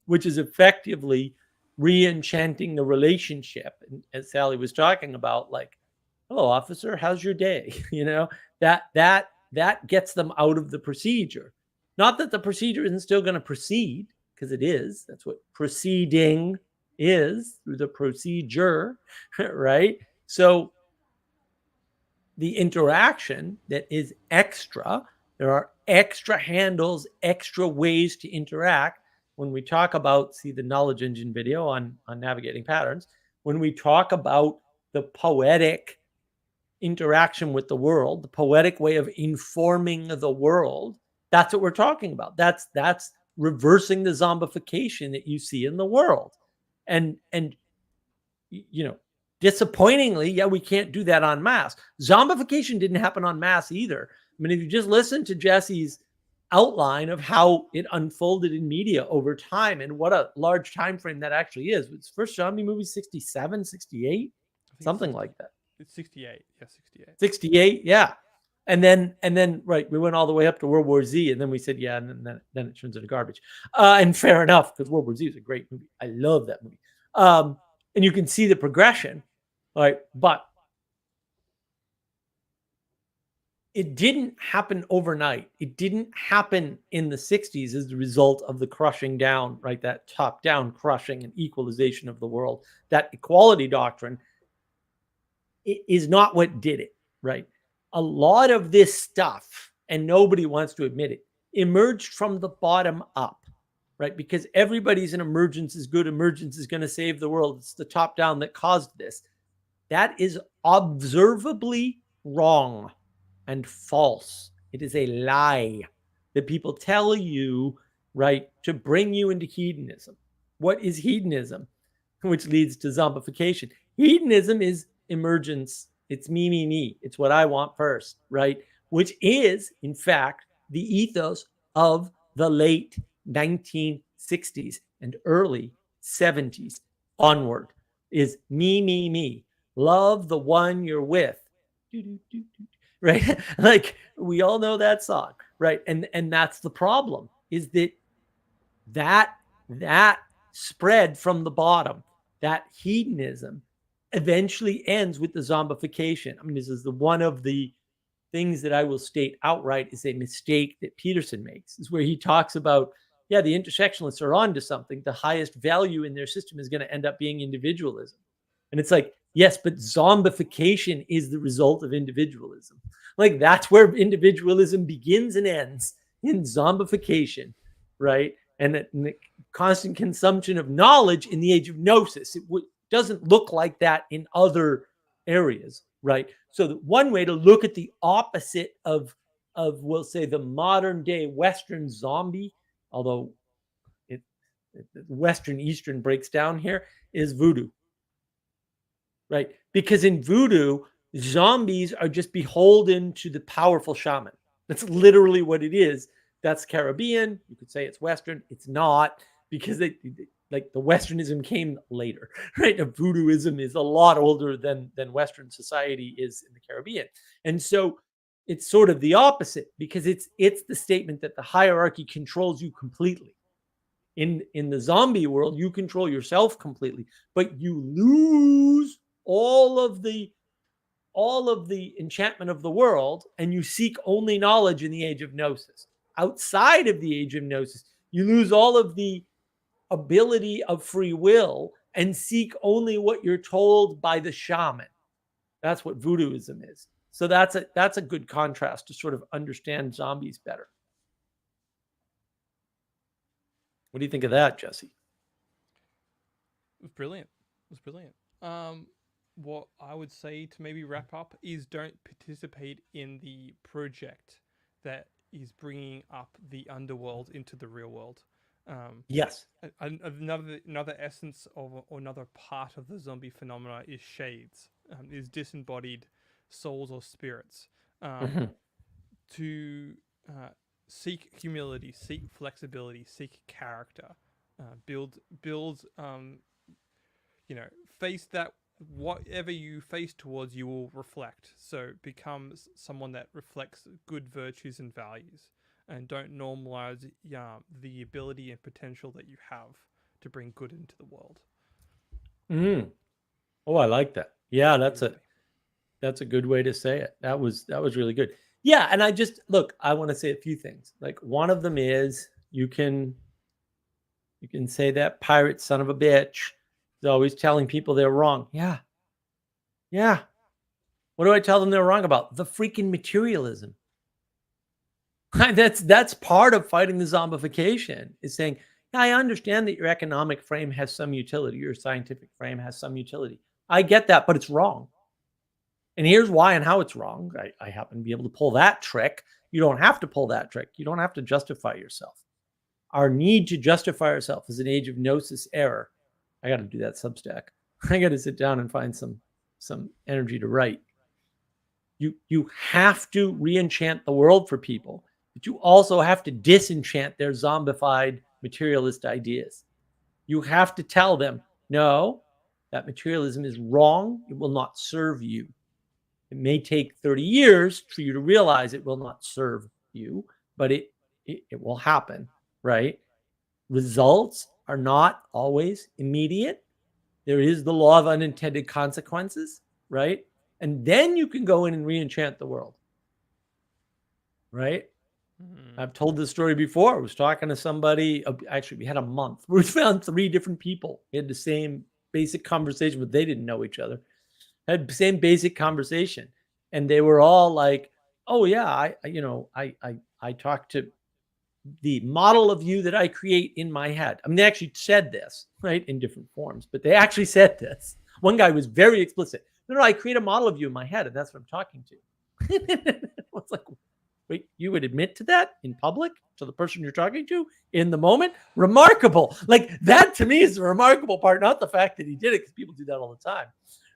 which is effectively re-enchanting the relationship. And as Sally was talking about, like, hello, officer, how's your day? You know, that gets them out of the procedure. Not that the procedure isn't still going to proceed, because it is. That's what proceeding is, through the procedure, right? So the interaction that is extra, there are extra handles, extra ways to interact. When we talk about, see the knowledge engine video on navigating patterns, when we talk about the poetic interaction with the world, the poetic way of informing the world, that's what we're talking about. That's reversing the zombification that you see in the world. And you know, disappointingly, yeah, we can't do that en masse. Zombification didn't happen en masse either. I mean, if you just listen to Jesse's outline of how it unfolded in media over time and what a large time frame that actually is. Its first zombie movie, 67, 68, something like that. It's 68. Yeah, 68. 68, yeah. And then right, we went all the way up to World War Z, and then we said, yeah, and then it turns into garbage. And fair enough, because World War Z is a great movie. I love that movie. And you can see the progression, right? But it didn't happen overnight. It didn't happen in the 60s as a result of the crushing down, right? That top-down crushing and equalization of the world. That equality doctrine is not what did it, right? A lot of this stuff, and nobody wants to admit it, emerged from the bottom up, right? Because everybody's an emergence is good. Emergence is going to save the world. It's the top-down that caused this. That is observably wrong and false. It is a lie that people tell you, right, to bring you into hedonism. What is hedonism? Which leads to zombification. Hedonism is emergence. It's me. It's what I want first, right? Which is, in fact, the ethos of the late 1960s and early 70s onward is me. Love the one you're with. Right? Like we all know that song, right? And that's the problem, is that spread from the bottom, that hedonism eventually ends with the zombification. I mean, this is one of the things that I will state outright is a mistake that Peterson makes, is where he talks about, yeah, the intersectionalists are onto something. The highest value in their system is going to end up being individualism. And it's like, yes, but zombification is the result of individualism. Like that's where individualism begins and ends, in zombification, right? And the constant consumption of knowledge in the age of gnosis. It doesn't look like that in other areas, right? So one way to look at the opposite of we'll say the modern day Western zombie, although it Western Eastern breaks down here, is voodoo. Right? Because in voodoo, zombies are just beholden to the powerful shaman. That's literally what it is. That's Caribbean. You could say it's Western. It's not, because like the Westernism came later, right? Voodooism is a lot older than Western society is in the Caribbean. And so it's sort of the opposite, because it's the statement that the hierarchy controls you completely. In the zombie world, you control yourself completely, but you lose all of the enchantment of the world, and you seek only knowledge in the age of gnosis. Outside of the age of gnosis, you lose all of the ability of free will and seek only what you're told by the shaman. That's what voodooism is. So that's a good contrast to sort of understand zombies better. What do you think of that, Jesse? It was brilliant. What I would say to maybe wrap up is don't participate in the project that is bringing up the underworld into the real world. Yes. Another essence of, or another part of the zombie phenomena is shades, is disembodied souls or spirits. To seek humility, seek flexibility, seek character, build, face that. Whatever you face towards, you will reflect. So become someone that reflects good virtues and values, and don't normalize the ability and potential that you have to bring good into the world. Oh, I like that. Yeah, that's a good way to say it. That was really good. Yeah, and I want to say a few things. Like one of them is you can say that pirate son of a bitch is always telling people they're wrong. Yeah. What do I tell them they're wrong about? The freaking materialism. That's part of fighting the zombification, is saying, yeah, I understand that your economic frame has some utility, your scientific frame has some utility. I get that, but it's wrong. And here's why and how it's wrong. I happen to be able to pull that trick. You don't have to pull that trick. You don't have to justify yourself. Our need to justify ourselves is an age of gnosis error. I got to do that Substack. I got to sit down and find some energy to write. You have to re-enchant the world for people, but you also have to disenchant their zombified materialist ideas. You have to tell them, no, that materialism is wrong. It will not serve you. It may take 30 years for you to realize it will not serve you, but it will happen, right? Results are not always immediate. There is the law of unintended consequences, right? And then you can go in and re-enchant the world, right? I've told this story before. I was talking to somebody. Actually, we had a month. We found 3 different people. We had the same basic conversation, but they didn't know each other. Had the same basic conversation, and they were all like, "Oh yeah, I talked to the model of you that I create in my head." I mean, they actually said this, right, in different forms, but they actually said this. One guy was very explicit. No, I create a model of you in my head, and that's what I'm talking to. It's like, wait, you would admit to that in public to the person you're talking to in the moment? Remarkable. Like, that to me is the remarkable part, not the fact that he did it, because people do that all the time,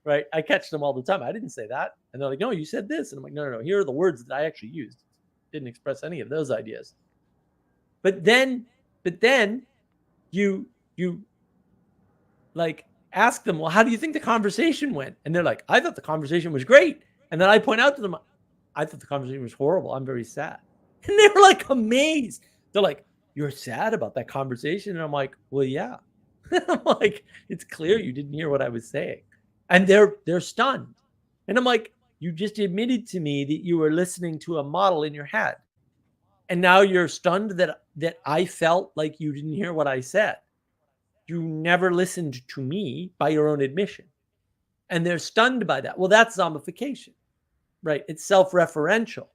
right? I catch them all the time. I didn't say that. And they're like, no, you said this. And I'm like, no. Here are the words that I actually used. Didn't express any of those ideas. But then you like ask them, well, how do you think the conversation went? And they're like, I thought the conversation was great. And then I point out to them, I thought the conversation was horrible. I'm very sad. And they were like amazed. They're like, you're sad about that conversation? And I'm like, well, yeah. I'm like, it's clear you didn't hear what I was saying. And they're stunned. And I'm like, you just admitted to me that you were listening to a model in your head. And now you're stunned that I felt like you didn't hear what I said. You never listened to me, by your own admission. And they're stunned by that. Well, that's zombification, right? It's self-referential,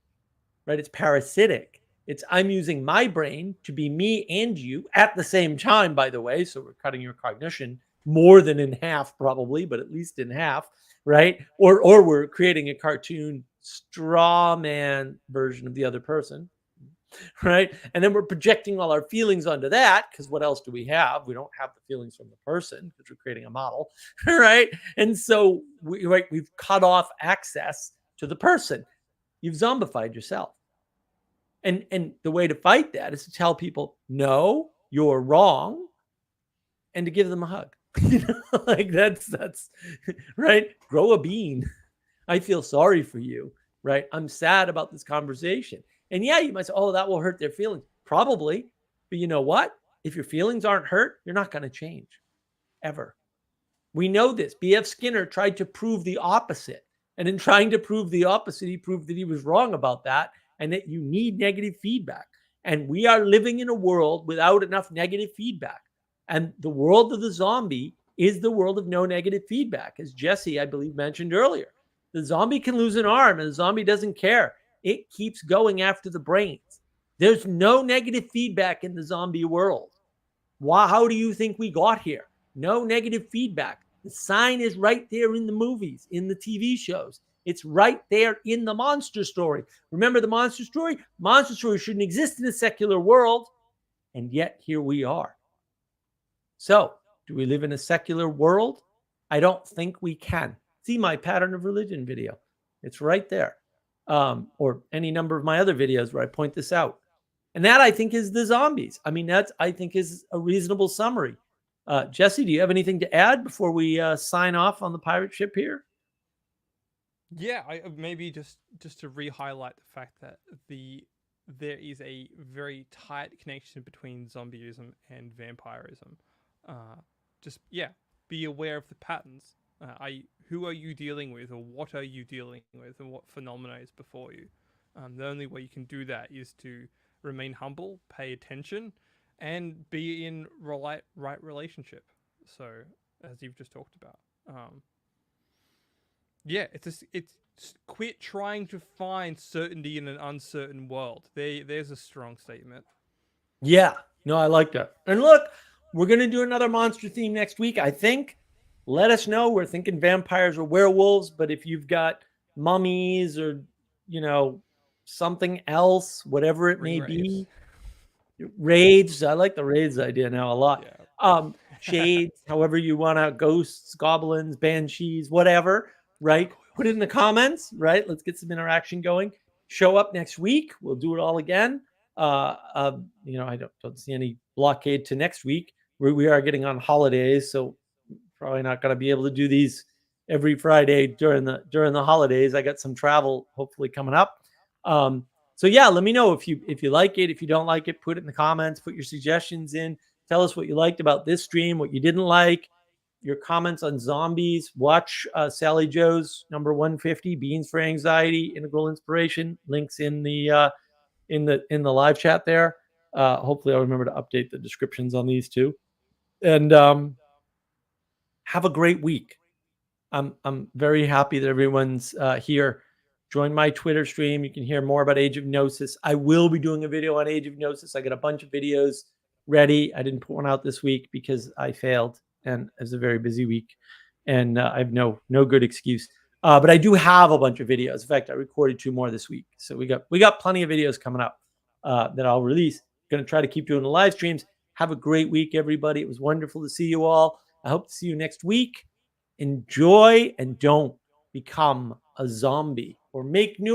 right? It's parasitic. It's I'm using my brain to be me and you at the same time, by the way. So we're cutting your cognition more than in half, probably, but at least in half, right? Or we're creating a cartoon straw man version of the other person, right? And then we're projecting all our feelings onto that, because what else do we have? We don't have the feelings from the person because we're creating a model, right? And so we've cut off access to the person. You've zombified yourself. And the way to fight that is to tell people, no, you're wrong, and to give them a hug. Like that's right. Grow a bean. I feel sorry for you, right? I'm sad about this conversation. And yeah, you might say, oh, that will hurt their feelings. Probably. But you know what? If your feelings aren't hurt, you're not going to change ever. We know this. B.F. Skinner tried to prove the opposite. And in trying to prove the opposite, he proved that he was wrong about that and that you need negative feedback. And we are living in a world without enough negative feedback. And the world of the zombie is the world of no negative feedback, as Jesse, I believe, mentioned earlier. The zombie can lose an arm and the zombie doesn't care. It keeps going after the brains. There's no negative feedback in the zombie world. How do you think we got here? No negative feedback. The sign is right there in the movies, in the TV shows. It's right there in the monster story. Remember the monster story? Monster story shouldn't exist in a secular world. And yet here we are. So, do we live in a secular world? I don't think we can. See my pattern of religion video. It's right there. Or any number of my other videos where I point this out. And that, I think, is the zombies. I mean, that's, I think, is a reasonable summary. Jesse, do you have anything to add before we sign off on the pirate ship here? Yeah, maybe just to re-highlight the fact that there is a very tight connection between zombieism and vampirism. Be aware of the patterns. Who are you dealing with, or what are you dealing with, and what phenomena is before you? The only way you can do that is to remain humble, pay attention, and be in right relationship. So, as you've just talked about, it's quit trying to find certainty in an uncertain world. There's a strong statement. Yeah, no, I like that. And look, we're going to do another monster theme next week, I think. Let us know. We're thinking vampires or werewolves, but if you've got mummies or, something else, whatever it may be. Raids. I like the raids idea now a lot. Yeah. Shades, however you want to, ghosts, goblins, banshees, whatever, right? Put it in the comments, right? Let's get some interaction going. Show up next week. We'll do it all again. I don't see any blockade to next week. We are getting on holidays, so probably not going to be able to do these every Friday during the holidays. I got some travel hopefully coming up. So yeah, let me know if you like it. If you don't like it, put it in the comments. Put your suggestions in. Tell us what you liked about this stream, what you didn't like. Your comments on zombies. Watch Sally Joe's number 150, Beans for Anxiety, Integral Inspiration. Links in the live chat there. Hopefully, I'll remember to update the descriptions on these too. And have a great week. I'm very happy that everyone's here. Join my Twitter stream. You can hear more about Age of Gnosis. I will be doing a video on Age of Gnosis. I got a bunch of videos ready. I didn't put one out this week because I failed, and it was a very busy week, and I have no good excuse. But I do have a bunch of videos. In fact, I recorded 2 more this week, so we got plenty of videos coming up that I'll release. Going to try to keep doing the live streams. Have a great week, everybody. It was wonderful to see you all. I hope to see you next week. Enjoy and don't become a zombie or make new